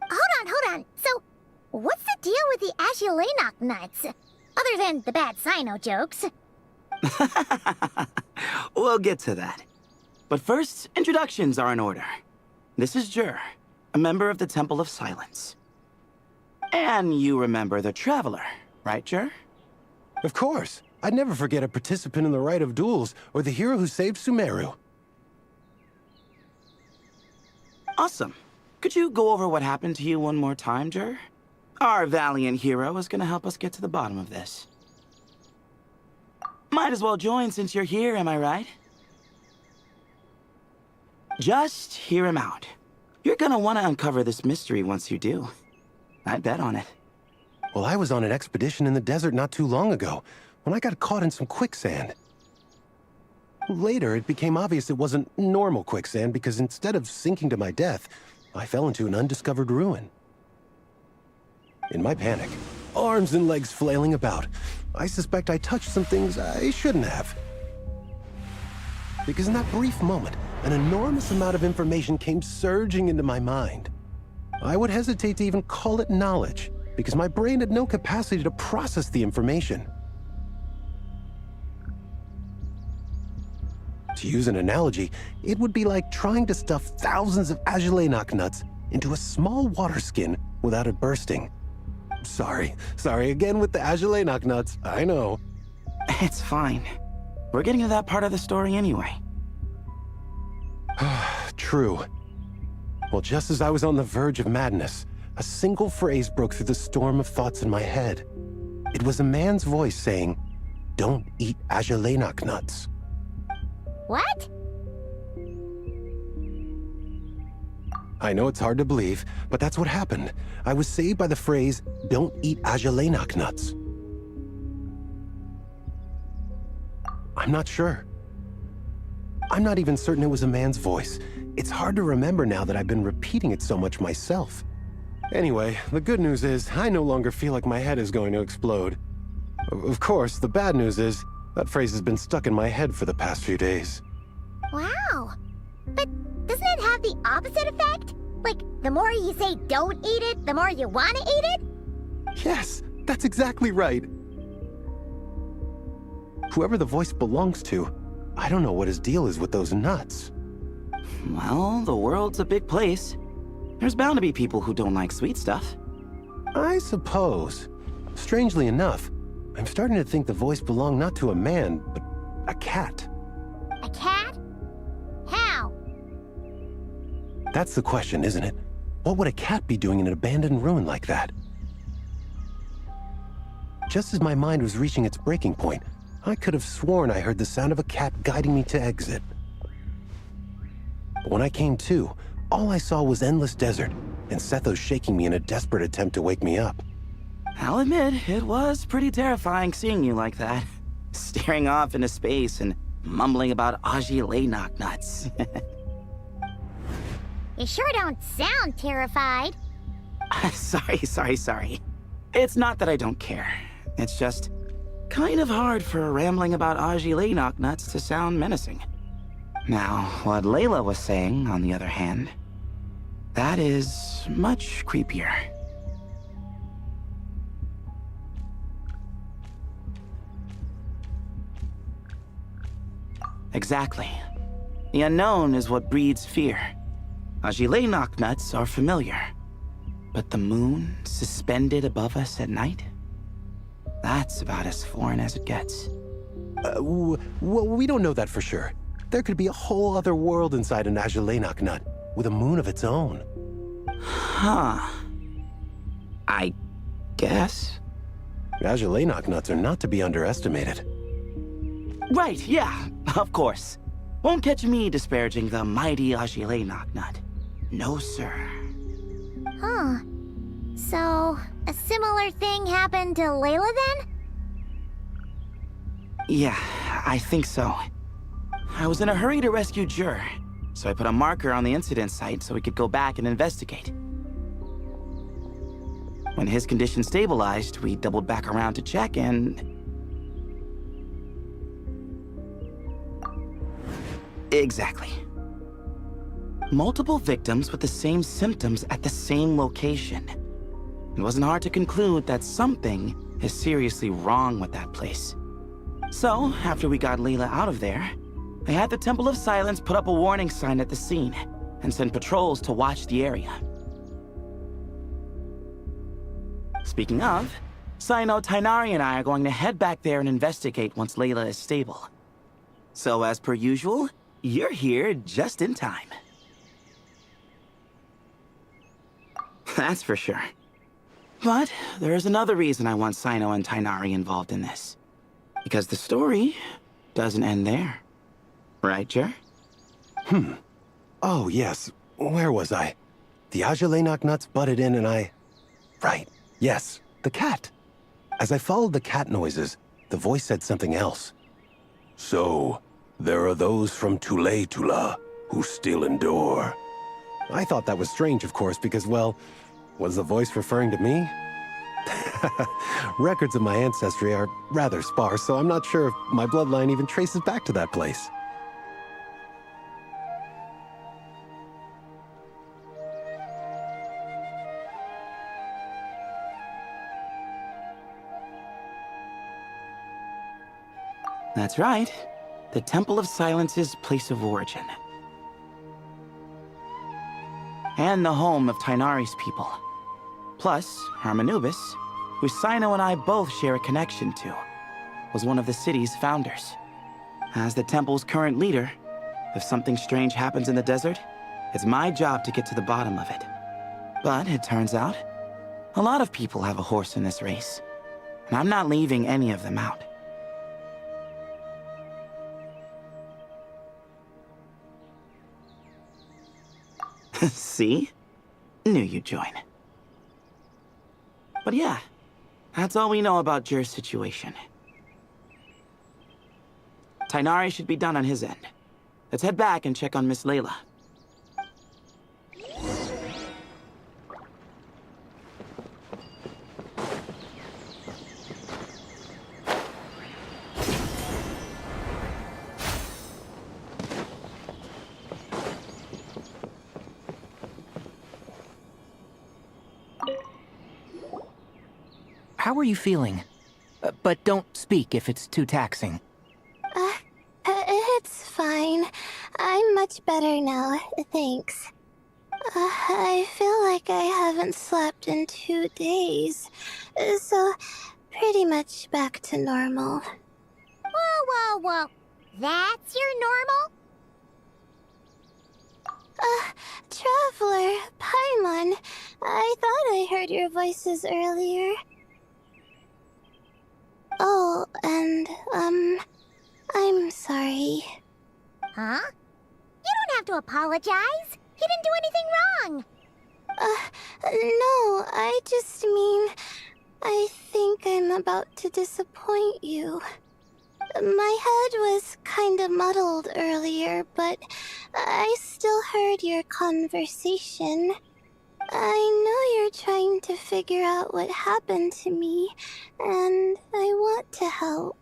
Hold on. So, what's the deal with the Ajalenok nuts? Other than the bad Sino jokes. We'll get to that. But first, introductions are in order. This is Jur, a member of the Temple of Silence. And you remember the Traveler, right, Jur? Of course. I'd never forget a participant in the Rite of Duels or the hero who saved Sumeru. Awesome. Could you go over what happened to you one more time, Jur? Our valiant hero is gonna help us get to the bottom of this. Might as well join since you're here, am I right? Just hear him out. You're gonna want to uncover this mystery once you do. I bet on it. Well, I was on an expedition in the desert not too long ago, when I got caught in some quicksand. Later, it became obvious it wasn't normal quicksand because instead of sinking to my death, I fell into an undiscovered ruin. In my panic, arms and legs flailing about, I suspect I touched some things I shouldn't have. Because in that brief moment, an enormous amount of information came surging into my mind. I would hesitate to even call it knowledge, because my brain had no capacity to process the information. To use an analogy, it would be like trying to stuff thousands of Arlecchino nuts into a small water skin without it bursting. Sorry again with the Arlecchino nuts, I know. It's fine. We're getting to that part of the story anyway. True. Well, just as I was on the verge of madness, a single phrase broke through the storm of thoughts in my head. It was a man's voice saying, "Don't eat Arlecchino nuts." What? I know it's hard to believe, but that's what happened. I was saved by the phrase, "Don't eat Arlecchino nuts." I'm not sure. I'm not even certain it was a man's voice. It's hard to remember now that I've been repeating it so much myself. Anyway, the good news is I no longer feel like my head is going to explode. Of course, the bad news is that phrase has been stuck in my head for the past few days. Wow. But doesn't it have the opposite effect? Like, the more you say don't eat it, the more you want to eat it? Yes, that's exactly right. Whoever the voice belongs to, I don't know what his deal is with those nuts. Well, the world's a big place. There's bound to be people who don't like sweet stuff. I suppose. Strangely enough, I'm starting to think the voice belonged not to a man, but a cat. A cat? How? That's the question, isn't it? What would a cat be doing in an abandoned ruin like that? Just as my mind was reaching its breaking point, I could have sworn I heard the sound of a cat guiding me to exit. But when I came to, all I saw was endless desert, and Sethos shaking me in a desperate attempt to wake me up. I'll admit, it was pretty terrifying seeing you like that. Staring off into space and mumbling about Arlecchino nuts. You sure don't sound terrified. Sorry. It's not that I don't care. It's just kind of hard for rambling about Arlecchino nuts to sound menacing. Now, what Layla was saying, on the other hand, that is much creepier. Exactly. The unknown is what breeds fear. Arlecchino nuts are familiar. But the moon suspended above us at night? That's about as foreign as it gets. Well, we don't know that for sure. There could be a whole other world inside an Arlecchino nut, with a moon of its own. Huh. I guess. Arlecchino nuts are not to be underestimated. Right, yeah, of course. Won't catch me disparaging the mighty Arlecchino nut. No, sir. Huh. So, a similar thing happened to Layla then? Yeah, I think so. I was in a hurry to rescue Jur, so I put a marker on the incident site so we could go back and investigate. When his condition stabilized, we doubled back around to check and... Exactly. Multiple victims with the same symptoms at the same location. It wasn't hard to conclude that something is seriously wrong with that place. So, after we got Layla out of there, I had the Temple of Silence put up a warning sign at the scene and send patrols to watch the area. Speaking of, Sino, Tighnari, and I are going to head back there and investigate once Layla is stable. So as per usual, you're here just in time. That's for sure. But there's another reason I want Sino and Tighnari involved in this. Because the story doesn't end there. Right, Jer? Oh, yes. Where was I? The Arlecchino nuts butted in and I... Right. Yes, the cat. As I followed the cat noises, the voice said something else. So, there are those from Tula who still endure. I thought that was strange, of course, because, well, was the voice referring to me? Records of my ancestry are rather sparse, so I'm not sure if my bloodline even traces back to that place. That's right. The Temple of Silence's place of origin. And the home of Tainari's people. Plus, Harmonubis, who Sino and I both share a connection to, was one of the city's founders. As the temple's current leader, if something strange happens in the desert, it's my job to get to the bottom of it. But it turns out, a lot of people have a horse in this race, and I'm not leaving any of them out. See? Knew you'd join. But yeah, that's all we know about Jur's situation. Tainari should be done on his end. Let's head back and check on Miss Layla. How are you feeling? But don't speak if it's too taxing. It's fine. I'm much better now, thanks. I feel like I haven't slept in 2 days, so pretty much back to normal. Whoa, whoa, whoa. That's your normal? Traveler, Paimon, I thought I heard your voices earlier. Oh, and, I'm sorry. Huh? You don't have to apologize. He didn't do anything wrong. No, I just mean, I think I'm about to disappoint you. My head was kinda muddled earlier, but I still heard your conversation. I know you're trying to figure out what happened to me, and I want to help.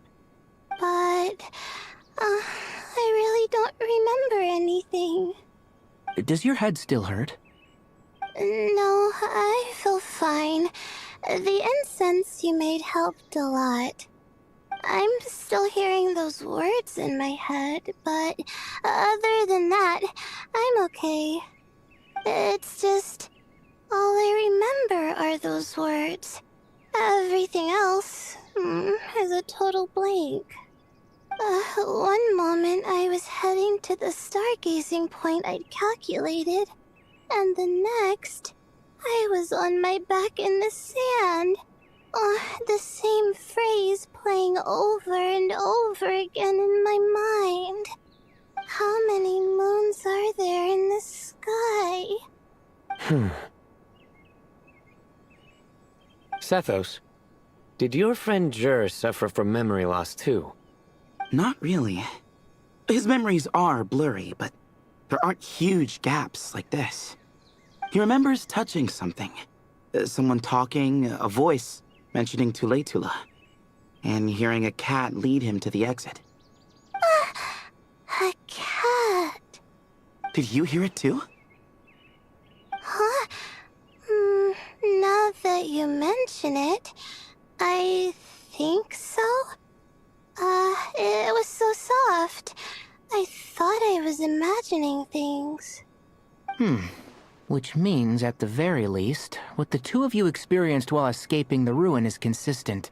But, I really don't remember anything. Does your head still hurt? No, I feel fine. The incense you made helped a lot. I'm still hearing those words in my head, but other than that, I'm okay. It's just, all I remember are those words. Everything else is a total blank. One moment I was heading to the stargazing point I'd calculated, and the next, I was on my back in the sand. The same phrase playing over and over again in my mind. How many moons are there in the sky? Sethos, did your friend Jur suffer from memory loss too? Not really. His memories are blurry, but there aren't huge gaps like this. He remembers touching something. Someone talking, a voice mentioning Tuletula, and hearing a cat lead him to the exit. A cat. Did you hear it too? Huh? Now that you mention it, I think so. It was so soft. I thought I was imagining things. Which means, at the very least, what the two of you experienced while escaping the ruin is consistent.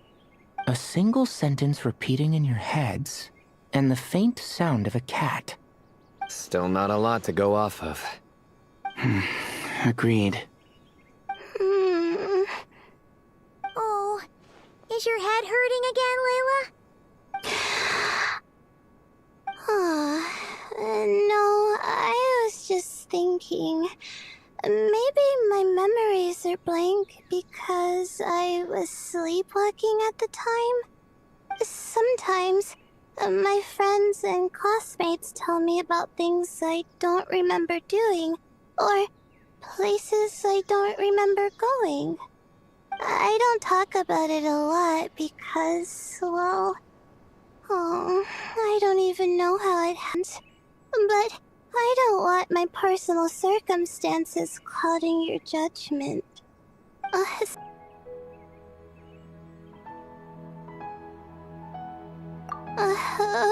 A single sentence repeating in your heads, and the faint sound of a cat. Still not a lot to go off of. Agreed. Oh, is your head hurting again, Layla? No, I was just thinking. Maybe my memories are blank because I was sleepwalking at the time. Sometimes, my friends and classmates tell me about things I don't remember doing, or places I don't remember going. I don't talk about it a lot because, well, I don't even know how it happened. But I don't want my personal circumstances clouding your judgment.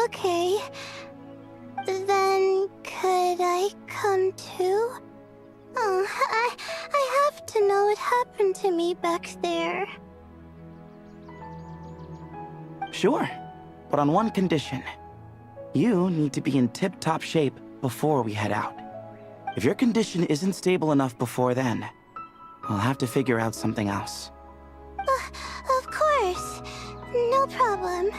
Okay. Then could I come too? Oh, I have to know what happened to me back there. Sure, but on one condition. You need to be in tip-top shape before we head out. If your condition isn't stable enough before then, I'll have to figure out something else. Of course. No problem.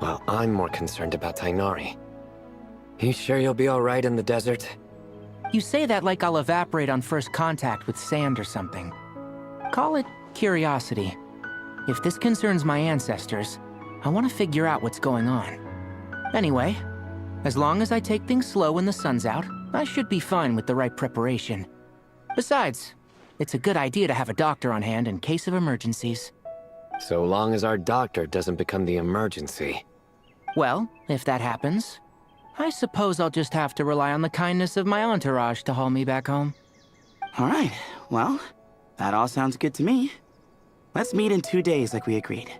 Well, I'm more concerned about Tainari. You sure you'll be alright in the desert? You say that like I'll evaporate on first contact with sand or something. Call it curiosity. If this concerns my ancestors, I want to figure out what's going on. Anyway, as long as I take things slow when the sun's out, I should be fine with the right preparation. Besides, it's a good idea to have a doctor on hand in case of emergencies. So long as our doctor doesn't become the emergency. Well, if that happens, I suppose I'll just have to rely on the kindness of my entourage to haul me back home. Alright, well, that all sounds good to me. Let's meet in 2 days like we agreed.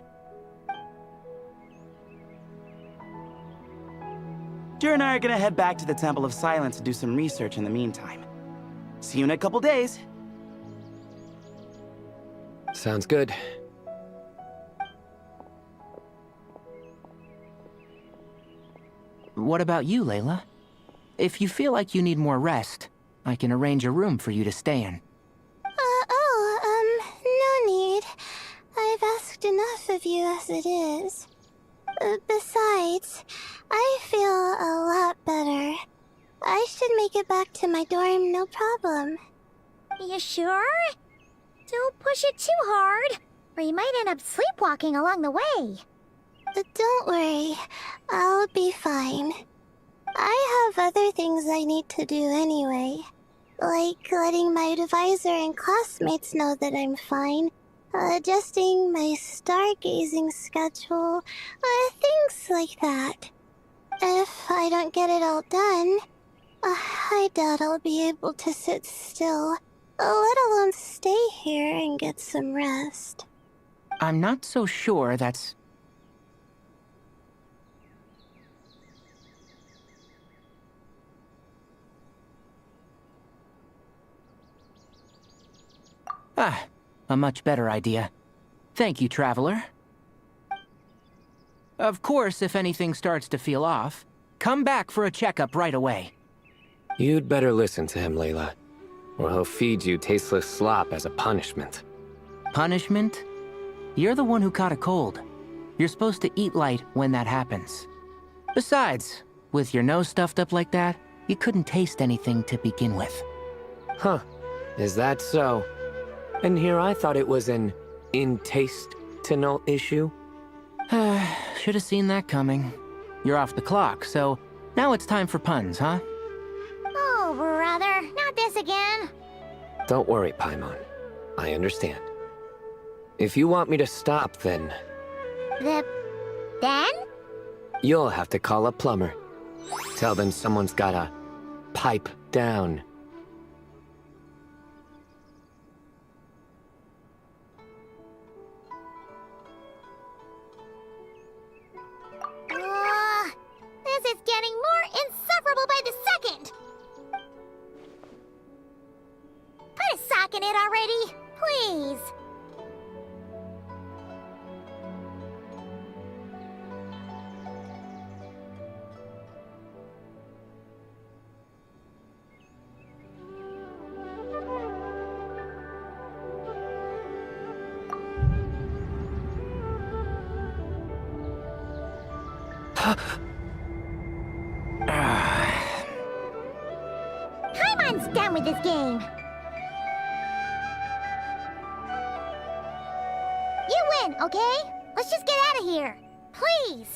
Jer and I are gonna head back to the Temple of Silence to do some research in the meantime. See you in a couple days. Sounds good. What about you, Layla? If you feel like you need more rest, I can arrange a room for you to stay in. No need. I've asked enough of you as it is. Besides, I feel a lot better. I should make it back to my dorm, no problem. You sure? Don't push it too hard, or you might end up sleepwalking along the way. Don't worry, I'll be fine. I have other things I need to do anyway. Like letting my advisor and classmates know that I'm fine, adjusting my stargazing schedule, things like that. If I don't get it all done, I doubt I'll be able to sit still, let alone stay here and get some rest. I'm not so sure that's... a much better idea. Thank you, Traveler. Of course, if anything starts to feel off, come back for a checkup right away. You'd better listen to him, Layla, or he'll feed you tasteless slop as a punishment. Punishment? You're the one who caught a cold. You're supposed to eat light when that happens. Besides, with your nose stuffed up like that, you couldn't taste anything to begin with. Huh. Is that so? And here I thought it was an intestinal issue. Should have seen that coming. You're off the clock, so now it's time for puns, huh? Oh, brother, not this again. Don't worry, Paimon. I understand. If you want me to stop, then... Then? You'll have to call a plumber. Tell them someone's gotta pipe down. This is getting more insufferable by the second! Put a sock in it already, please! Paimon's done with this game. You win, okay? Let's just get out of here. Please.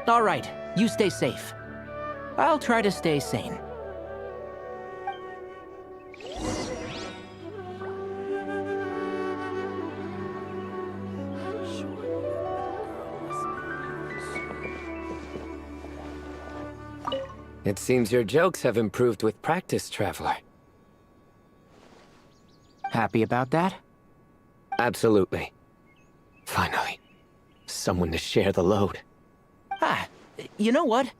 All right, you stay safe. I'll try to stay sane. It seems your jokes have improved with practice, Traveler. Happy about that? Absolutely. Finally. Someone to share the load. Ah, you know what?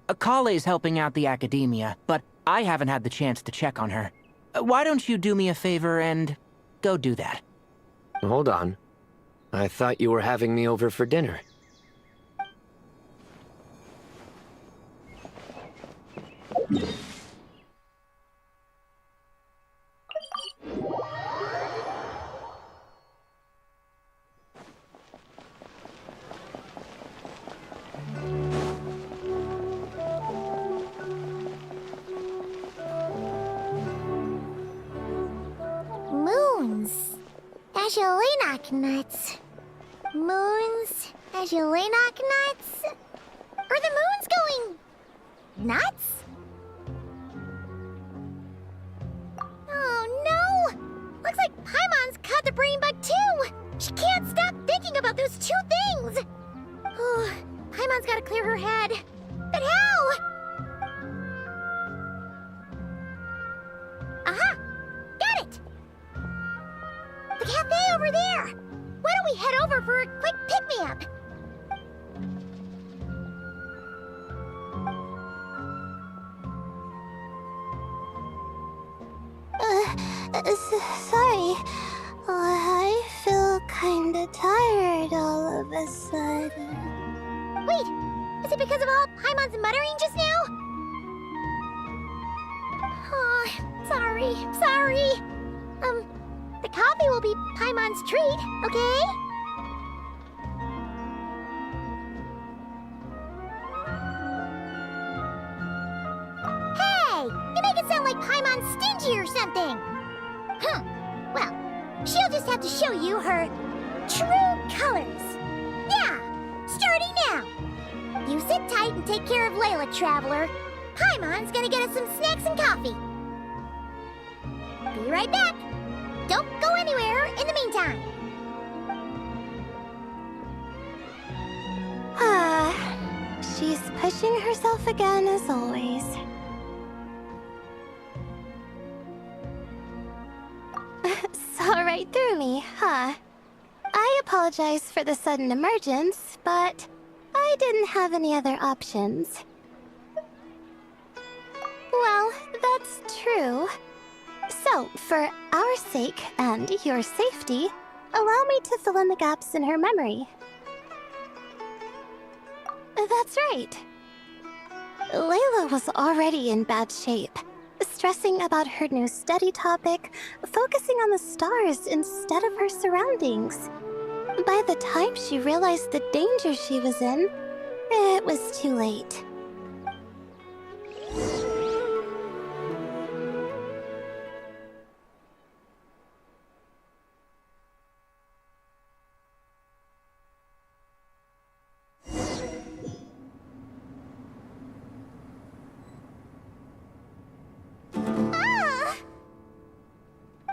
Akale's helping out the academia, but I haven't had the chance to check on her. Why don't you do me a favor and go do that? Hold on. I thought you were having me over for dinner. Moons. Azulinoc nuts. Moons. Azulinoc nuts. Are the moons going nuts? Oh no! Looks like Paimon's caught the brain bug too! She can't stop thinking about those two things! Oh, Paimon's gotta clear her head. But how? Aha! Got it! The cafe over there! Why don't we head over for a quick pick-me-up? Sorry. I feel kinda tired all of a sudden. Wait! Is it because of all Paimon's muttering just now? Oh, sorry. The coffee will be Paimon's treat, okay? Hey! You make it sound like Paimon's stingy or something! Huh. Well, she'll just have to show you her true colors. Yeah, starting now. You sit tight and take care of Layla, Traveler. Paimon's gonna get us some snacks and coffee. Be right back. Don't go anywhere in the meantime. She's pushing herself again as always. Saw right through me, huh? I apologize for the sudden emergence, but I didn't have any other options. Well, that's true. So, for our sake and your safety, allow me to fill in the gaps in her memory. That's right. Layla was already in bad shape, stressing about her new study topic, focusing on the stars instead of her surroundings. By the time she realized the danger she was in, it was too late.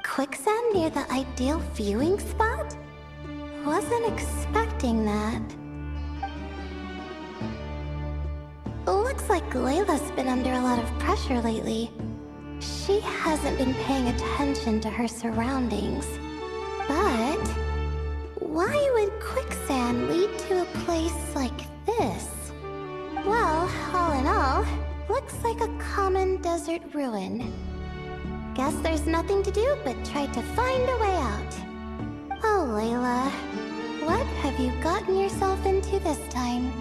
Quicksand near the ideal viewing spot? Wasn't expecting that. Looks like Layla's been under a lot of pressure lately. She hasn't been paying attention to her surroundings. But why would quicksand lead to a place like this? Well, all in all, looks like a common desert ruin. Guess there's nothing to do but try to find a way out. Oh, Layla, what have you gotten yourself into this time?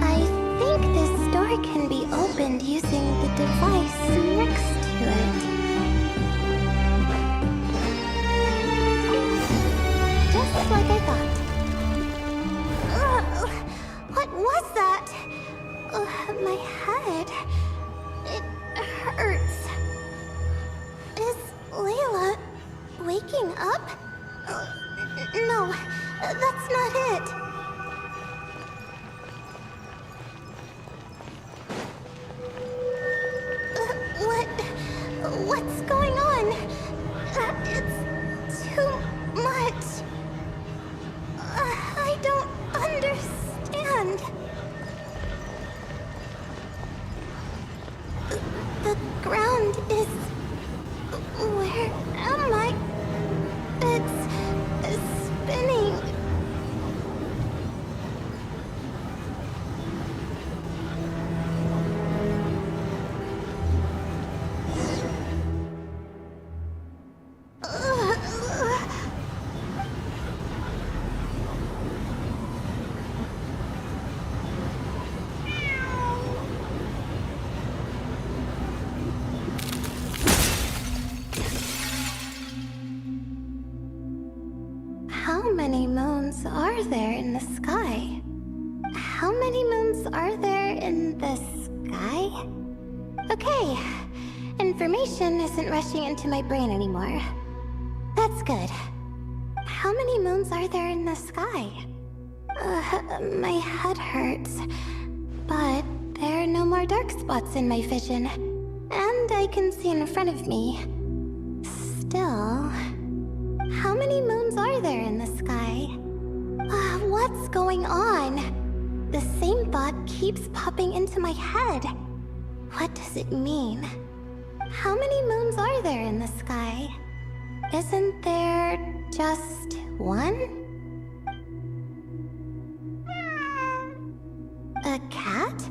I think this door can be opened using the device next to it. Like I thought. What was that? My head. It hurts. Is Layla waking up? No, that's not it. What's going on? It's too much. I don't understand. sky. How many moons are there in the sky? Okay, information isn't rushing into my brain anymore. That's good. How many moons are there in the sky? My head hurts, but there are no more dark spots in my vision, and I can see in front of me. Still, how many moons are there in the sky? What's going on? The same thought keeps popping into my head. What does it mean? How many moons are there in the sky? Isn't there just one? A cat?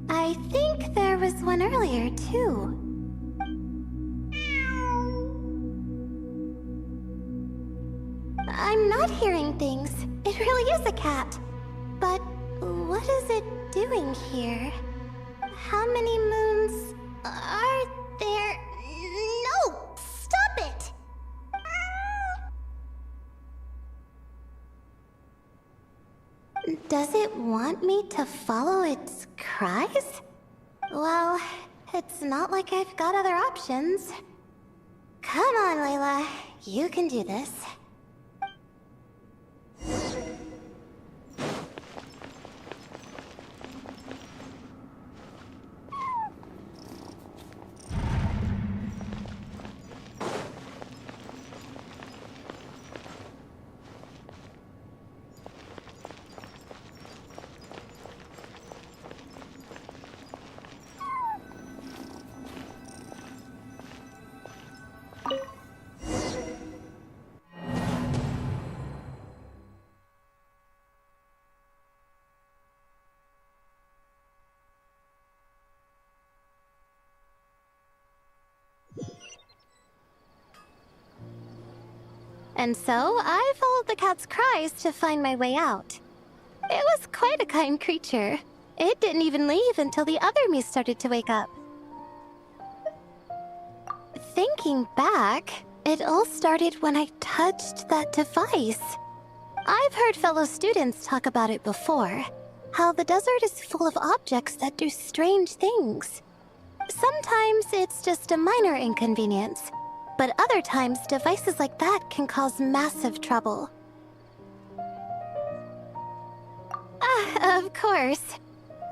I think there was one earlier, too. I'm not hearing things. It really is a cat. But what is it doing here? How many moons are there? No! Stop it! Does it want me to follow its cries? Well, it's not like I've got other options. Come on, Layla. You can do this. And so, I followed the cat's cries to find my way out. It was quite a kind creature. It didn't even leave until the other me started to wake up. Thinking back, it all started when I touched that device. I've heard fellow students talk about it before. How the desert is full of objects that do strange things. Sometimes it's just a minor inconvenience. But other times, devices like that can cause massive trouble. Of course.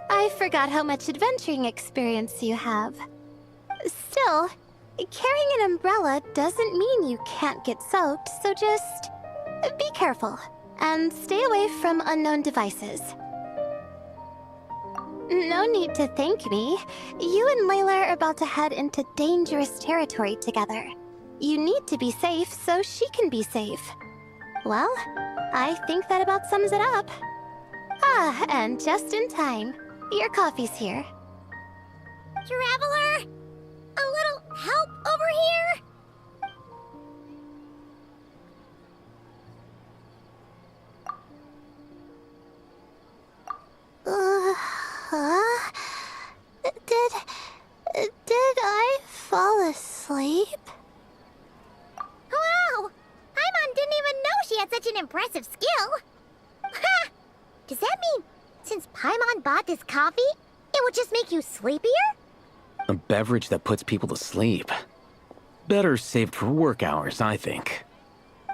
I forgot how much adventuring experience you have. Still, carrying an umbrella doesn't mean you can't get soaked, so just be careful and stay away from unknown devices. No need to thank me. You and Layla are about to head into dangerous territory together. You need to be safe so she can be safe. Well, I think that about sums it up. And just in time. Your coffee's here. Traveler! A little help over here? Did I fall asleep? Wow! Paimon didn't even know she had such an impressive skill! Ha! Does that mean since Paimon bought this coffee, it will just make you sleepier? A beverage that puts people to sleep. Better saved for work hours, I think.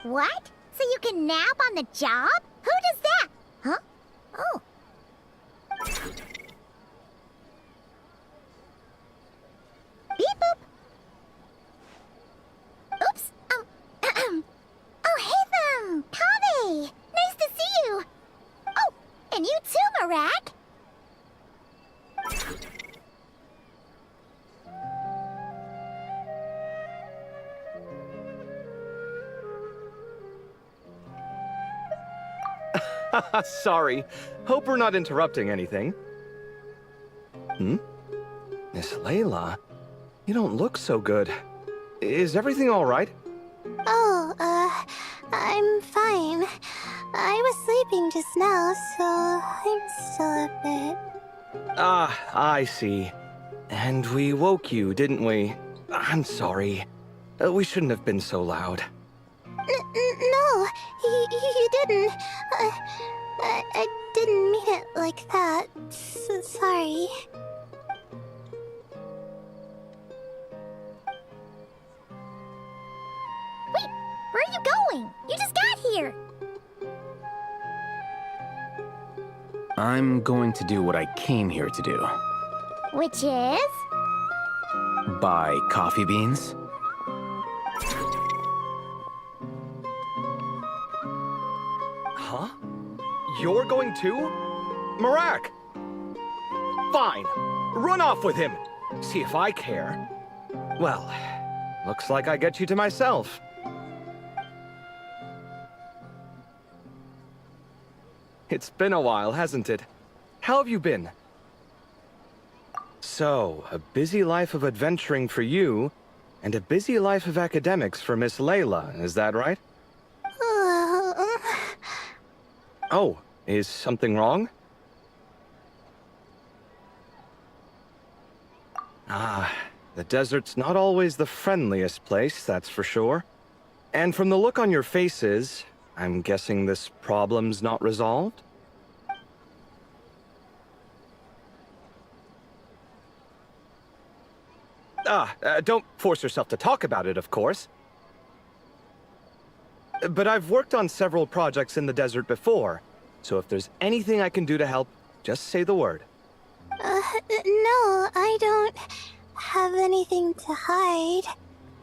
What? So you can nap on the job? Who does that? Huh? Oh. Beep boop. Oops. Oh, hey them! Kame! Nice to see you! Oh, and you too, Marak! Sorry. Hope we're not interrupting anything. Miss Layla, you don't look so good. Is everything all right? Oh, I'm fine. I was sleeping just now, so I'm still a bit... Ah, I see. And we woke you, didn't we? I'm sorry. We shouldn't have been so loud. No, you didn't. like that. Sorry. Wait, where are you going? You just got here. I'm going to do what I came here to do. Which is? Buy coffee beans. Huh? You're going too? Marak! Fine. Run off with him. See if I care. Well, looks like I get you to myself. It's been a while, hasn't it? How have you been? So, a busy life of adventuring for you, and a busy life of academics for Miss Layla, is that right? Oh, is something wrong? Ah, the desert's not always the friendliest place, that's for sure. And from the look on your faces, I'm guessing this problem's not resolved? Don't force yourself to talk about it, of course. But I've worked on several projects in the desert before, so if there's anything I can do to help, just say the word. No, I don't have anything to hide.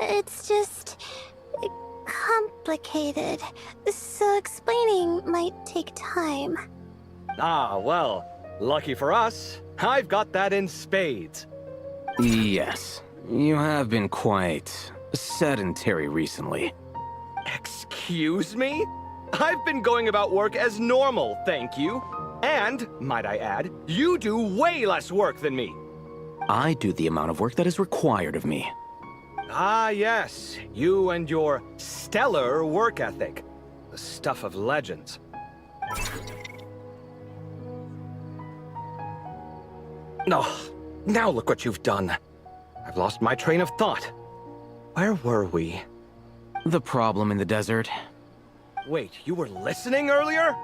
It's just complicated, so explaining might take time. Ah, well, lucky for us, I've got that in spades. Yes, you have been quite sedentary recently. Excuse me? I've been going about work as normal, thank you. And, might I add, you do way less work than me. I do the amount of work that is required of me. Ah, yes. You and your stellar work ethic. The stuff of legends. Oh, now look what you've done. I've lost my train of thought. Where were we? The problem in the desert. Wait, you were listening earlier?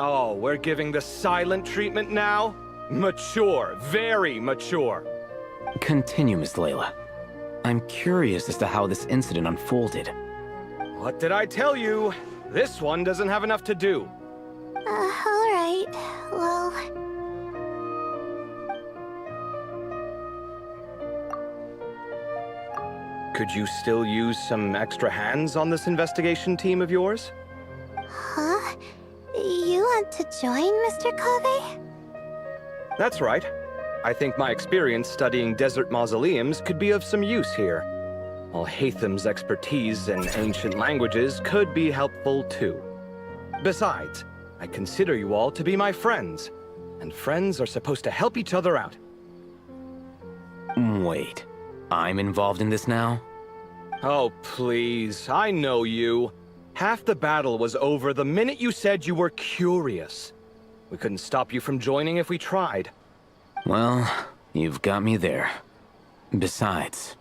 Oh, we're giving the silent treatment now? Mature, very mature. Continue, Miss Layla. I'm curious as to how this incident unfolded. What did I tell you? This one doesn't have enough to do. Alright, well... Could you still use some extra hands on this investigation team of yours? Huh? You want to join, Mr. Kave? That's right. I think my experience studying desert mausoleums could be of some use here. While Hatham's expertise in ancient languages could be helpful too. Besides, I consider you all to be my friends, and friends are supposed to help each other out. Wait, I'm involved in this now? Oh, please, I know you. Half the battle was over the minute you said you were curious. We couldn't stop you from joining if we tried. Well, you've got me there. Besides...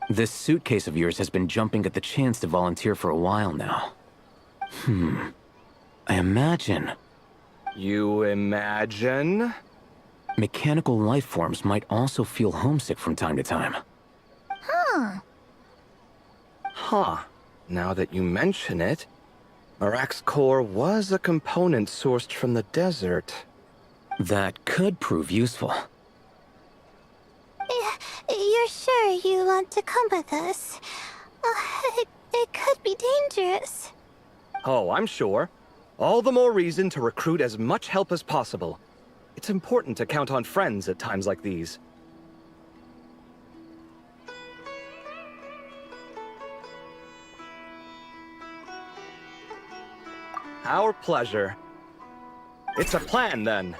This suitcase of yours has been jumping at the chance to volunteer for a while now. I imagine... You imagine? Mechanical life forms might also feel homesick from time to time. Huh. Now that you mention it, Marak's core was a component sourced from the desert. That could prove useful. You're sure you want to come with us? It could be dangerous. Oh, I'm sure. All the more reason to recruit as much help as possible. It's important to count on friends at times like these. Our pleasure. It's a plan, then.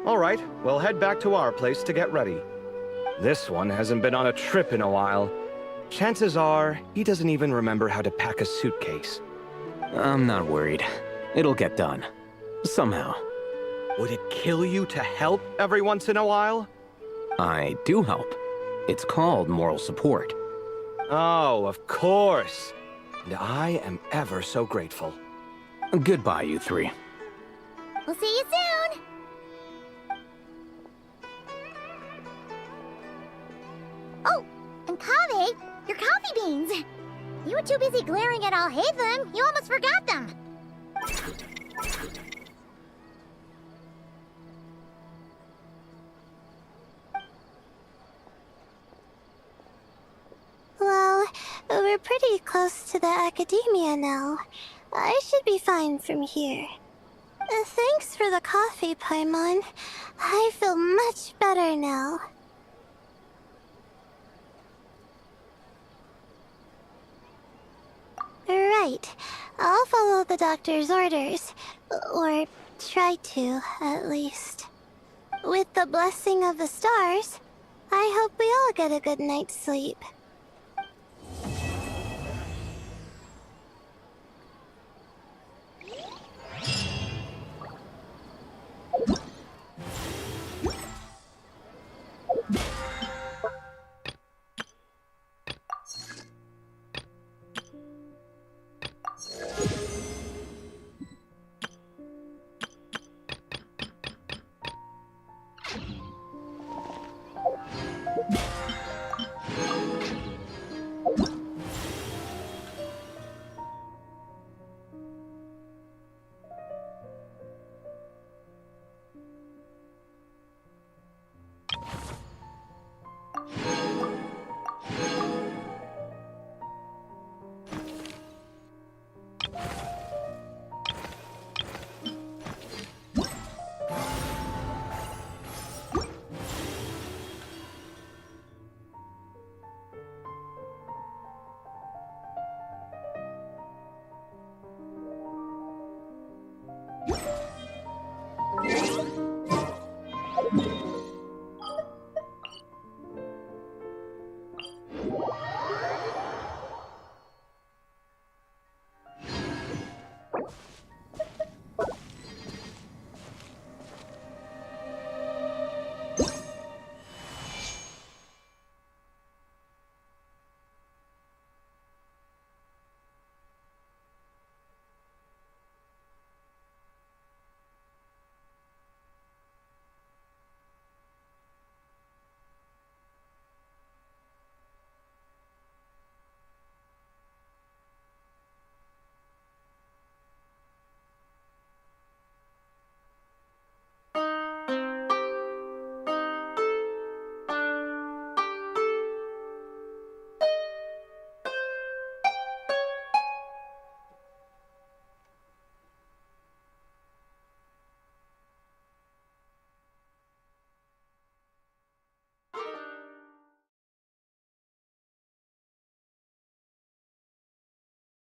All right, we'll head back to our place to get ready. This one hasn't been on a trip in a while. Chances are, he doesn't even remember how to pack a suitcase. I'm not worried. It'll get done. Somehow. Would it kill you to help every once in a while? I do help. It's called moral support. Oh, of course. And I am ever so grateful. Goodbye, you three. We'll see you soon! Oh, and Kaveh, your coffee beans! You were too busy glaring at Alhaitham, you almost forgot them! Well, we're pretty close to the academia now. I should be fine from here. Thanks for the coffee, Paimon. I feel much better now. Right. I'll follow the doctor's orders. Or try to, at least. With the blessing of the stars, I hope we all get a good night's sleep.